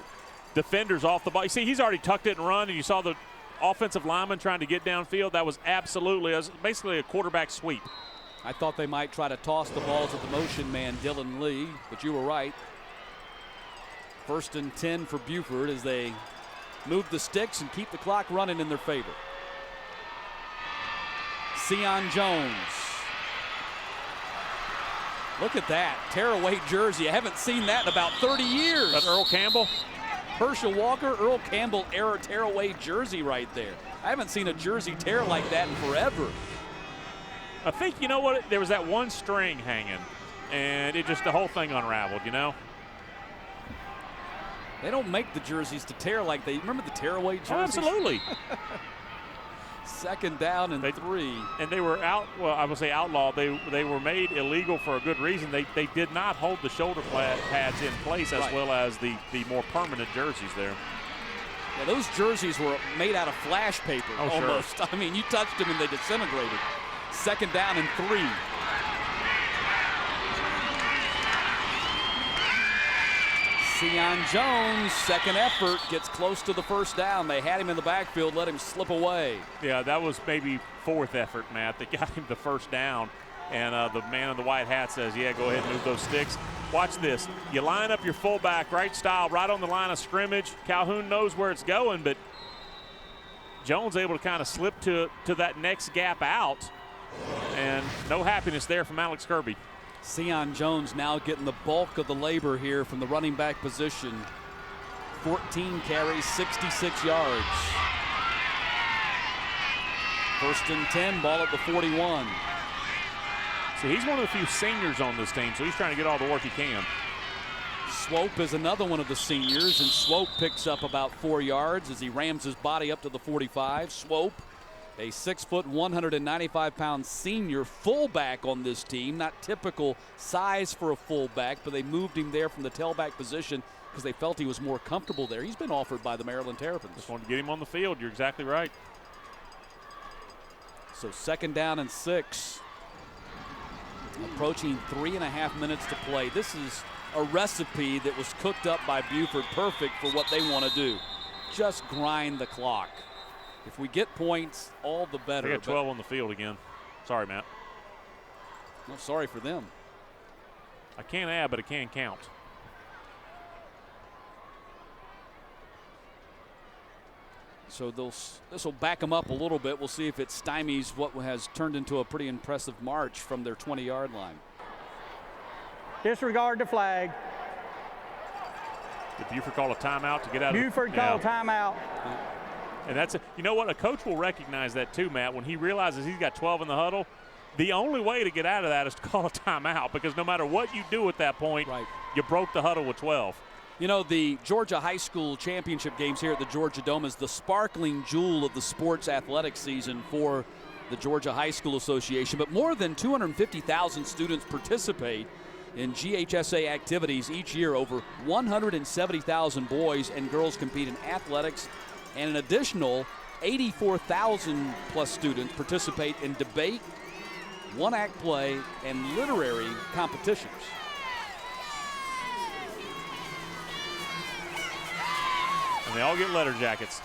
defenders off the ball. You see, he's already tucked it and run, and you saw the offensive lineman trying to get downfield. That was basically a quarterback sweep. I thought they might try to toss the ball to the motion man, Dylan Lee, but you were right. 1st and 10 for Buford as they move the sticks and keep the clock running in their favor. Sion Jones. Look at that tearaway jersey. I haven't seen that in about 30 years. That's Earl Campbell. Herschel Walker, Earl Campbell era tearaway jersey right there. I haven't seen a jersey tear like that in forever. I think, you know what, there was that one string hanging, and it just, the whole thing unraveled, you know? They don't make the jerseys to tear like they, remember the tearaway jerseys? Oh, absolutely. 2nd down and 3. And they were I would say outlawed. They were made illegal for a good reason. They did not hold the shoulder pads in place as well as the more permanent jerseys there. Yeah, those jerseys were made out of flash paper almost. Sure. I mean, you touched them and they disintegrated. 2nd down and 3. Sion Jones, second effort, gets close to the first down. They had him in the backfield, let him slip away. Yeah, that was maybe 4th effort, Matt, that got him the first down. And the man in the white hat says, yeah, go ahead and move those sticks. Watch this. You line up your fullback, right style, right on the line of scrimmage. Calhoun knows where it's going, but Jones able to kind of slip to that next gap out. And no happiness there from Alex Kirby. Sion Jones now getting the bulk of the labor here from the running back position. 14 carries, 66 yards. 1st and 10, ball at the 41. So he's one of the few seniors on this team, so he's trying to get all the work he can. Swope is another one of the seniors, and Swope picks up about 4 yards as he rams his body up to the 45. Swope, a 6', 195-pound senior fullback on this team. Not typical size for a fullback, but they moved him there from the tailback position because they felt he was more comfortable there. He's been offered by the Maryland Terrapins. Just wanted to get him on the field. You're exactly right. So 2nd down and 6. Approaching 3.5 minutes to play. This is a recipe that was cooked up by Buford, perfect for what they want to do. Just grind the clock. If we get points, all the better. They got 12 on the field again. Sorry, Matt. No, sorry for them. I can't add, but I can count. So this will back them up a little bit. We'll see if it stymies what has turned into a pretty impressive march from their 20-yard line. Disregard the flag. Did Buford call a timeout to get out of Buford called timeout. And that's you know what? A coach will recognize that too, Matt. When he realizes he's got 12 in the huddle, the only way to get out of that is to call a timeout, because no matter what you do at that point, you broke the huddle with 12. You know, the Georgia High School Championship games here at the Georgia Dome is the sparkling jewel of the sports athletic season for the Georgia High School Association. But more than 250,000 students participate in GHSA activities each year. Over 170,000 boys and girls compete in athletics, and an additional 84,000 plus students participate in debate, one-act play, and literary competitions. And they all get letter jackets.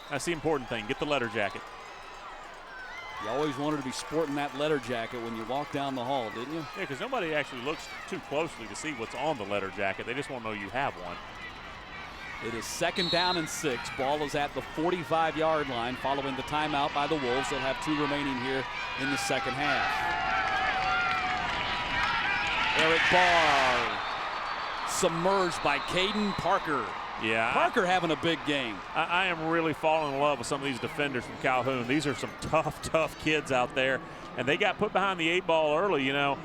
That's the important thing. Get the letter jacket. You always wanted to be sporting that letter jacket when you walk down the hall, didn't you? Yeah, because nobody actually looks too closely to see what's on the letter jacket. They just want to know you have one. It is 2nd down and 6. Ball is at the 45-yard line following the timeout by the Wolves. They'll have 2 remaining here in the second half. Eric Barr submerged by Caden Parker. Yeah. Parker having a big game. I am really falling in love with some of these defenders from Calhoun. These are some tough kids out there, and they got put behind the 8 ball early. You know,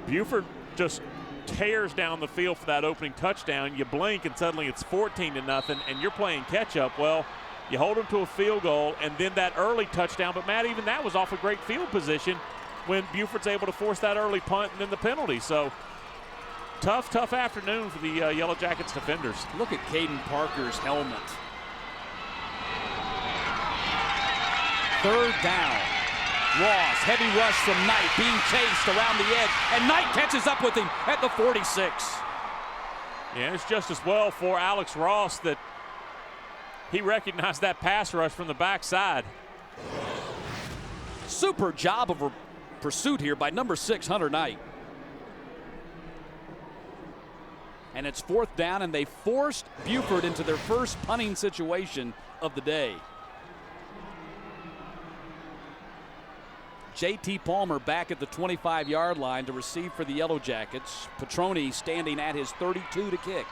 Buford just tears down the field for that opening touchdown. You blink and suddenly it's 14-0 and you're playing catch up. Well, you hold them to a field goal and then that early touchdown, but Matt, even that was off a great field position when Buford's able to force that early punt and then the penalty. So tough afternoon for the Yellow Jackets defenders. Look at Caden Parker's helmet. 3rd down. Ross, heavy rush from Knight, being chased around the edge, and Knight catches up with him at the 46. Yeah, it's just as well for Alex Ross that he recognized that pass rush from the backside. Super job of pursuit here by number 6, Hunter Knight. And it's 4th down, and they forced Buford into their first punting situation of the day. J.T. Palmer back at the 25-yard line to receive for the Yellow Jackets. Petroni standing at his 32 to kick.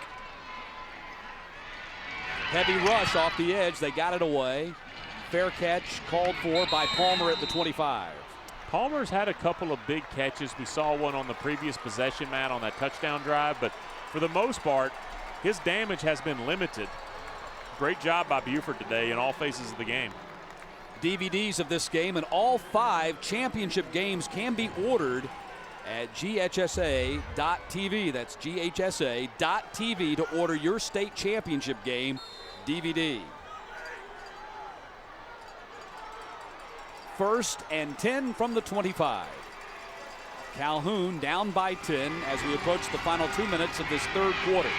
Heavy rush off the edge. They got it away. Fair catch called for by Palmer at the 25. Palmer's had a couple of big catches. We saw one on the previous possession, Matt, on that touchdown drive, but for the most part, his damage has been limited. Great job by Buford today in all phases of the game. DVDs of this game and all 5 championship games can be ordered at GHSA.TV. That's GHSA.TV to order your state championship game DVD. 1st and 10 from the 25. Calhoun down by 10 as we approach the final 2 minutes of this 3rd quarter.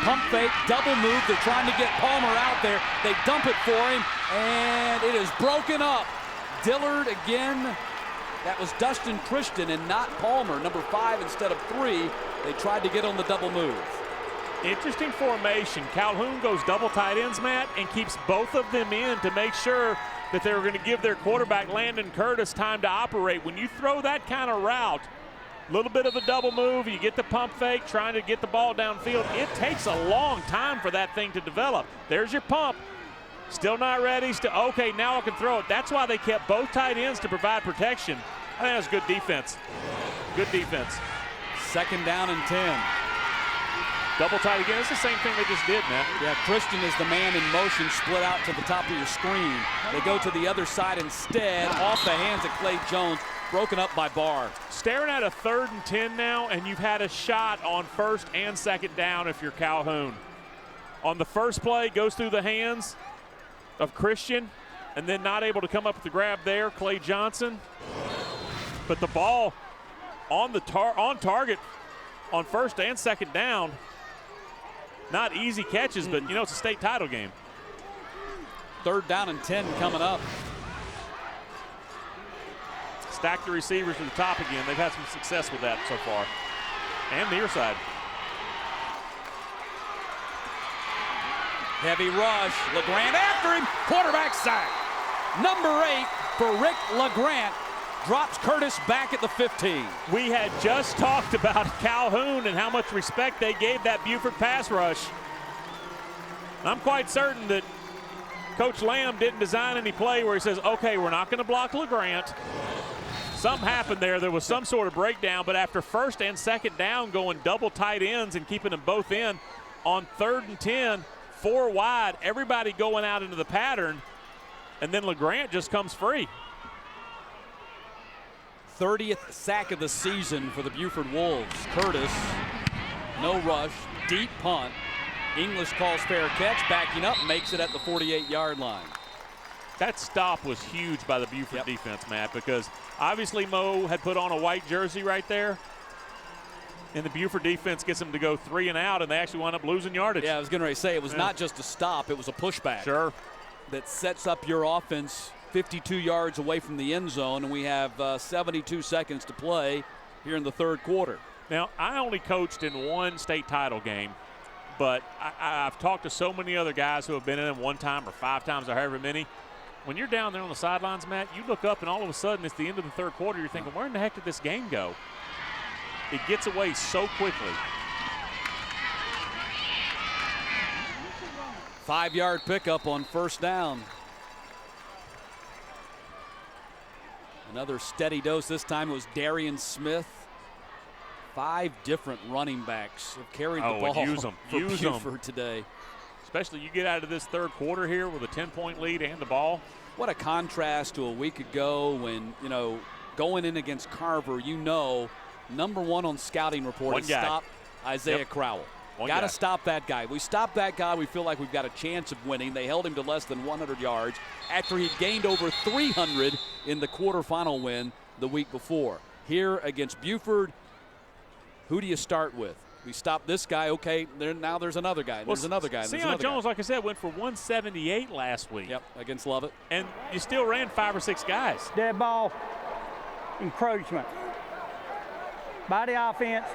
Pump fake, double move. They're trying to get Palmer out there. They dump it for him, and it is broken up. Dillard again. That was Dustin Christian and not Palmer, number 5 instead of 3. They tried to get on the double move. Interesting formation. Calhoun goes double tight ends, Matt, and keeps both of them in to make sure that they were going to give their quarterback, Landon Curtis, time to operate. When you throw that kind of route, a little bit of a double move, you get the pump fake, trying to get the ball downfield. It takes a long time for that thing to develop. There's your pump. Still not ready. Okay, now I can throw it. That's why they kept both tight ends to provide protection. I think that's good defense. Good defense. 2nd down and 10. Double tight again. It's the same thing they just did, man. Yeah, Christian is the man in motion, split out to the top of your screen. They go to the other side instead, off the hands of Clay Jones. Broken up by Barr. Staring at a 3rd and 10 now, and you've had a shot on 1st and 2nd down if you're Calhoun. On the first play, goes through the hands of Christian, and then not able to come up with the grab there, Clay Johnson. But the ball on target on 1st and 2nd down. Not easy catches, but you know it's a state title game. 3rd down and 10 coming up. Stack the receivers to the top again. They've had some success with that so far. And near side. Heavy rush. LeGrand after him. Quarterback sack. Number 8 for Rick LeGrand. Drops Curtis back at the 15. We had just talked about Calhoun and how much respect they gave that Buford pass rush. I'm quite certain that Coach Lamb didn't design any play where he says, okay, we're not going to block LeGrand. Something happened there. There was some sort of breakdown, but after 1st and 2nd down, going double tight ends and keeping them both in on 3rd and 10, 4 wide, everybody going out into the pattern, and then LeGrand just comes free. 30th sack of the season for the Buford Wolves. Curtis, no rush, deep punt. English calls fair catch, backing up, makes it at the 48-yard line. That stop was huge by the Buford defense, Matt, because obviously Mo had put on a white jersey right there, and the Buford defense gets them to go 3 and out, and they actually wound up losing yardage. Yeah, I was going to say, it was not just a stop, it was a pushback. Sure. That sets up your offense 52 yards away from the end zone, and we have 72 seconds to play here in the 3rd quarter. Now, I only coached in one state title game, but I've talked to so many other guys who have been in them 1 time or 5 times or however many. When you're down there on the sidelines, Matt, you look up and all of a sudden it's the end of the 3rd quarter. You're thinking, where in the heck did this game go? It gets away so quickly. 5-yard pickup on 1st down. Another steady dose. This time it was Darian Smith. 5 different running backs have carried the ball use them. for Use Buford them today. Especially you get out of this 3rd quarter here with a 10-point lead and the ball. What a contrast to a week ago when, going in against Carver, number 1 on scouting report is stop Isaiah Crowell. Got to stop that guy. We stop that guy, we feel like we've got a chance of winning. They held him to less than 100 yards after he gained over 300 in the quarterfinal win the week before. Here against Buford, who do you start with? We stop this guy, okay, now there's another guy. There's another guy. Sion Jones, like I said, went for 178 last week. Yep, against Lovett. And you still ran 5 or 6 guys. Dead ball, encroachment. By the offense,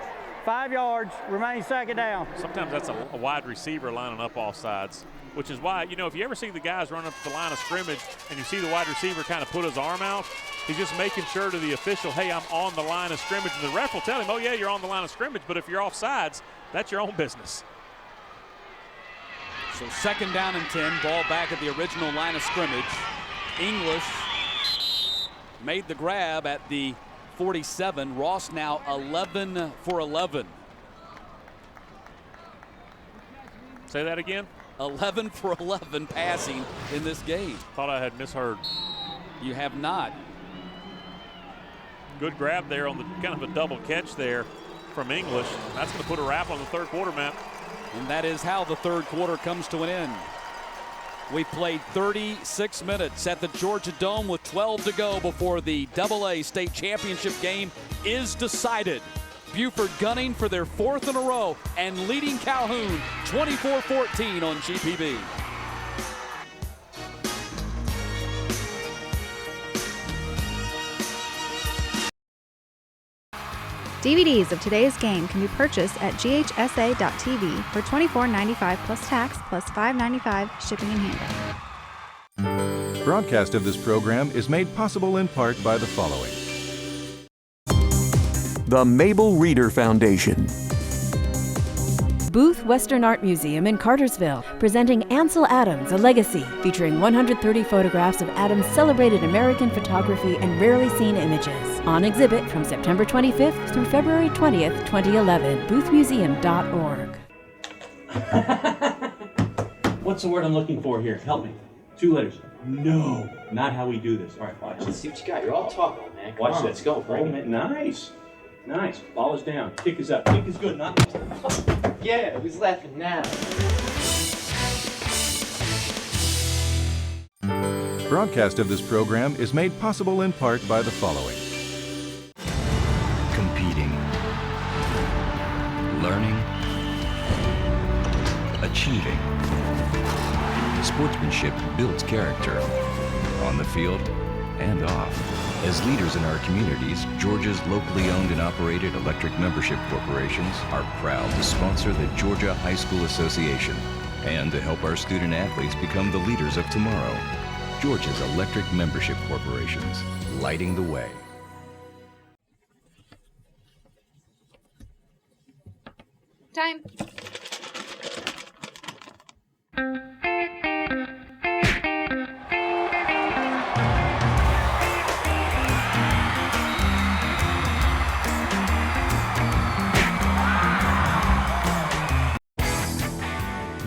5 yards, remains 2nd down. Sometimes that's a wide receiver lining up off sides, which is why, if you ever see the guys run up to the line of scrimmage and you see the wide receiver kind of put his arm out, he's just making sure to the official, hey, I'm on the line of scrimmage. And the ref will tell him, oh, yeah, you're on the line of scrimmage, but if you're off sides, that's your own business. So 2nd down and 10, ball back at the original line of scrimmage. English made the grab at the 47. Ross now 11 for 11. Say that again? 11 for 11 passing in this game. Thought I had misheard. You have not. Good grab there on the kind of a double catch there from English. That's going to put a wrap on the 3rd quarter, Matt. And that is how the 3rd quarter comes to an end. We played 36 minutes at the Georgia Dome with 12 to go before the AA state championship game is decided. Buford gunning for their 4th in a row and leading Calhoun 24-14 on GPB. DVDs of today's game can be purchased at ghsa.tv for $24.95 plus tax plus $5.95 shipping and handling. Broadcast of this program is made possible in part by the following. The Mabel Reader Foundation. Booth Western Art Museum in Cartersville, presenting Ansel Adams, A Legacy, featuring 130 photographs of Adams' celebrated American photography and rarely seen images. On exhibit from September 25th through February 20th, 2011, boothmuseum.org. What's the word I'm looking for here? Help me. 2 letters. No, not how we do this. All right, watch. Let's see what you got. You're all talking, man. Watch this. Let's go. Bring it. Nice. Nice. Ball is down. Kick is up. Kick is good. Not. Yeah, who's laughing now? Broadcast of this program is made possible in part by the following. Competing, learning, achieving. Sportsmanship builds character on the field and off. As leaders in our communities, Georgia's locally owned and operated electric membership corporations are proud to sponsor the Georgia High School Association and to help our student athletes become the leaders of tomorrow. Georgia's electric membership corporations, lighting the way. Time.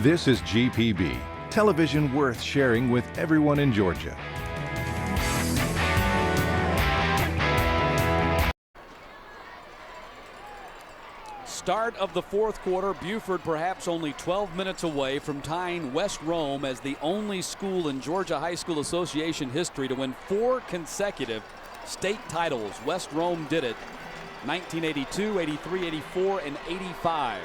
This is GPB, television worth sharing with everyone in Georgia. Start of the 4th quarter, Buford perhaps only 12 minutes away from tying West Rome as the only school in Georgia High School Association history to win 4 consecutive state titles. West Rome did it 1982, 83, 84, and 85.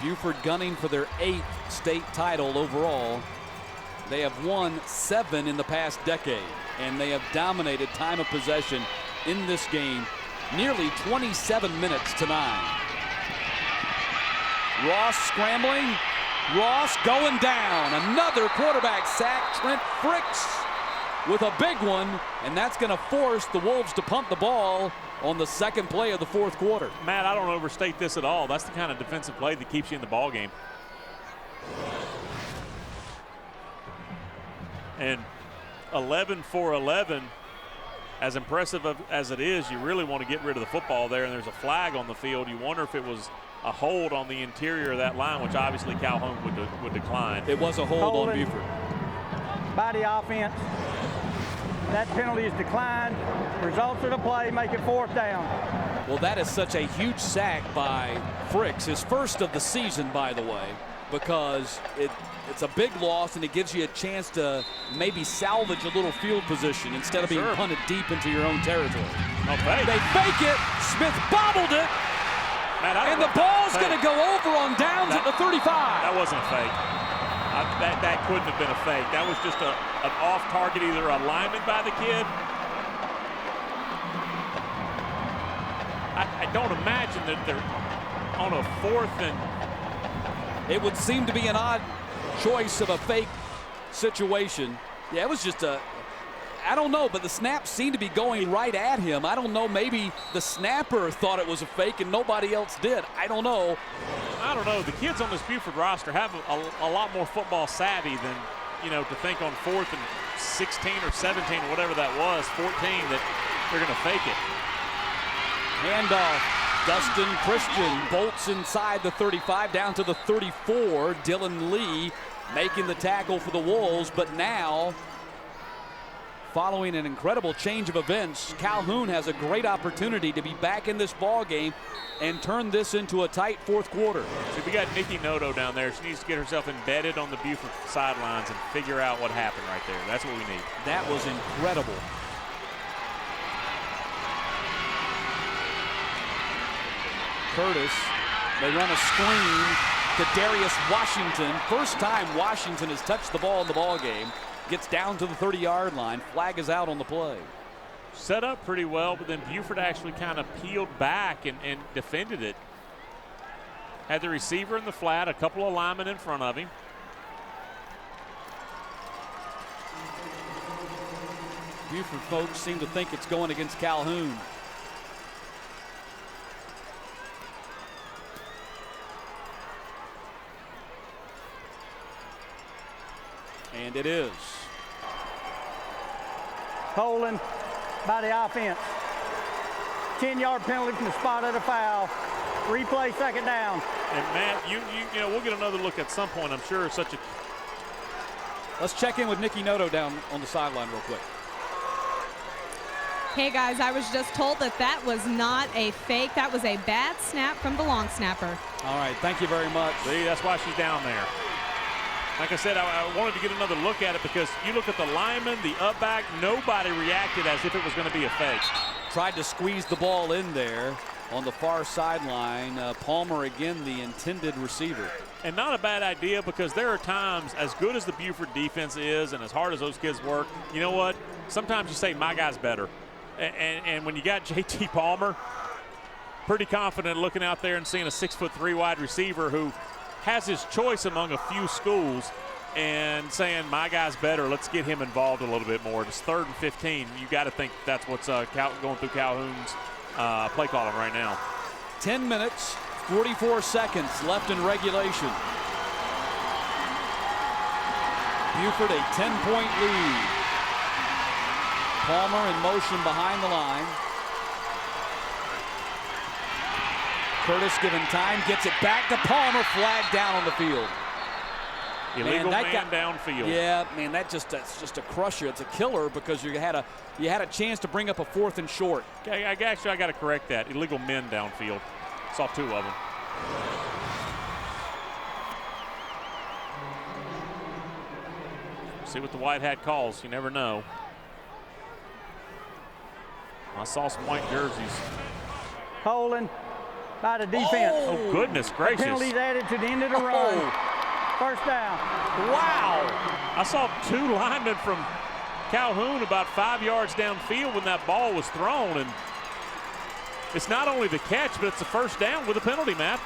Buford gunning for their 8th state title overall. They have won 7 in the past decade, and they have dominated time of possession in this game nearly 27 minutes to 9. Ross scrambling. Ross going down. Another quarterback sack. Trent Fricks with a big one, and that's going to force the Wolves to punt the ball on the second play of the fourth quarter. Matt, I don't overstate this at all. That's the kind of defensive play that keeps you in the ball game. And 11 for 11, as impressive as it is, you really want to get rid of the football there, and there's a flag on the field. You wonder if it was a hold on the interior of that line, which obviously Calhoun would decline. It was a hold on Buford. By the offense. That penalty is declined. Results of the play make it 4th down. Well, that is such a huge sack by Fricks, his first of the season, by the way, because it's a big loss and it gives you a chance to maybe salvage a little field position instead of being punted deep into your own territory. Okay. They fake it. Smith bobbled it. Matt, and the ball's going to go over on downs at the 35. That wasn't a fake. That couldn't have been a fake. That was just an off target, either alignment by the kid. I don't imagine that they're on a 4th and. It would seem to be an odd choice of a fake situation. Yeah, it was just I don't know, but the snap seemed to be going right at him. I don't know, maybe the snapper thought it was a fake and nobody else did. I don't know. I don't know. The kids on this Buford roster have a lot more football savvy than, to think on 4th and 16 or 17 or whatever that was, 14, that they're going to fake it. Handoff. Dustin Christian bolts inside the 35 down to the 34. Dylan Lee making the tackle for the Wolves, but now, following an incredible change of events, Calhoun has a great opportunity to be back in this ball game and turn this into a tight fourth quarter. So we got Nikki Noto down there. She needs to get herself embedded on the Buford sidelines and figure out what happened right there. That's what we need. That was incredible. Curtis, they run a screen to Darius Washington. First time Washington has touched the ball in the ball game. Gets down to the 30-yard line. Flag is out on the play. Set up pretty well, but then Buford actually kind of peeled back and defended it. Had the receiver in the flat, a couple of linemen in front of him. Buford folks seem to think it's going against Calhoun. And it is. Holding by the offense. 10-yard penalty from the spot of the foul. Replay, 2nd down. And Matt, you know, we'll get another look at some point. I'm sure such a. Let's check in with Nikki Noto down on the sideline real quick. Hey guys, I was just told that was not a fake. That was a bad snap from the long snapper. All right, thank you very much. See, that's why she's down there. Like I said, I wanted to get another look at it because you look at the lineman, the up back, nobody reacted as if it was going to be a fake. Tried to squeeze the ball in there on the far sideline. Palmer again, the intended receiver. And not a bad idea because there are times, as good as the Buford defense is and as hard as those kids work, you know what? Sometimes you say, my guy's better. And when you got J.T. Palmer, pretty confident looking out there and seeing a 6'3" wide receiver who has his choice among a few schools and saying, my guy's better, let's get him involved a little bit more. It's 3rd and 15. You got to think that's what's going through Calhoun's play calling right now. 10 minutes, 44 seconds left in regulation. Buford a 10-point lead. Palmer in motion behind the line. Curtis given time, gets it back to Palmer, flag down on the field. Illegal man downfield. Yeah, man, that's just a crusher. It's a killer because you had a chance to bring up a 4th and short. Okay, I got to correct that. Illegal men downfield. Saw 2 of them. See what the white hat calls. You never know. I saw some white jerseys. Holding by the defense. Oh, goodness gracious. Penalties added to the end of the run. 1st down. Wow. I saw 2 linemen from Calhoun about 5 yards downfield when that ball was thrown. And It's not only the catch, but it's the first down with a penalty, Matt.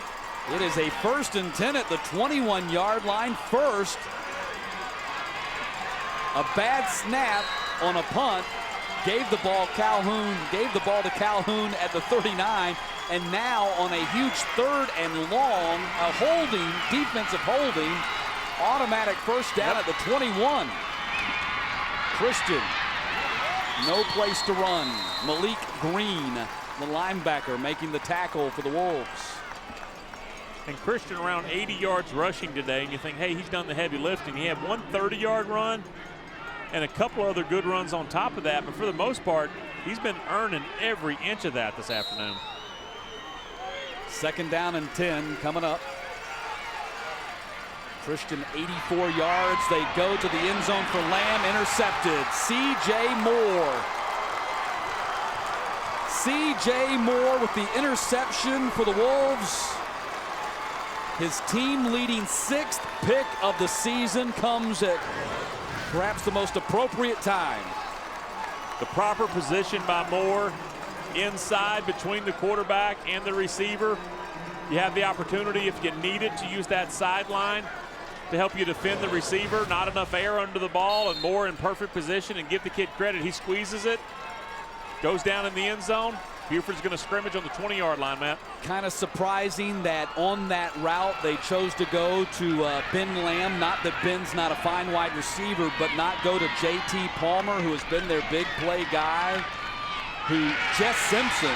It is a 1st and 10 at the 21-yard line. First, a bad snap on a punt. Gave the ball to Calhoun at the 39, and now on a huge 3rd and long, a holding, defensive holding, automatic first down at the 21. Christian, no place to run. Malik Green, the linebacker, making the tackle for the Wolves. And Christian around 80 yards rushing today, and you think, hey, he's done the heavy lifting. He had one 30-yard run and a couple other good runs on top of that, but for the most part, he's been earning every inch of that this afternoon. 2nd down and 10 coming up. Christian 84 yards. They go to the end zone for Lamb, intercepted. C.J. Moore. C.J. Moore with the interception for the Wolves. His team-leading 6th pick of the season comes at perhaps the most appropriate time. The proper position by Moore, inside between the quarterback and the receiver. You have the opportunity, if you need it, to use that sideline to help you defend the receiver. Not enough air under the ball, and Moore in perfect position, and give the kid credit. He squeezes it, goes down in the end zone. Buford's going to scrimmage on the 20-yard line, Matt. Kind of surprising that on that route they chose to go to Ben Lamb. Not that Ben's not a fine wide receiver, but not go to J.T. Palmer, who has been their big play guy. Jess Simpson,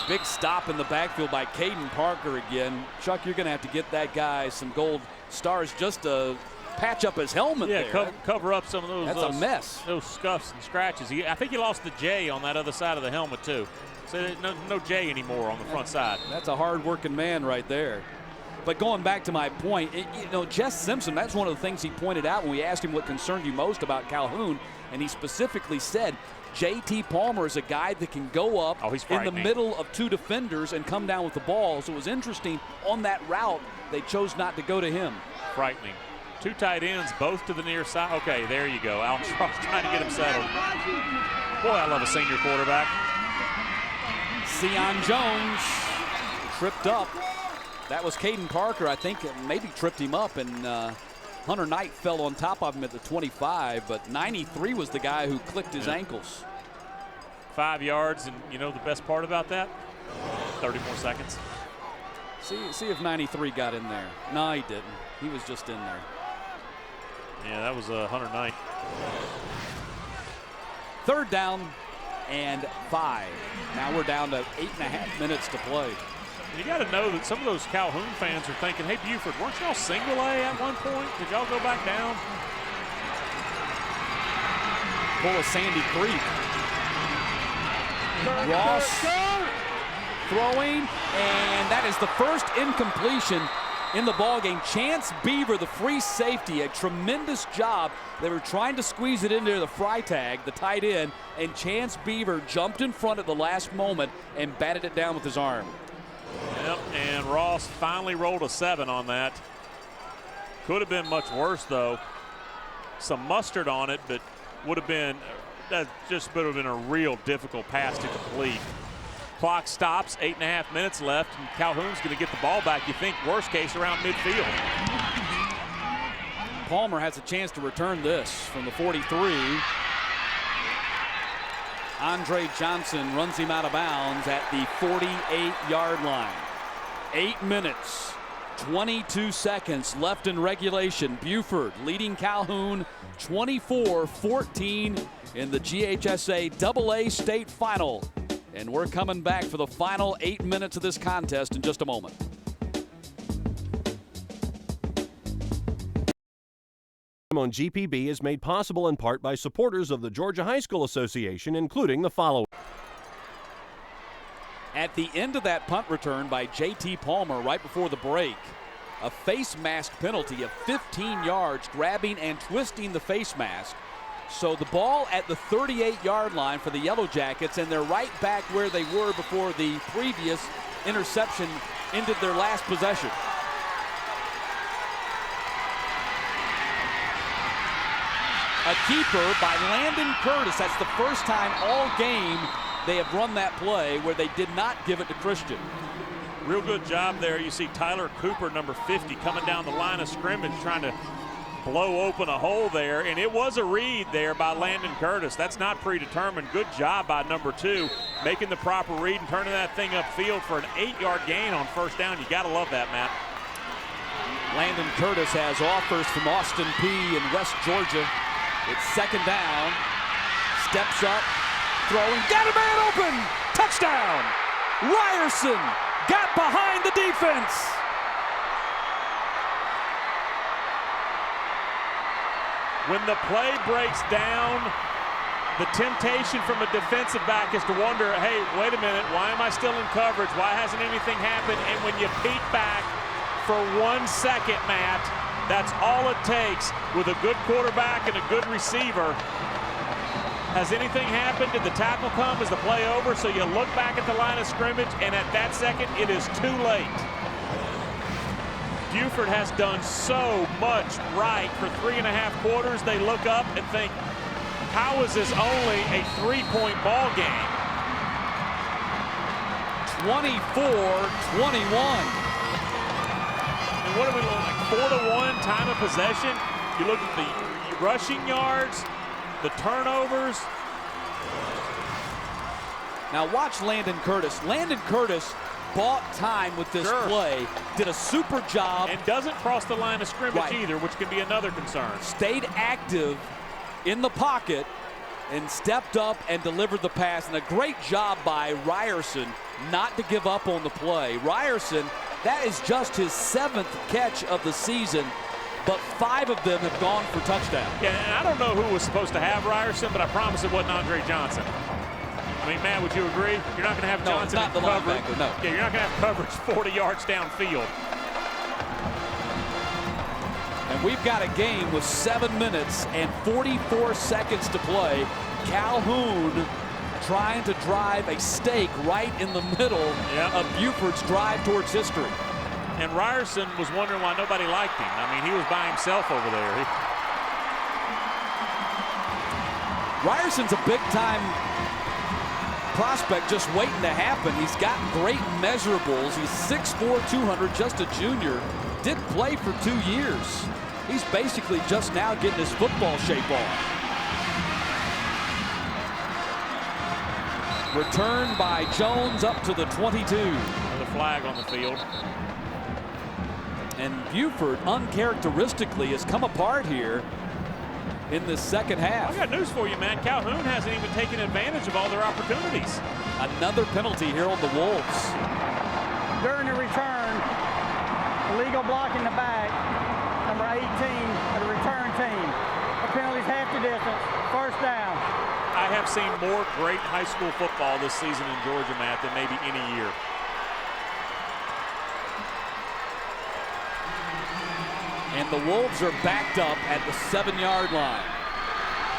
big stop in the backfield by Caden Parker again. Chuck, you're going to have to get that guy some gold stars just to patch up his helmet there. Cover up some of those. That's a mess. Those scuffs and scratches. I think he lost the J on that other side of the helmet too. So no J anymore on the front side. That's a hard-working man right there. But going back to my point, Jess Simpson, that's one of the things he pointed out when we asked him what concerned you most about Calhoun, and he specifically said J.T. Palmer is a guy that can go up in the middle of 2 defenders and come down with the ball. So it was interesting on that route they chose not to go to him. Frightening. 2 tight ends, both to the near side. Okay, there you go. Alex Ross trying to get him settled. Boy, I love a senior quarterback. Sion Jones tripped up. That was Caden Parker, I think, maybe tripped him up, and Hunter Knight fell on top of him at the 25, but 93 was the guy who clicked his ankles. 5 yards, and you know the best part about that? 30 more seconds. See if 93 got in there. No, he didn't. He was just in there. Yeah, that was Hunter Knight. 3rd down and 5. Now we're down to 8.5 minutes to play. You got to know that some of those Calhoun fans are thinking, hey, Buford, weren't y'all single A at one point? Did y'all go back down? Pull a Sandy Creek. Ross throwing, and that is the first incompletion in the ballgame. Chance Beaver, the free safety, a tremendous job. They were trying to squeeze it into the Freitag, the tight end, and Chance Beaver jumped in front at the last moment and batted it down with his arm. Yep, and Ross finally rolled a 7 on that. Could have been much worse, though. Some mustard on it, but would have been a real difficult pass to complete. Clock stops, 8.5 minutes left, and Calhoun's going to get the ball back, you think, worst case, around midfield. Palmer has a chance to return this from the 43. Andre Johnson runs him out of bounds at the 48-yard line. 8 minutes, 22 seconds left in regulation. Buford leading Calhoun 24-14 in the GHSA AA state final. And we're coming back for the final 8 minutes of this contest in just a moment. On GPB is made possible in part by supporters of the Georgia High School Association, including the following. At the end of that punt return by J.T. Palmer right before the break, a face mask penalty of 15 yards, grabbing and twisting the face mask. So the ball at the 38-yard line for the Yellow Jackets, and they're right back where they were before the previous interception ended their last possession. A keeper by Landon Curtis. That's the first time all game they have run that play where they did not give it to Christian. Real good job there. You see Tyler Cooper, number 50, coming down the line of scrimmage trying to blow open a hole there, and it was a read there by Landon Curtis. That's not predetermined. Good job by number 2, making the proper read and turning that thing upfield for an 8-yard gain on first down. You got to love that, Matt. Landon Curtis has offers from Austin Peay in West Georgia. It's second down. Steps up, throwing, got a man open! Touchdown! Ryerson got behind the defense. When the play breaks down, the temptation from a defensive back is to wonder, hey, wait a minute, why am I still in coverage? Why hasn't anything happened? And when you peek back for 1 second, Matt, that's all it takes with a good quarterback and a good receiver. Has anything happened? Did the tackle come? Is the play over? So you look back at the line of scrimmage, and at that second, it is too late. Buford has done so much right for 3.5 quarters. They look up and think, how is this only a 3-point ball game? 24-21. And what are we looking like? 4-1 time of possession. You look at the rushing yards, the turnovers. Now watch Landon Curtis. Landon Curtis bought time with this play, did a super job. And doesn't cross the line of scrimmage either, which can be another concern. Stayed active in the pocket and stepped up and delivered the pass. And a great job by Ryerson not to give up on the play. Ryerson, that is just his 7th catch of the season, but 5 of them have gone for touchdowns. Yeah, and I don't know who was supposed to have Ryerson, but I promise it wasn't Andre Johnson. I mean, Matt, would you agree? You're not going to have Johnson not the coverage. linebacker, no. Yeah, you're not going to have coverage 40 yards downfield. And we've got a game with 7 minutes and 44 seconds to play. Calhoun trying to drive a stake right in the middle of Buford's drive towards history. And Ryerson was wondering why nobody liked him. I mean, he was by himself over there. Ryerson's a big-time prospect just waiting to happen. He's got great measurables. He's 6'4", 200, just a junior. Did play for 2 years. He's basically just now getting his football shape on. Returned by Jones up to the 22. The flag on the field. And Buford, uncharacteristically, has come apart here in the second half. I got news for you, man. Calhoun hasn't even taken advantage of all their opportunities. Another penalty here on the Wolves. During the return, illegal block in the back, number 18 of the return team. The penalty's half the distance, first down. I have seen more great high school football this season in Georgia, Matt, than maybe any year. And the Wolves are backed up at the 7-yard line.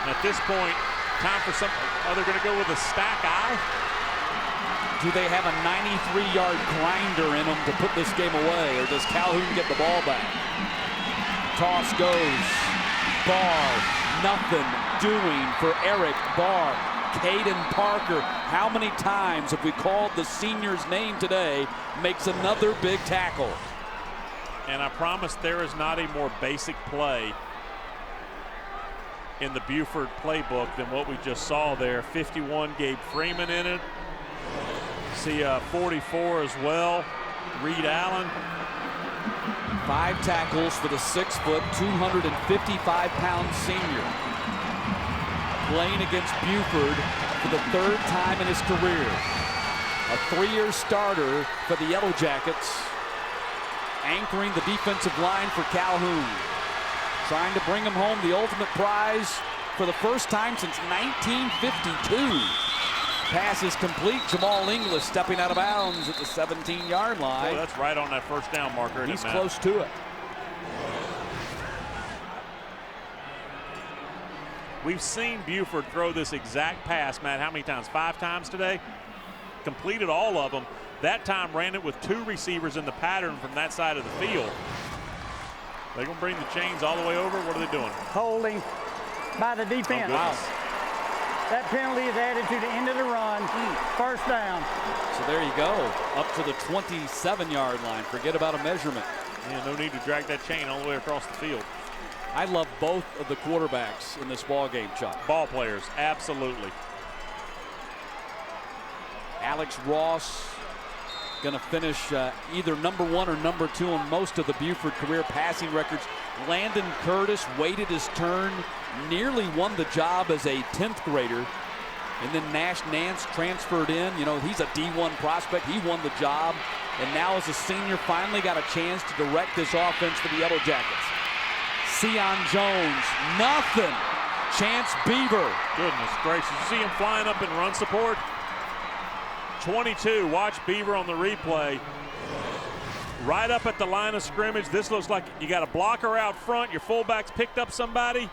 And at this point, time for some, are they going to go with a stack eye? Do they have a 93-yard grinder in them to put this game away, or does Calhoun get the ball back? Toss goes. Barr, nothing doing for Eric Barr. Caden Parker, how many times have we called the senior's name today, makes another big tackle. And I promise there is not a more basic play in the Buford playbook than what we just saw there. 51, Gabe Freeman in it. See 44 as well, Reed Allen. 5 tackles for the 6', 255-pound senior. Playing against Buford for the 3rd time in his career. A 3-year starter for the Yellow Jackets. Anchoring the defensive line for Calhoun. Trying to bring him home the ultimate prize for the first time since 1952. Pass is complete. Jamal Inglis stepping out of bounds at the 17-yard line. Oh, that's right on that first down marker. He's close to it. We've seen Buford throw this exact pass, Matt, how many times? 5 times today? Completed all of them. That time ran it with 2 receivers in the pattern from that side of the field. They're going to bring the chains all the way over. What are they doing? Holding by the defense. Oh, That penalty is added to the end of the run. First down. So there you go, up to the 27-yard line. Forget about a measurement. Yeah, no need to drag that chain all the way across the field. I love both of the quarterbacks in this ball game, Chuck. Ball players, absolutely. Alex Ross going to finish either number 1 or number 2 on most of the Buford career passing records. Landon Curtis waited his turn, nearly won the job as a 10th grader. And then Nash Nance transferred in. You know, he's a D1 prospect. He won the job. And now as a senior, finally got a chance to direct this offense for the Yellow Jackets. Sion Jones, nothing. Chance Beaver. Goodness gracious, you see him flying up in run support? 22, watch Beaver on the replay. Right up at the line of scrimmage. This looks like you got a blocker out front. Your fullback's picked up somebody.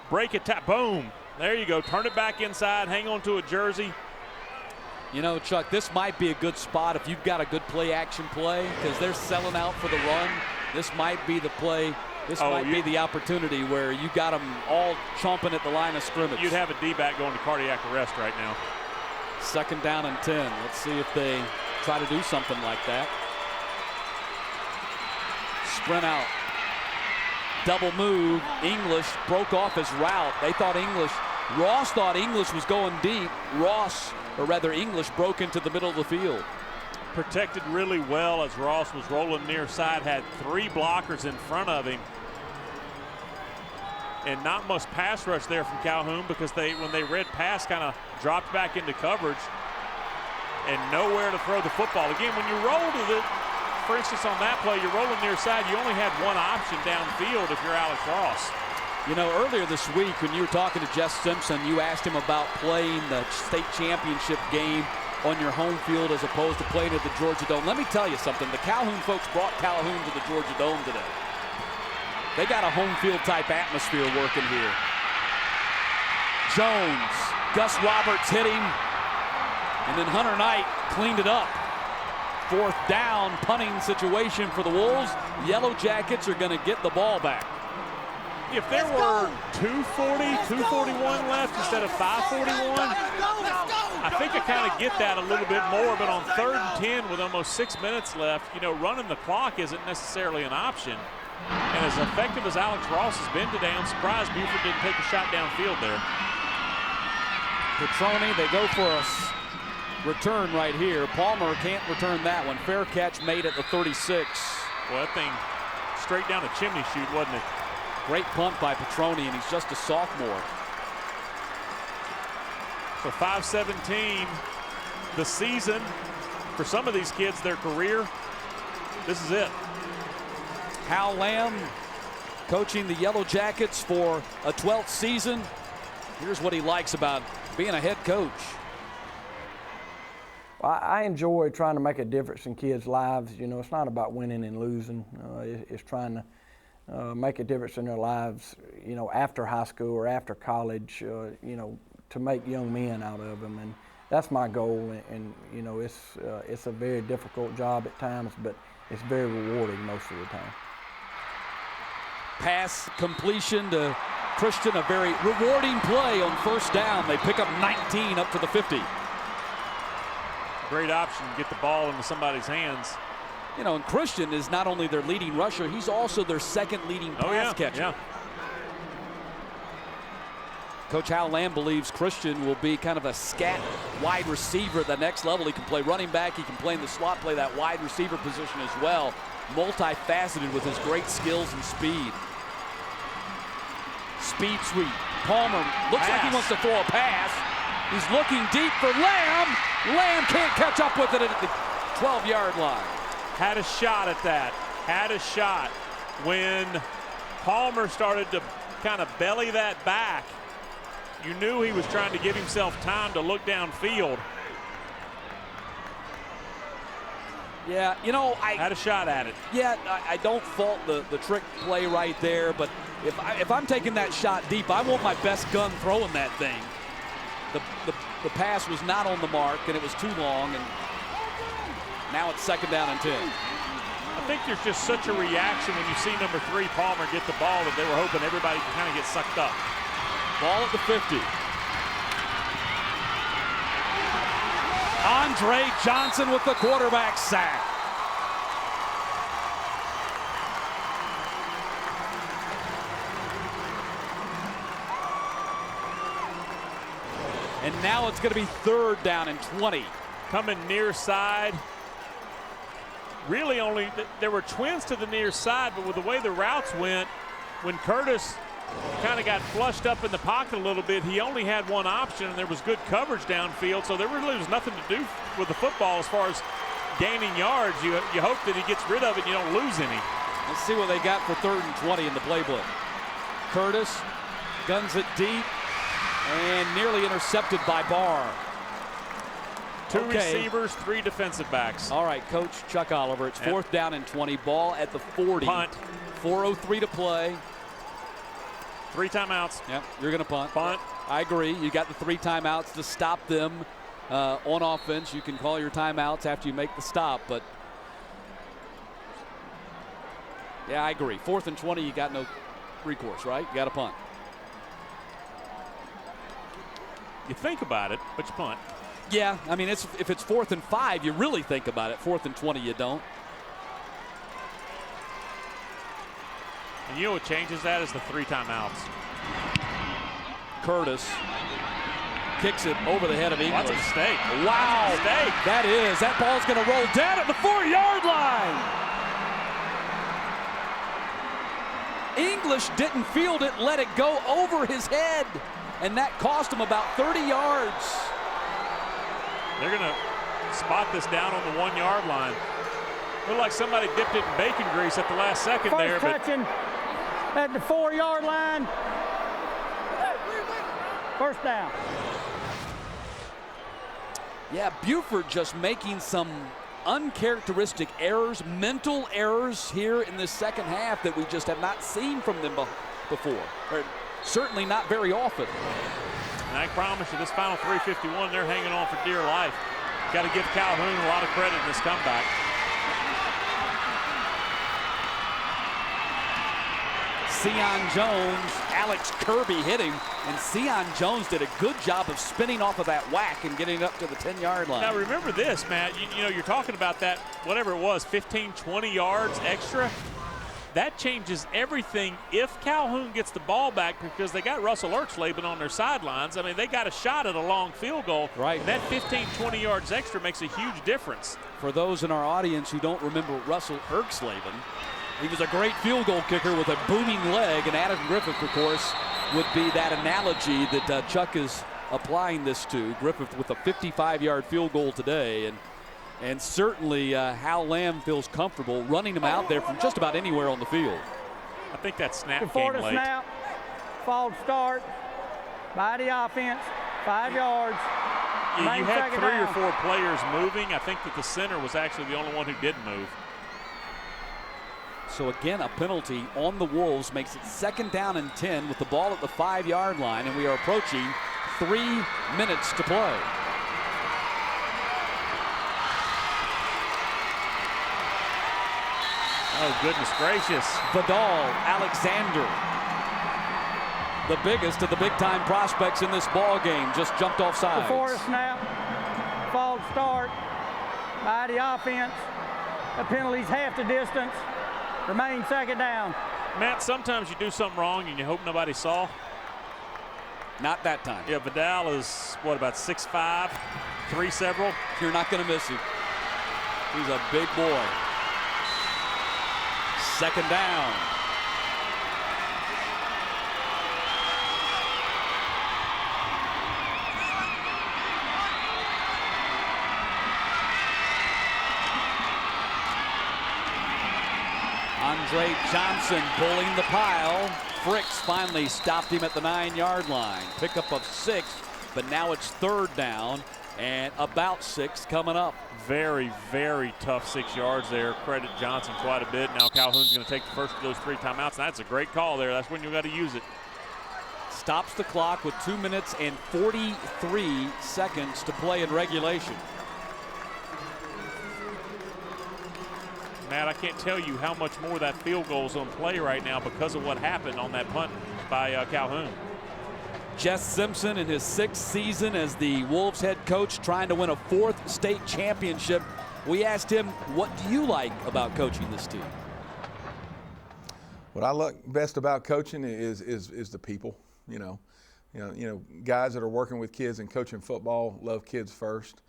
Break it, tap, boom. There you go, turn it back inside, hang on to a jersey. You know, Chuck, this might be a good spot if you've got a good play-action play because they're selling out for the run. This might be the play. This might be the opportunity where you got them all chomping at the line of scrimmage. You'd have a D-back going to cardiac arrest right now. 2nd down and 10. Let's see if they try to do something like that. Sprint out. Double move. English broke off his route. They thought Ross thought English was going deep. English broke into the middle of the field. Protected really well as Ross was rolling near side, had 3 blockers in front of him. And not much pass rush there from Calhoun because when they read pass, kind of dropped back into coverage and nowhere to throw the football. Again, when you roll to the, for instance, on that play, you're rolling near side, you only had one option downfield if you're Alex Ross. You know, earlier this week when you were talking to Jess Simpson, you asked him about playing the state championship game on your home field as opposed to playing at the Georgia Dome. Let me tell you something. The Calhoun folks brought Calhoun to the Georgia Dome today. They got a home field type atmosphere working here. Jones, Gus Roberts hit him, and then Hunter Knight cleaned it up. 4th down punting situation for the Wolves. Yellow Jackets are going to get the ball back. If there were 241 left instead of 541, I think I kind of get that a little bit more, but on 3rd and 10 with almost 6 minutes left, you know, running the clock isn't necessarily an option. And as effective as Alex Ross has been today, I'm surprised Buford didn't take a shot downfield there. Petroni, they go for a return right here. Palmer can't return that one. Fair catch made at the 36. Well, that thing straight down the chimney chute, wasn't it? Great punt by Petroni, and he's just a sophomore. So 5-17, the season for some of these kids, their career, this is it. Hal Lamb coaching the Yellow Jackets for a 12th season. Here's what he likes about being a head coach. I enjoy trying to make a difference in kids' lives. You know, it's not about winning and losing. It's trying to make a difference in their lives, you know, after high school or after college, you know, to make young men out of them. And that's my goal. And you know, it's a very difficult job at times, but it's very rewarding most of the time. Pass completion to Christian, a very rewarding play on 1st down. They pick up 19 up to the 50. Great option to get the ball into somebody's hands. You know, and Christian is not only their leading rusher, he's also their 2nd leading pass catcher. Yeah. Coach Hal Lamb believes Christian will be kind of a scat wide receiver at the next level. He can play running back, he can play in the slot, play that wide receiver position as well. Multifaceted with his great skills and speed. Speed sweep. Palmer looks like he wants to throw a pass. He's looking deep for Lamb. Lamb can't catch up with it at the 12-yard line. Had a shot at that. Had a shot when Palmer started to kind of belly that back. You knew he was trying to give himself time to look downfield. Yeah, you know, I had a shot at it. Yeah, I don't fault the trick play right there, but if I'm taking that shot deep, I want my best gun throwing that thing. The pass was not on the mark, and it was too long, and now it's 2nd down and 10. I think there's just such a reaction when you see number 3 Palmer get the ball that they were hoping everybody could kind of get sucked up. Ball at the 50. Andre Johnson with the quarterback sack. And now it's going to be 3rd down and 20. Coming near side. Really only, there were twins to the near side, but with the way the routes went, when Curtis kind of got flushed up in the pocket a little bit, he only had one option, and there was good coverage downfield, so there really was nothing to do with the football as far as gaining yards. You hope that he gets rid of it and you don't lose any. Let's see what they got for 3rd and 20 in the playbook. Curtis guns it deep and nearly intercepted by Barr. 2 receivers, 3 defensive backs. All right, Coach Chuck Oliver, it's 4th down and 20, ball at the 40. Punt. 4:03 to play. 3 timeouts. Yep, you're going to punt. Punt. I agree. You got the 3 timeouts to stop them on offense. You can call your timeouts after you make the stop, but yeah, I agree. 4th and 20, you got no recourse, right? You got to punt. You think about it, but you punt. Yeah, I mean, if it's 4th and 5, you really think about it. 4th and 20, you don't. And you know what changes that is the 3 timeouts. Curtis kicks it over the head of English. That's a mistake. Wow. That's a mistake. That is. That ball's going to roll down at the 4-yard line. English didn't field it, let it go over his head, and that cost him about 30 yards. They're going to spot this down on the 1-yard line. Looked like somebody dipped it in bacon grease at the last second there. First touching at the 4-yard line. First down. Yeah, Buford just making some uncharacteristic errors, mental errors here in this second half that we just have not seen from them before. Or certainly not very often. And I promise you, this final 3:51, they're hanging on for dear life. Got to give Calhoun a lot of credit in this comeback. Sion Jones, Alex Kirby hit him, and Sion Jones did a good job of spinning off of that whack and getting up to the 10-yard line. Now remember this, Matt, you know, you're talking about that, whatever it was, 15, 20 yards extra. That changes everything if Calhoun gets the ball back, because they got Russell Erxleben on their sidelines. I mean, they got a shot at a long field goal. Right. And that 15, 20 yards extra makes a huge difference. For those in our audience who don't remember Russell Erxleben, he was a great field goal kicker with a booming leg, and Adam Griffith, of course, would be that analogy that Chuck is applying this to. Griffith with a 55-yard field goal today, and certainly Hal Lamb feels comfortable running him out there from just about anywhere on the field. I think that snap Before came the late. snap, false start by the offense, 5 yards. Yeah, you had 3 down. or 4 players moving. I think that the center was actually the only one who didn't move. So again, a penalty on the Wolves makes it 2nd down and 10 with the ball at the 5-yard line, and we are approaching 3 minutes to play. Oh, goodness gracious. Vidal Alexander, the biggest of the big-time prospects in this ball game, just jumped off sides. Before the snap, false start by the offense. The penalty's half the distance. Remain 2nd down. Matt, sometimes you do something wrong and you hope nobody saw. Not that time. Yeah, Vidal is, what, about 6'5", 3 several? You're not going to miss him. He's a big boy. 2nd down. Andre Johnson pulling the pile. Fricks finally stopped him at the 9-yard line. Pickup of 6, but now it's 3rd down and about 6 coming up. Very, very tough 6 yards there. Credit Johnson quite a bit. Now Calhoun's going to take the first of those 3 timeouts. That's a great call there. That's when you got to use it. Stops the clock with 2 minutes and 43 seconds to play in regulation. Matt, I can't tell you how much more that field goal is on play right now because of what happened on that punt by Calhoun. Jess Simpson in his 6th season as the Wolves head coach, trying to win a 4th state championship. We asked him, what do you like about coaching this team? What I like best about coaching is the people. You know, guys that are working with kids and coaching football love kids first.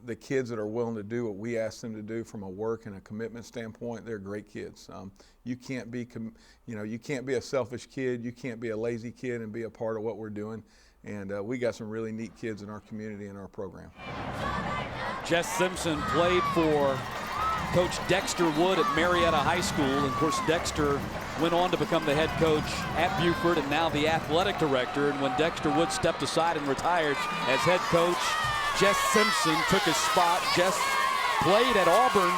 The kids that are willing to do what we ask them to do from a work and a commitment standpoint, they're great kids. You can't be, you can't be a selfish kid. You can't be a lazy kid and be a part of what we're doing. And we got some really neat kids in our community and our program. Jess Simpson played for Coach Dexter Wood at Marietta High School. And of course, Dexter went on to become the head coach at Buford and now the athletic director. And when Dexter Wood stepped aside and retired as head coach, Jess Simpson took his spot. Jess played at Auburn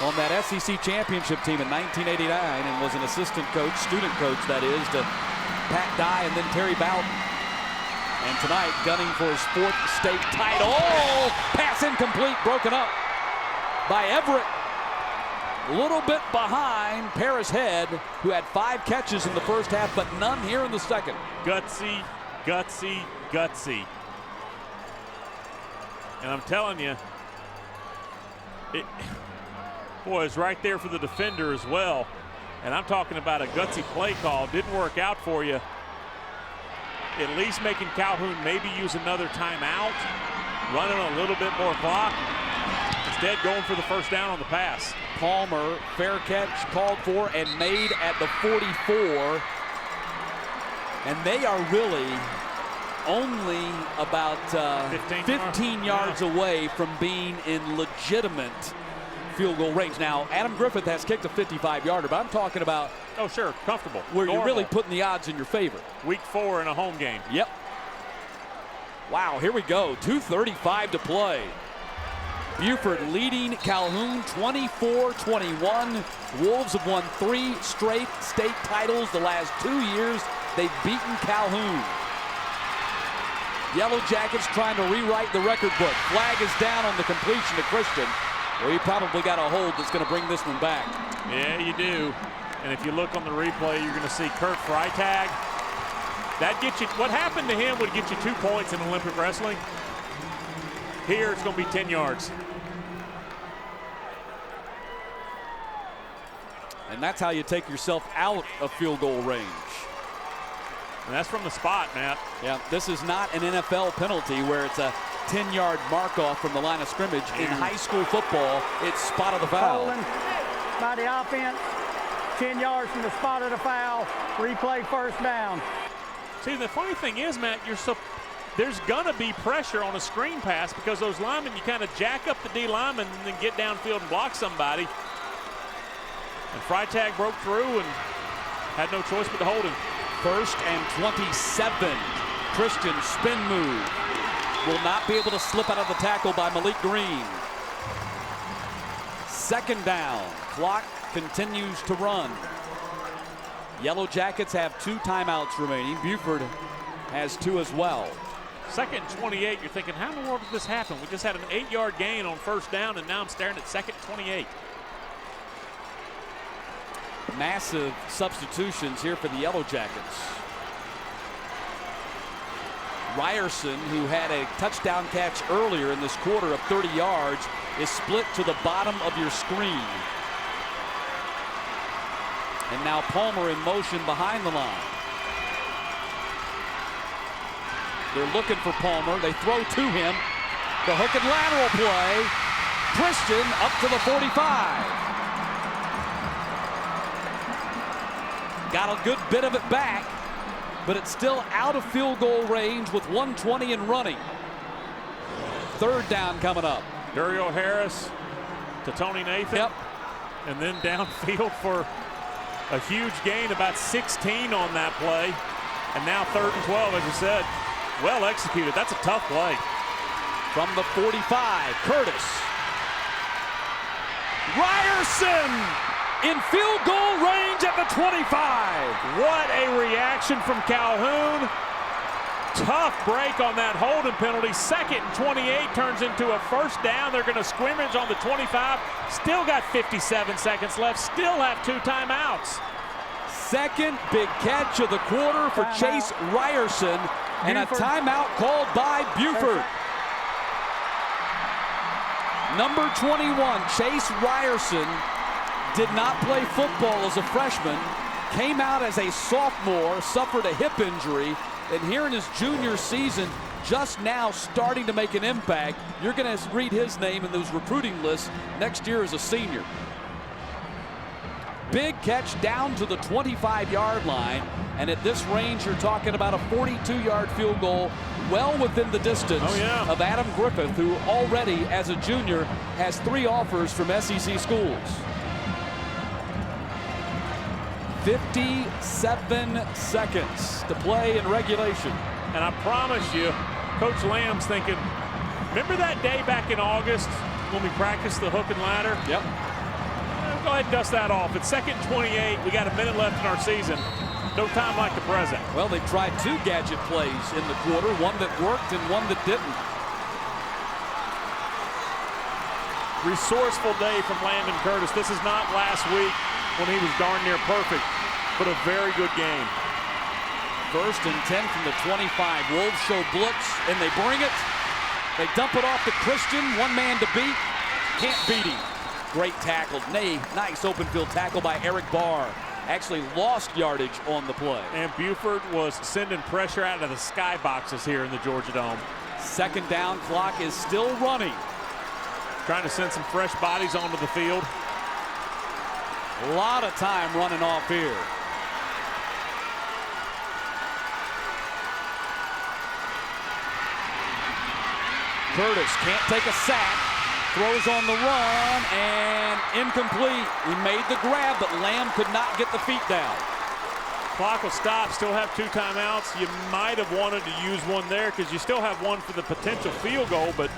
on that SEC championship team in 1989 and was an assistant coach, student coach that is, to Pat Dye and then Terry Bowden. And tonight, gunning for his 4th state title. Pass incomplete, broken up by Everett. A little bit behind Paris Head, who had 5 catches in the first half, but none here in the second. Gutsy, gutsy, gutsy. And I'm telling you, it's right there for the defender as well. And I'm talking about a gutsy play call. Didn't work out for you. At least making Calhoun maybe use another timeout, running a little bit more clock. Instead, going for the first down on the pass. Palmer, fair catch called for and made at the 44. And they are really only about 15 yards away from being in legitimate field goal range. Now, Adam Griffith has kicked a 55-yarder, but I'm talking about comfortable. Where you're really putting the odds in your favor. Week 4 in a home game. Yep. Wow, here we go. 2:35 to play. Buford leading Calhoun 24-21. Wolves have won 3 straight state titles the last 2 years. They've beaten Calhoun. Yellow Jackets trying to rewrite the record book. Flag is down on the completion to Christian. Well, you probably got a hold that's going to bring this one back. Yeah, you do. And if you look on the replay, you're going to see Kurt Freitag. That gets you, what happened to him would get you 2 points in Olympic wrestling. Here, it's going to be 10 yards. And that's how you take yourself out of field goal range. And that's from the spot, Matt. Yeah, this is not an NFL penalty where it's a 10-yard mark-off from the line of scrimmage. In high school football, it's spot of the foul. Stolen by the offense, 10 yards from the spot of the foul, replay first down. See, the funny thing is, Matt, there's going to be pressure on a screen pass because those linemen, you kind of jack up the D lineman and then get downfield and block somebody. And Freitag broke through and had no choice but to hold him. 1st and 27. Christian spin move. Will not be able to slip out of the tackle by Malik Green. 2nd down. Clock continues to run. Yellow Jackets have 2 timeouts remaining. Buford has 2 as well. 2nd and 28, you're thinking, how in the world did this happen? We just had an 8-yard gain on first down, and now I'm staring at 2nd and 28. Massive substitutions here for the Yellow Jackets. Ryerson, who had a touchdown catch earlier in this quarter of 30 yards, is split to the bottom of your screen. And now Palmer in motion behind the line. They're looking for Palmer. They throw to him. The hook and lateral play. Christian up to the 45. Got a good bit of it back, but it's still out of field goal range with 1:20 and running. 3rd down coming up. Dario Harris to Tony Nathan. Yep. And then downfield for a huge gain, about 16 on that play. And now 3rd and 12, as you said. Well executed. That's a tough play. From the 45, Curtis. Ryerson in field goal range at the 25. What a reaction from Calhoun. Tough break on that holding penalty. 2nd and 28 turns into a first down. They're going to scrimmage on the 25. Still got 57 seconds left. Still have 2 timeouts. Second big catch of the quarter for Chase Ryerson, and a timeout called by Buford. Number 21, Chase Ryerson, did not play football as a freshman, came out as a sophomore, suffered a hip injury, and here in his junior season, just now starting to make an impact. You're going to read his name in those recruiting lists next year as a senior. Big catch down to the 25-yard line, and at this range, you're talking about a 42-yard field goal well within the distance of Adam Griffith, who already, as a junior, has 3 offers from SEC schools. 57 seconds to play in regulation. And I promise you, Coach Lamb's thinking, remember that day back in August when we practiced the hook and ladder? Yep. Go ahead and dust that off. It's 2nd and 28. We got a minute left in our season. No time like the present. Well, they've tried 2 gadget plays in the quarter, one that worked and one that didn't. Resourceful day from Landon Curtis. This is not last week when he was darn near perfect, but a very good game. 1st and 10 from the 25. Wolves show blitz, and they bring it. They dump it off to Christian. One man to beat. Can't beat him. Great tackle. Nice open field tackle by Eric Barr. Actually lost yardage on the play. And Buford was sending pressure out of the sky boxes here in the Georgia Dome. 2nd down, clock is still running. Trying to send some fresh bodies onto the field. A lot of time running off here. Curtis can't take a sack. Throws on the run and incomplete. He made the grab, but Lamb could not get the feet down. Clock will stop, still have 2 timeouts. You might have wanted to use one there because you still have one for the potential field goal, but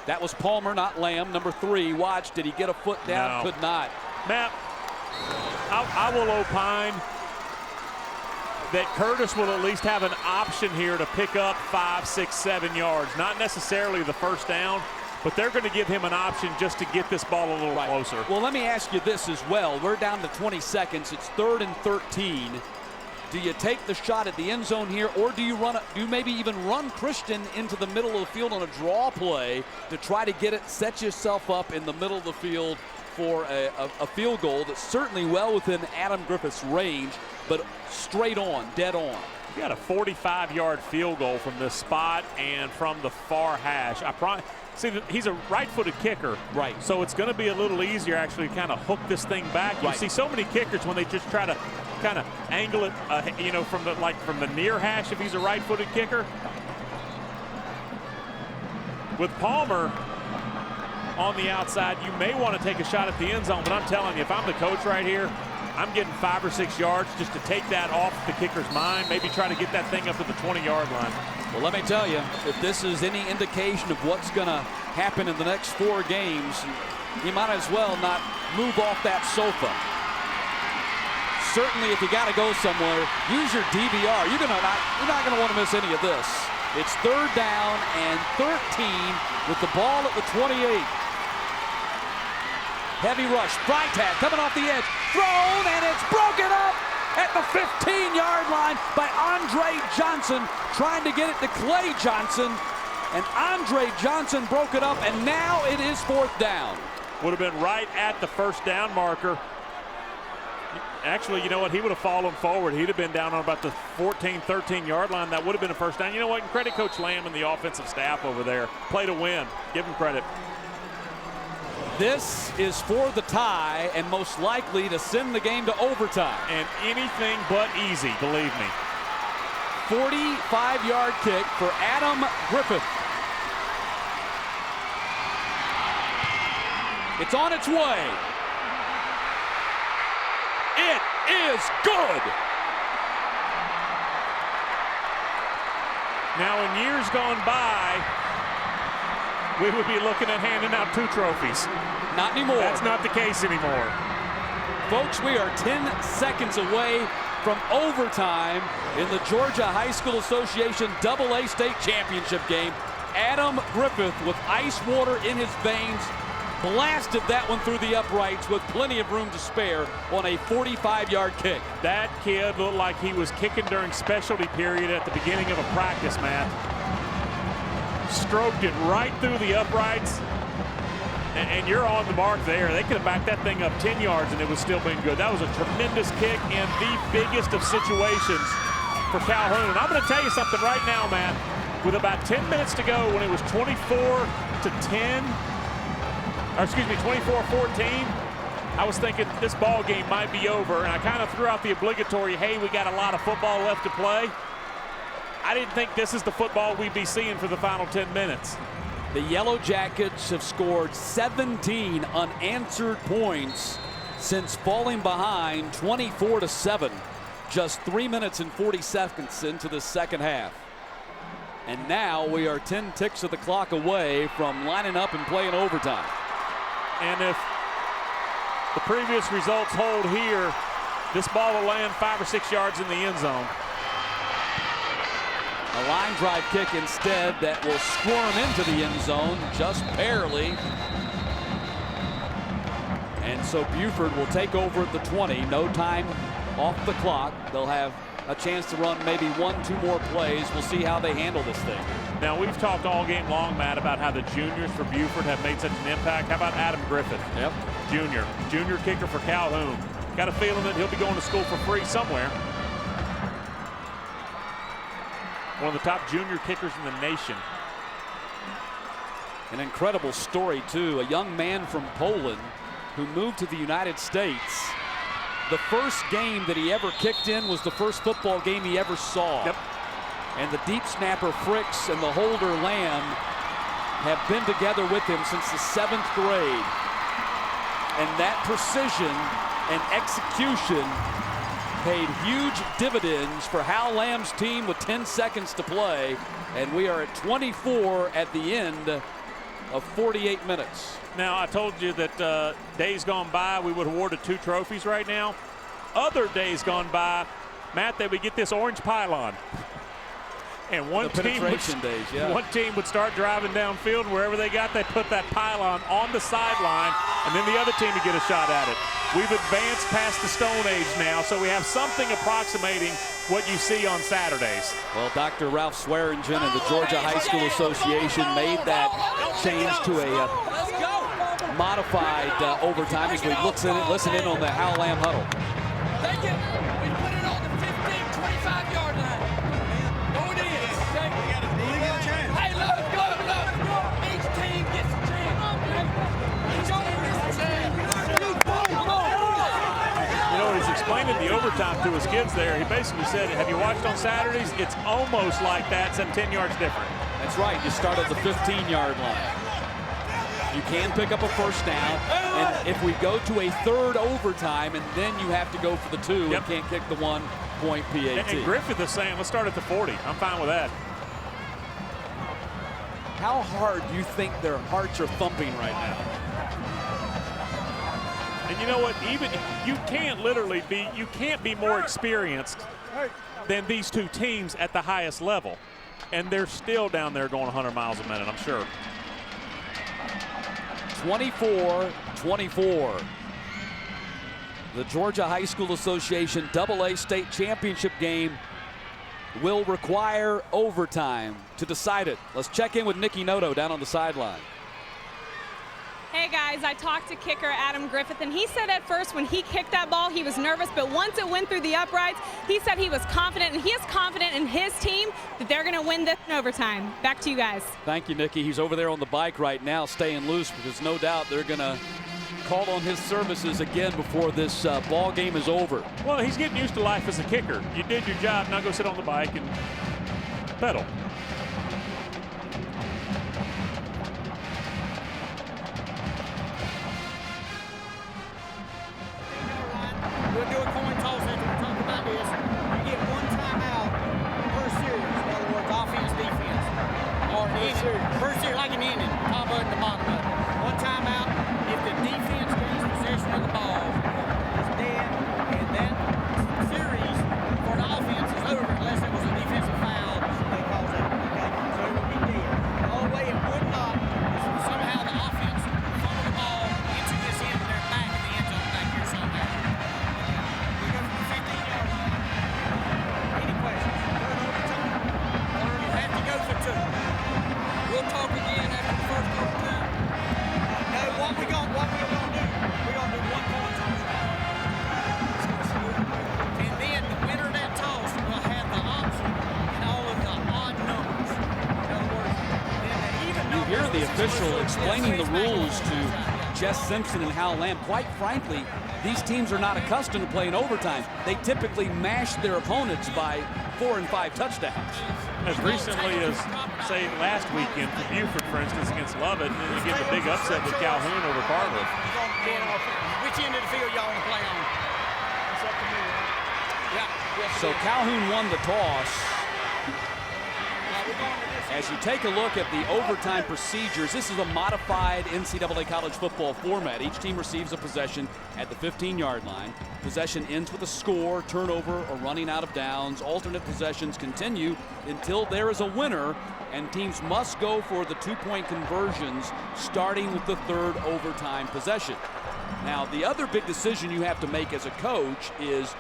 that was Palmer, not Lamb. Number 3, watch, did he get a foot down? No. Could not. Matt, I will opine that Curtis will at least have an option here to pick up 5, 6, 7 yards. Not necessarily the first down, but they're going to give him an option just to get this ball a little closer. Well, let me ask you this as well. We're down to 20 seconds. It's 3rd and 13. Do you take the shot at the end zone here, or do you maybe even run Christian into the middle of the field on a draw play to try to get it, set yourself up in the middle of the field for a field goal that's certainly well within Adam Griffith's range, but straight on, dead on. You got a 45-yard field goal from this spot and from the far hash. See, he's a right-footed kicker. Right. So it's going to be a little easier actually to kind of hook this thing back. You see so many kickers when they just try to kind of angle it, from the near hash if he's a right-footed kicker. With Palmer on the outside, you may want to take a shot at the end zone, but I'm telling you, if I'm the coach right here, I'm getting 5 or 6 yards just to take that off the kicker's mind, maybe try to get that thing up to the 20-yard line. Well, let me tell you, if this is any indication of what's going to happen in the next 4 games, you might as well not move off that sofa. Certainly, if you got to go somewhere, use your DVR. You're not going to want to miss any of this. It's 3rd down and 13 with the ball at the 28. Heavy rush, Freitag coming off the edge, thrown, and it's broken up at the 15-yard line by Andre Johnson, trying to get it to Clay Johnson, and Andre Johnson broke it up, and now it is 4th down. Would have been right at the 1st down marker. Actually, you know what? He would have fallen forward. He'd have been down on about the 14, 13-yard line. That would have been a 1st down. You know what? Credit Coach Lamb and the offensive staff over there. Play to win. Give him credit. This is for the tie and most likely to send the game to overtime. And anything but easy, believe me. 45-yard kick for Adam Griffith. It's on its way. It is good. Now, in years gone by, we would be looking at handing out 2 trophies. Not anymore. That's not the case anymore. Folks, we are 10 seconds away from overtime in the Georgia High School Association AA State Championship game. Adam Griffith with ice water in his veins blasted that one through the uprights with plenty of room to spare on a 45-yard kick. That kid looked like he was kicking during specialty period at the beginning of a practice, Matt. Stroked it right through the uprights. And you're on the mark there. They could have backed that thing up 10 yards and it would still been good. That was a tremendous kick in the biggest of situations for Calhoun. And I'm going to tell you something right now, Matt. With about 10 minutes to go, when it was 24-14, I was thinking this ball game might be over. And I kind of threw out the obligatory, hey, we got a lot of football left to play. I didn't think this is the football we'd be seeing for the final 10 minutes. The Yellow Jackets have scored 17 unanswered points since falling behind 24-7, just 3 minutes and 40 seconds into the second half. And now we are 10 ticks of the clock away from lining up and playing overtime. And if the previous results hold here, this ball will land 5 or 6 yards in the end zone. A line drive kick instead that will squirm into the end zone just barely. And so Buford will take over at the 20. No time off the clock. They'll have a chance to run maybe 1-2 more plays. We'll see how they handle this thing. Now, we've talked all game long, Matt, about how the juniors for Buford have made such an impact. How about Adam Griffith? Yep. Junior kicker for Calhoun. Got a feeling that he'll be going to school for free somewhere. One of the top junior kickers in the nation. An incredible story, too. A young man from Poland who moved to the United States. The first game that he ever kicked in was the first football game he ever saw. Yep. And the deep snapper Fricks and the holder Lamb have been together with him since the 7th grade. And that precision and execution paid huge dividends for Hal Lamb's team with 10 seconds to play. And we are at 24 at the end of 48 minutes. Now, I told you that days gone by, we would have awarded 2 trophies right now. Other days gone by, Matt, they would get this orange pylon. And one team would start driving downfield, and wherever they got, they put that pylon on the sideline, and then the other team would get a shot at it. We've advanced past the Stone Age now, so we have something approximating what you see on Saturdays. Well, Dr. Ralph Swearingen and the Georgia High School Association made that change to a modified overtime as we listen in on the Hal Lamb huddle. Thank you. We put it on the 15, 25-yard line. Going in. Okay. We got a chance. Hey, look. Each team gets a chance. Each team gets a chance. You know, he's explaining the overtime to his kids there. He basically said, have you watched on Saturdays? It's almost like that, except 10 yards different. That's right. You start at the 15-yard line. You can pick up a first down, and if we go to a third overtime, and then you have to go for the 2 and can't kick the 1-point PAT. And Griffith is saying, let's start at the 40. I'm fine with that. How hard do you think their hearts are thumping right now? And you know what? Even you can't be more experienced than these 2 teams at the highest level. And they're still down there going 100 miles a minute, I'm sure. 24-24. The Georgia High School Association AA State Championship game will require overtime to decide it. Let's check in with Nikki Noto down on the sideline. Hey guys, I talked to kicker Adam Griffith, and he said at first when he kicked that ball he was nervous, but once it went through the uprights, he said he was confident, and he is confident in his team that they're going to win this in overtime. Back to you guys. Thank you, Nikki. He's over there on the bike right now staying loose because no doubt they're going to call on his services again before this ball game is over. Well, he's getting used to life as a kicker. You did your job, now go sit on the bike and pedal. We'll do a coin toss after we talk about this. You get 1 timeout per series. In other words, offense, defense. Or per series, like an inning, top of it and the bottom of it. 1 timeout. If the defense gains possession of the ball, it's dead. And that series for the offense is over unless it was a defensive foul. They call that official explaining the rules to Jess Simpson and Hal Lamb. Quite frankly, these teams are not accustomed to playing overtime. They typically mash their opponents by 4 and 5 touchdowns. As recently as, say, last weekend for Buford, for instance, against Lovett, and then again the big upset with Calhoun over Carver. Which end of the field y'all want to play on? It's up to me, right? Yeah. So Calhoun won the toss. As you take a look at the overtime procedures, this is a modified NCAA college football format. Each team receives a possession at the 15-yard line. Possession ends with a score, turnover, or running out of downs. Alternate possessions continue until there is a winner, and teams must go for the 2-point conversions starting with the third overtime possession. Now, the other big decision you have to make as a coach is,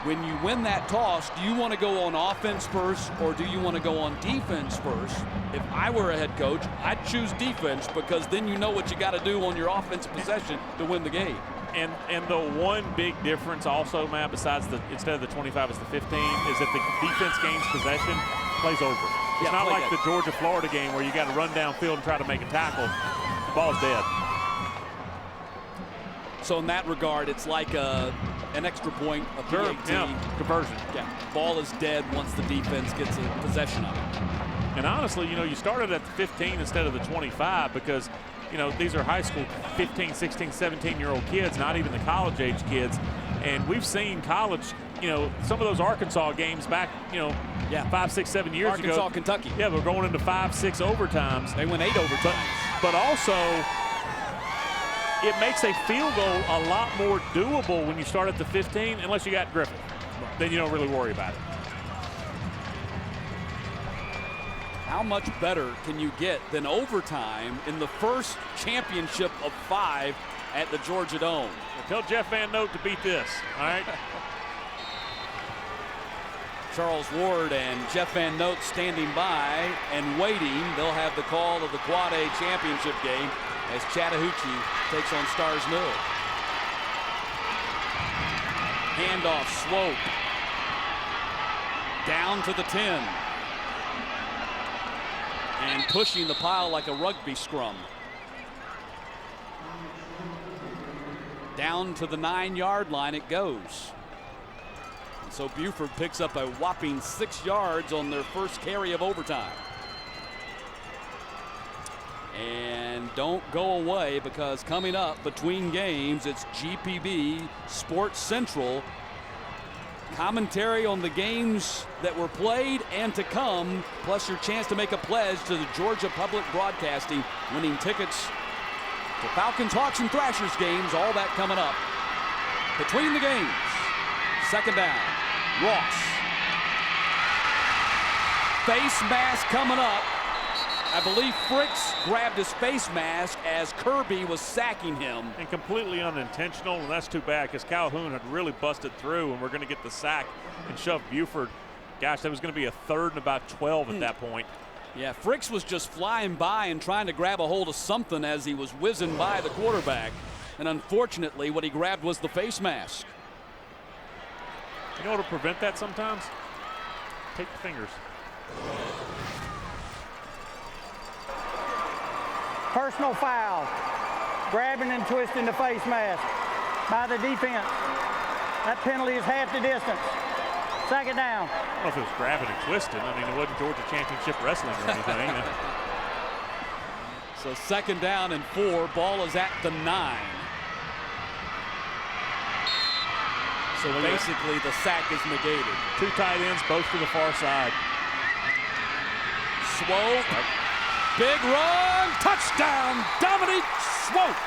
when you win that toss, do you want to go on offense first or do you want to go on defense first? If I were a head coach, I'd choose defense, because then you know what you got to do on your offensive possession to win the game. And the one big difference also, Matt, besides instead of the 25 it's the 15, is that the defense gains possession, plays over. It's not like the Georgia-Florida game where you got to run downfield and try to make a tackle. The ball's dead. So in that regard, it's like an extra point, a PAT. Conversion. Yeah, ball is dead once the defense gets a possession of it. And honestly, you started at the 15 instead of the 25 because, these are high school 15, 16, 17-year-old kids, not even the college-age kids. And we've seen college, some of those Arkansas games back, 5, 6, 7 years ago. Arkansas, Kentucky. Yeah, we're going into 5, 6 overtimes. They went 8 overtimes. But also, it makes a field goal a lot more doable when you start at the 15, unless you got Griffith. Then you don't really worry about it. How much better can you get than overtime in the first championship of 5 at the Georgia Dome? Well, tell Jeff Van Note to beat this, all right? Charles Ward and Jeff Van Note standing by and waiting. They'll have the call of the Quad A championship game as Chattahoochee takes on Stars Mill. Handoff, Swope. Down to the 10. And pushing the pile like a rugby scrum. Down to the 9-yard line it goes. And so Buford picks up a whopping 6 yards on their first carry of overtime. And don't go away, because coming up between games, it's GPB Sports Central. Commentary on the games that were played and to come, plus your chance to make a pledge to the Georgia Public Broadcasting, winning tickets to Falcons, Hawks, and Thrashers games. All that coming up between the games. Second down. Ross. Face mask coming up. I believe Fricks grabbed his face mask as Kirby was sacking him. And completely unintentional, and that's too bad, because Calhoun had really busted through, and we're going to get the sack and shove Buford. Gosh, that was going to be a 3rd and about 12 at that point. Yeah, Fricks was just flying by and trying to grab a hold of something as he was whizzing by the quarterback. And unfortunately, what he grabbed was the face mask. You know what will prevent that sometimes? Take the fingers. Personal foul. Grabbing and twisting the face mask by the defense. That penalty is half the distance. Second down. I don't know if it was grabbing and twisting. I mean, it wasn't Georgia Championship Wrestling or anything. So second down and 4. Ball is at the 9. So basically the sack is negated. 2 tight ends, both to the far side. Swope. Big run. Touchdown. Dominique Swope.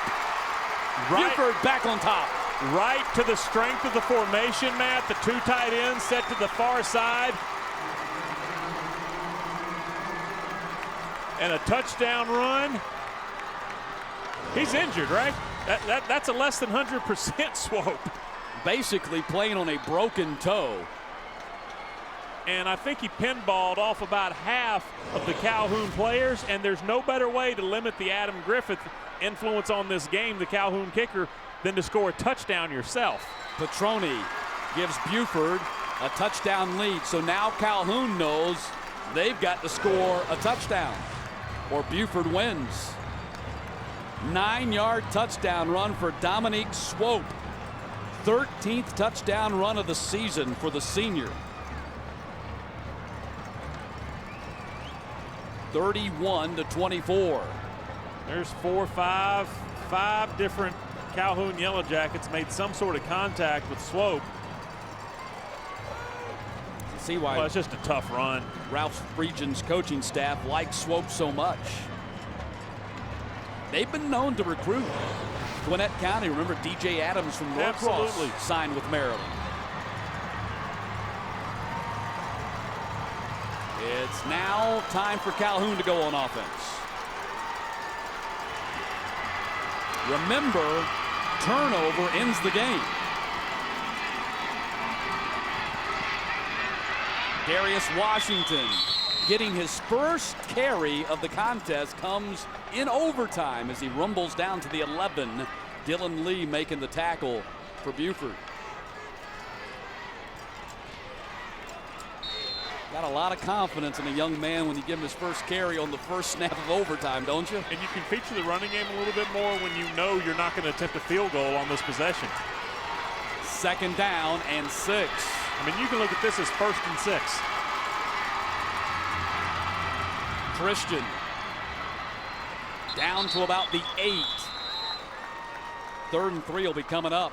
Buford back on top. Right to the strength of the formation, Matt. The 2 tight ends set to the far side. And a touchdown run. He's injured, right? That's a less than 100% Swope. Basically playing on a broken toe. And I think he pinballed off about half of the Calhoun players, and there's no better way to limit the Adam Griffith influence on this game, the Calhoun kicker, than to score a touchdown yourself. Petroni gives Buford a touchdown lead. So now Calhoun knows they've got to score a touchdown. or Buford wins. 9-yard touchdown run for Dominique Swope. 13th touchdown run of the season for the senior. 31-24. There's 5 different Calhoun Yellow Jackets made some sort of contact with Swope. See why? Well, it's just a tough run. Ralph Region's coaching staff likes Swope so much. They've been known to recruit. Gwinnett County, remember DJ Adams from Norcross signed with Maryland. It's now time for Calhoun to go on offense. Remember, turnover ends the game. Darius Washington getting his first carry of the contest comes in overtime as he rumbles down to the 11. Dylan Lee making the tackle for Buford. Got a lot of confidence in a young man when you give him his first carry on the first snap of overtime, don't you? And you can feature the running game a little bit more when you know you're not going to attempt a field goal on this possession. 2nd down and 6. I mean, you can look at this as 1st and 6. Christian down to about the 8. 3rd and 3 will be coming up.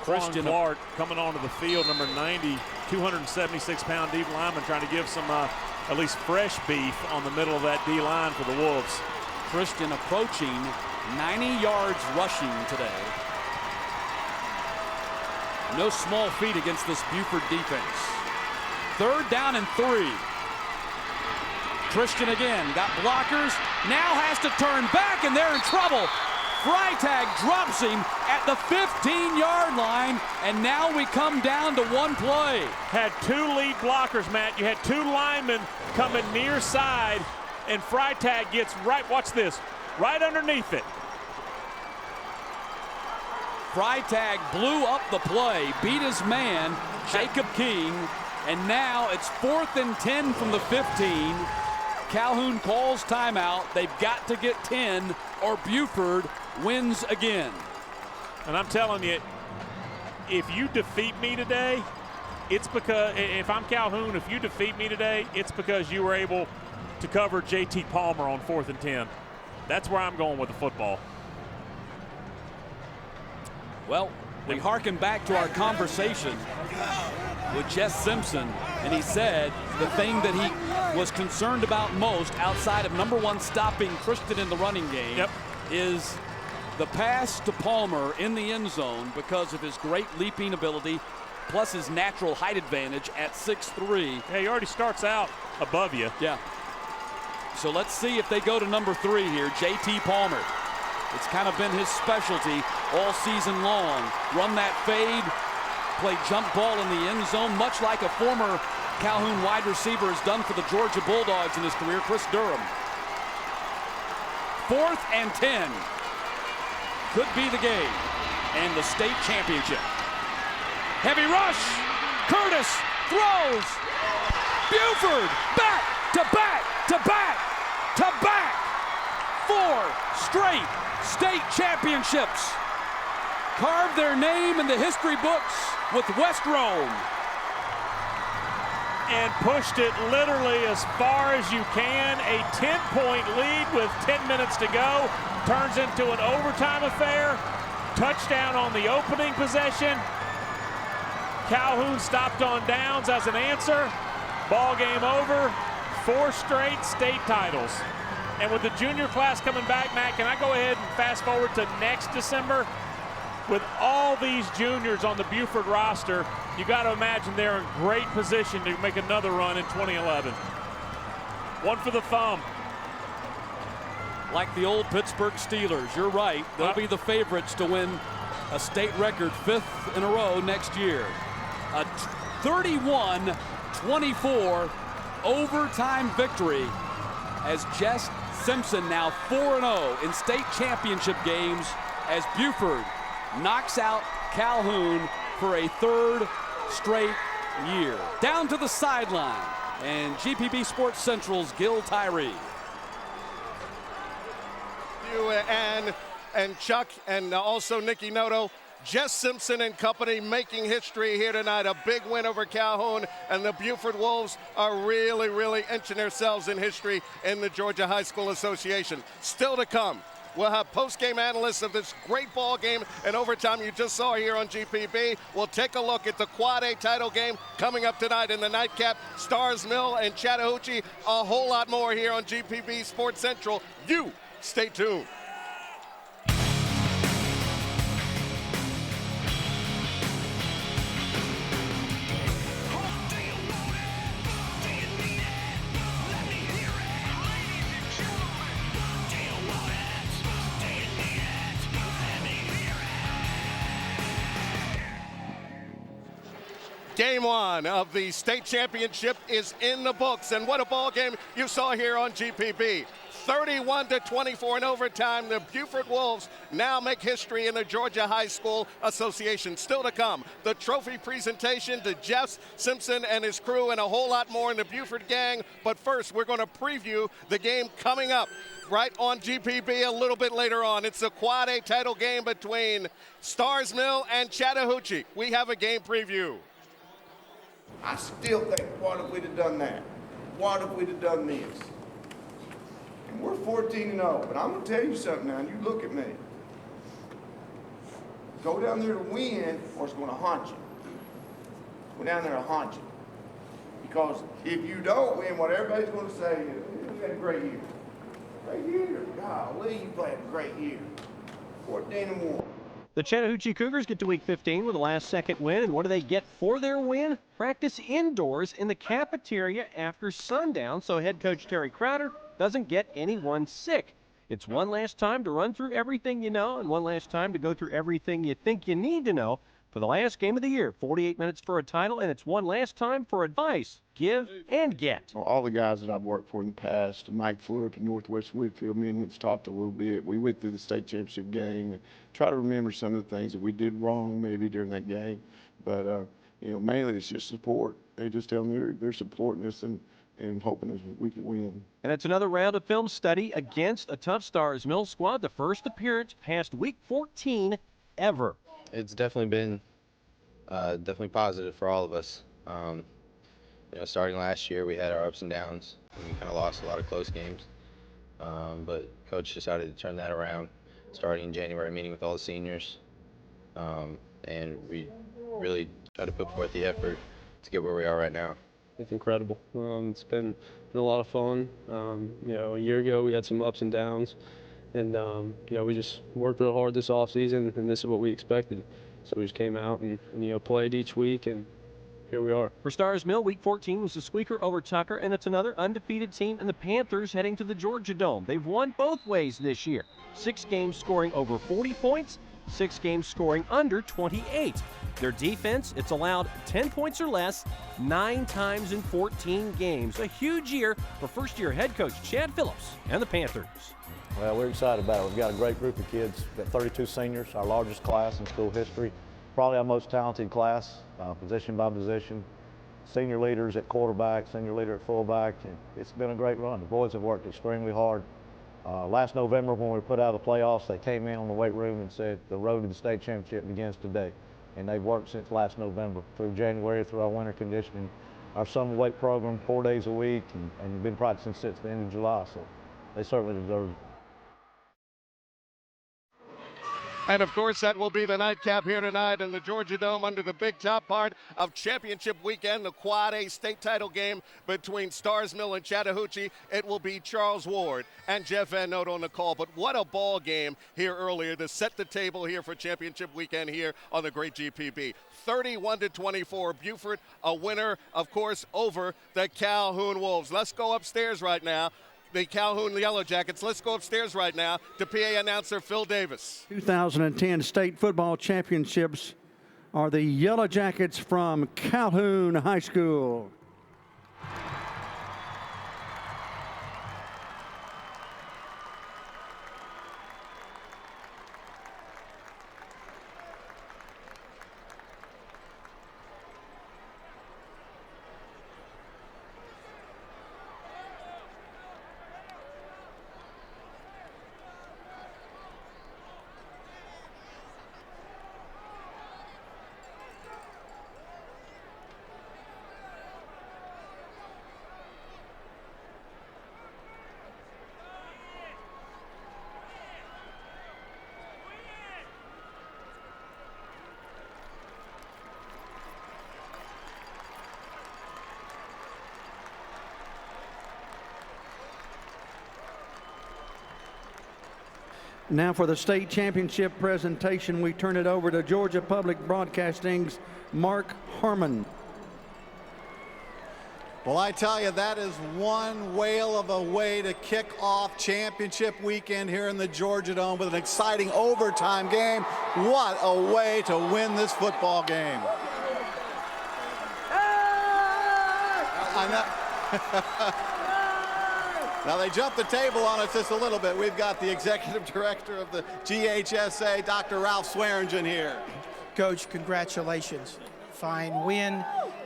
Christian Clark coming onto the field, number 90, 276-pound D lineman, trying to give some at least fresh beef on the middle of that D line for the Wolves. Christian approaching 90 yards rushing today. No small feat against this Buford defense. 3rd down and 3. Christian again got blockers, now has to turn back, and they're in trouble. Freitag drops him at the 15-yard line, and now we come down to one play. Had 2 lead blockers, Matt. You had 2 linemen coming near side, and Freitag gets right, watch this, right underneath it. Freitag blew up the play, beat his man, Jacob King, and now it's 4th and 10 from the 15. Calhoun calls timeout. They've got to get 10 or Buford wins again. And I'm telling you, if you defeat me today, it's because, if I'm Calhoun, if you defeat me today, it's because you were able to cover JT Palmer on 4th and 10. That's where I'm going with the football. Well, we harken back to our conversation with Jess Simpson, and he said the thing that he was concerned about most outside of, number 1, stopping Christian in the running game, is the pass to Palmer in the end zone because of his great leaping ability, plus his natural height advantage at 6'3". Yeah, he already starts out above you. Yeah. So let's see if they go to number 3 here, JT Palmer. It's kind of been his specialty all season long. Run that fade, play jump ball in the end zone, much like a former Calhoun wide receiver has done for the Georgia Bulldogs in his career, Chris Durham. 4th and 10. Could be the game and the state championship. Heavy rush. Curtis throws. Buford back to back to back to back. 4 straight state championships. Carved their name in the history books with West Rome. And pushed it literally as far as you can. A 10-point lead with 10 minutes to go. Turns into an overtime affair. Touchdown on the opening possession. Calhoun stopped on downs as an answer. Ball game over. 4 straight state titles. And with the junior class coming back, Matt, can I go ahead and fast forward to next December? With all these juniors on the Buford roster, you got to imagine they're in great position to make another run in 2011. One for the thumb. Like the old Pittsburgh Steelers, you're right. They'll be the favorites to win a state record 5th in a row next year. A 31-24 overtime victory as Jess Simpson now 4-0 in state championship games as Buford knocks out Calhoun for a third straight year. Down to the sideline, and GPB Sports Central's Gil Tyree. You and Chuck and also Nicky Noto, Jess Simpson and company making history here tonight. A big win over Calhoun, and the Buford Wolves are really inching themselves in history in the Georgia High School Association. Still to come, we'll have post-game analysts of this great ball game and overtime you just saw here on GPB. We'll take a look at the Quad A title game coming up tonight in the nightcap. Stars Mill and Chattahoochee, a whole lot more here on GPB Sports Central. You stay tuned. Game one of the state championship is in the books, and what a ball game you saw here on GPB. 31-24 in overtime. The Buford Wolves now make history in the Georgia High School Association. Still to come, the trophy presentation to Jeff Simpson and his crew, and a whole lot more in the Buford gang. But first, we're going to preview the game coming up right on GPB a little bit later on. It's a Quad A title game between Stars Mill and Chattahoochee. We have a game preview. I still think, what if we'd have done that? What if we'd have done this? And we're 14-0, but I'm going to tell you something now, and you look at me. Go down there to win, or it's going to haunt you. Go down there to haunt you. Because if you don't win, what everybody's going to say is, you had a great year. Great year. Golly, you played a great year. 14-1. The Chattahoochee Cougars get to Week 15 with a last-second win, and what do they get for their win? Practice indoors in the cafeteria after sundown, so head coach Terry Crowder doesn't get anyone sick. It's one last time to run through everything you know, and one last time to go through everything you think you need to know for the last game of the year. 48 minutes for a title, and it's one last time for advice, give and get. All the guys that I've worked for in the past, Mike Fluke and Northwest Whitfield, me and Mitch talked a little bit. We went through the state championship game and try to remember some of the things that we did wrong maybe during that game. But, you know, mainly it's just support. They just tell me they're supporting us and hoping that we can win. And it's another round of film study against a tough Stars Mill squad, the first appearance past Week 14 ever. It's definitely been definitely positive for all of us. You know, starting last year, we had our ups and downs, and we kind of lost a lot of close games. But Coach decided to turn that around, starting in January, meeting with all the seniors, and we really tried to put forth the effort to get where we are right now. It's incredible. It's been a lot of fun. You know, a year ago we had some ups and downs, and you know, we just worked real hard this offseason, and this is what we expected. So we just came out and you know, played each week, and here we are. For Stars Mill, Week 14 was the squeaker over Tucker, and it's another undefeated team in the Panthers heading to the Georgia Dome. They've won both ways this year. 6 games scoring over 40 points, 6 games scoring under 28. Their defense, it's allowed 10 points or less 9 times in 14 games. A huge year for first-year head coach Chad Phillips and the Panthers. Well, we're excited about it. We've got a great group of kids. We've got 32 seniors, our largest class in school history. Probably our most talented class, position by position. Senior leaders at quarterback, senior leader at fullback. And it's been a great run. The boys have worked extremely hard. Last November when we were put out of the playoffs, they came in on the weight room and said the road to the state championship begins today. And they've worked since last November, through January, through our winter conditioning, our summer weight program, 4 days a week, and been practicing since the end of July. So they certainly deserve it. And of course, that will be the nightcap here tonight in the Georgia Dome under the big top part of championship weekend, the Quad A state title game between Stars Mill and Chattahoochee. It will be Charles Ward and Jeff Van Note on the call. But what a ball game here earlier to set the table here for championship weekend here on the great GPB. 31-24, Buford, a winner, of course, over the Calhoun Wolves. Let's go upstairs right now. The Calhoun Yellow Jackets. Let's go upstairs right now to PA announcer Phil Davis. 2010 state football championships are the Yellow Jackets from Calhoun High School. Now for the state championship presentation, we turn it over to Georgia Public Broadcasting's Mark Harmon. Well, I tell you, that is one whale of a way to kick off championship weekend here in the Georgia Dome with an exciting overtime game. What a way to win this football game. I know. Now they jumped the table on us just a little bit. We've got the executive director of the GHSA, Dr. Ralph Swearingen here. Coach, congratulations. Fine win.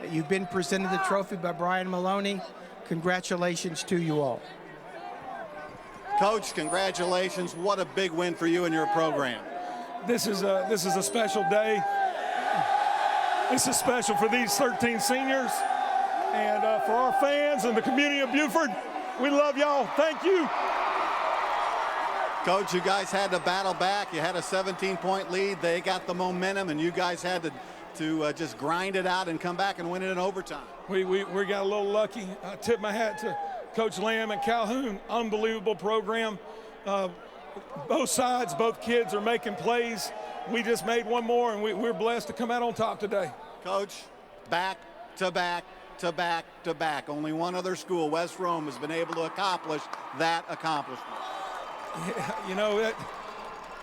You've been presented the trophy by Brian Maloney. Congratulations to you all. Coach, congratulations. What a big win for you and your program. This is a special day. This is special for these 13 seniors and for our fans and the community of Buford. We love y'all. Thank you. Coach, you guys had to battle back. You had a 17-point lead. They got the momentum, and you guys had to just grind it out and come back and win it in overtime. We got a little lucky. I tip my hat to Coach Lamb and Calhoun. Unbelievable program. Both sides, both kids are making plays. We just made one more, and we're blessed to come out on top today. Coach, back to back to back to back. Only one other school, West Rome, has been able to accomplish that accomplishment. Yeah, you know,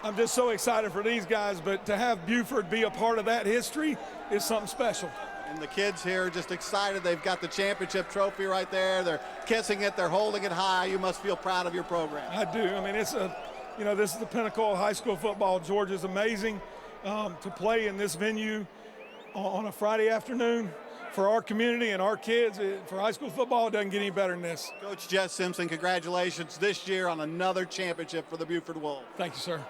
I'm just so excited for these guys, but to have Buford be a part of that history is something special. And the kids here are just excited. They've got the championship trophy right there. They're kissing it. They're holding it high. You must feel proud of your program. I do. I mean, this is the pinnacle of high school football. Georgia's amazing to play in this venue on a Friday afternoon. For our community and our kids, for high school football, it doesn't get any better than this. Coach Jess Simpson, congratulations this year on another championship for the Buford Wolves. Thank you, sir.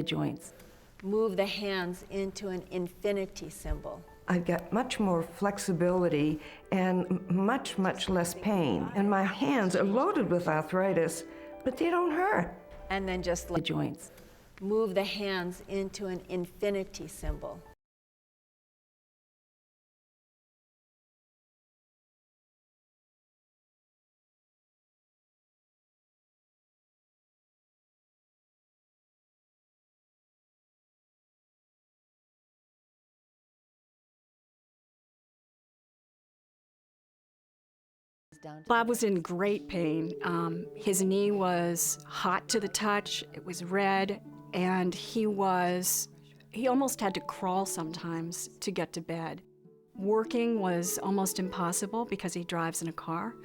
joints. Move the hands into an infinity symbol. I've got much more flexibility and much, much less pain. And my hands are loaded with arthritis, but they don't hurt. And then just The joints. move the hands into an infinity symbol. Bob was in great pain. His knee was hot to the touch, it was red, and he almost had to crawl sometimes to get to bed. Working was almost impossible because he drives in a car.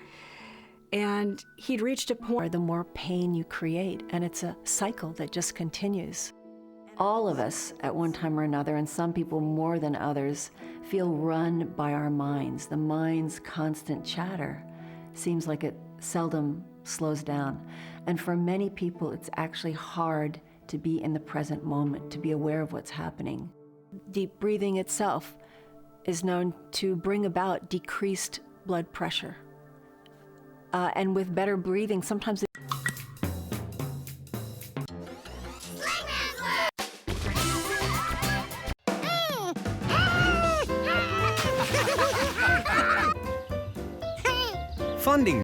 And he'd reached a point. The more pain you create, and it's a cycle that just continues. All of us, at one time or another, and some people more than others, feel run by our minds. The mind's constant chatter seems like it seldom slows down. And for many people, it's actually hard to be in the present moment, to be aware of what's happening. Deep breathing itself is known to bring about decreased blood pressure. And with better breathing, sometimes Funding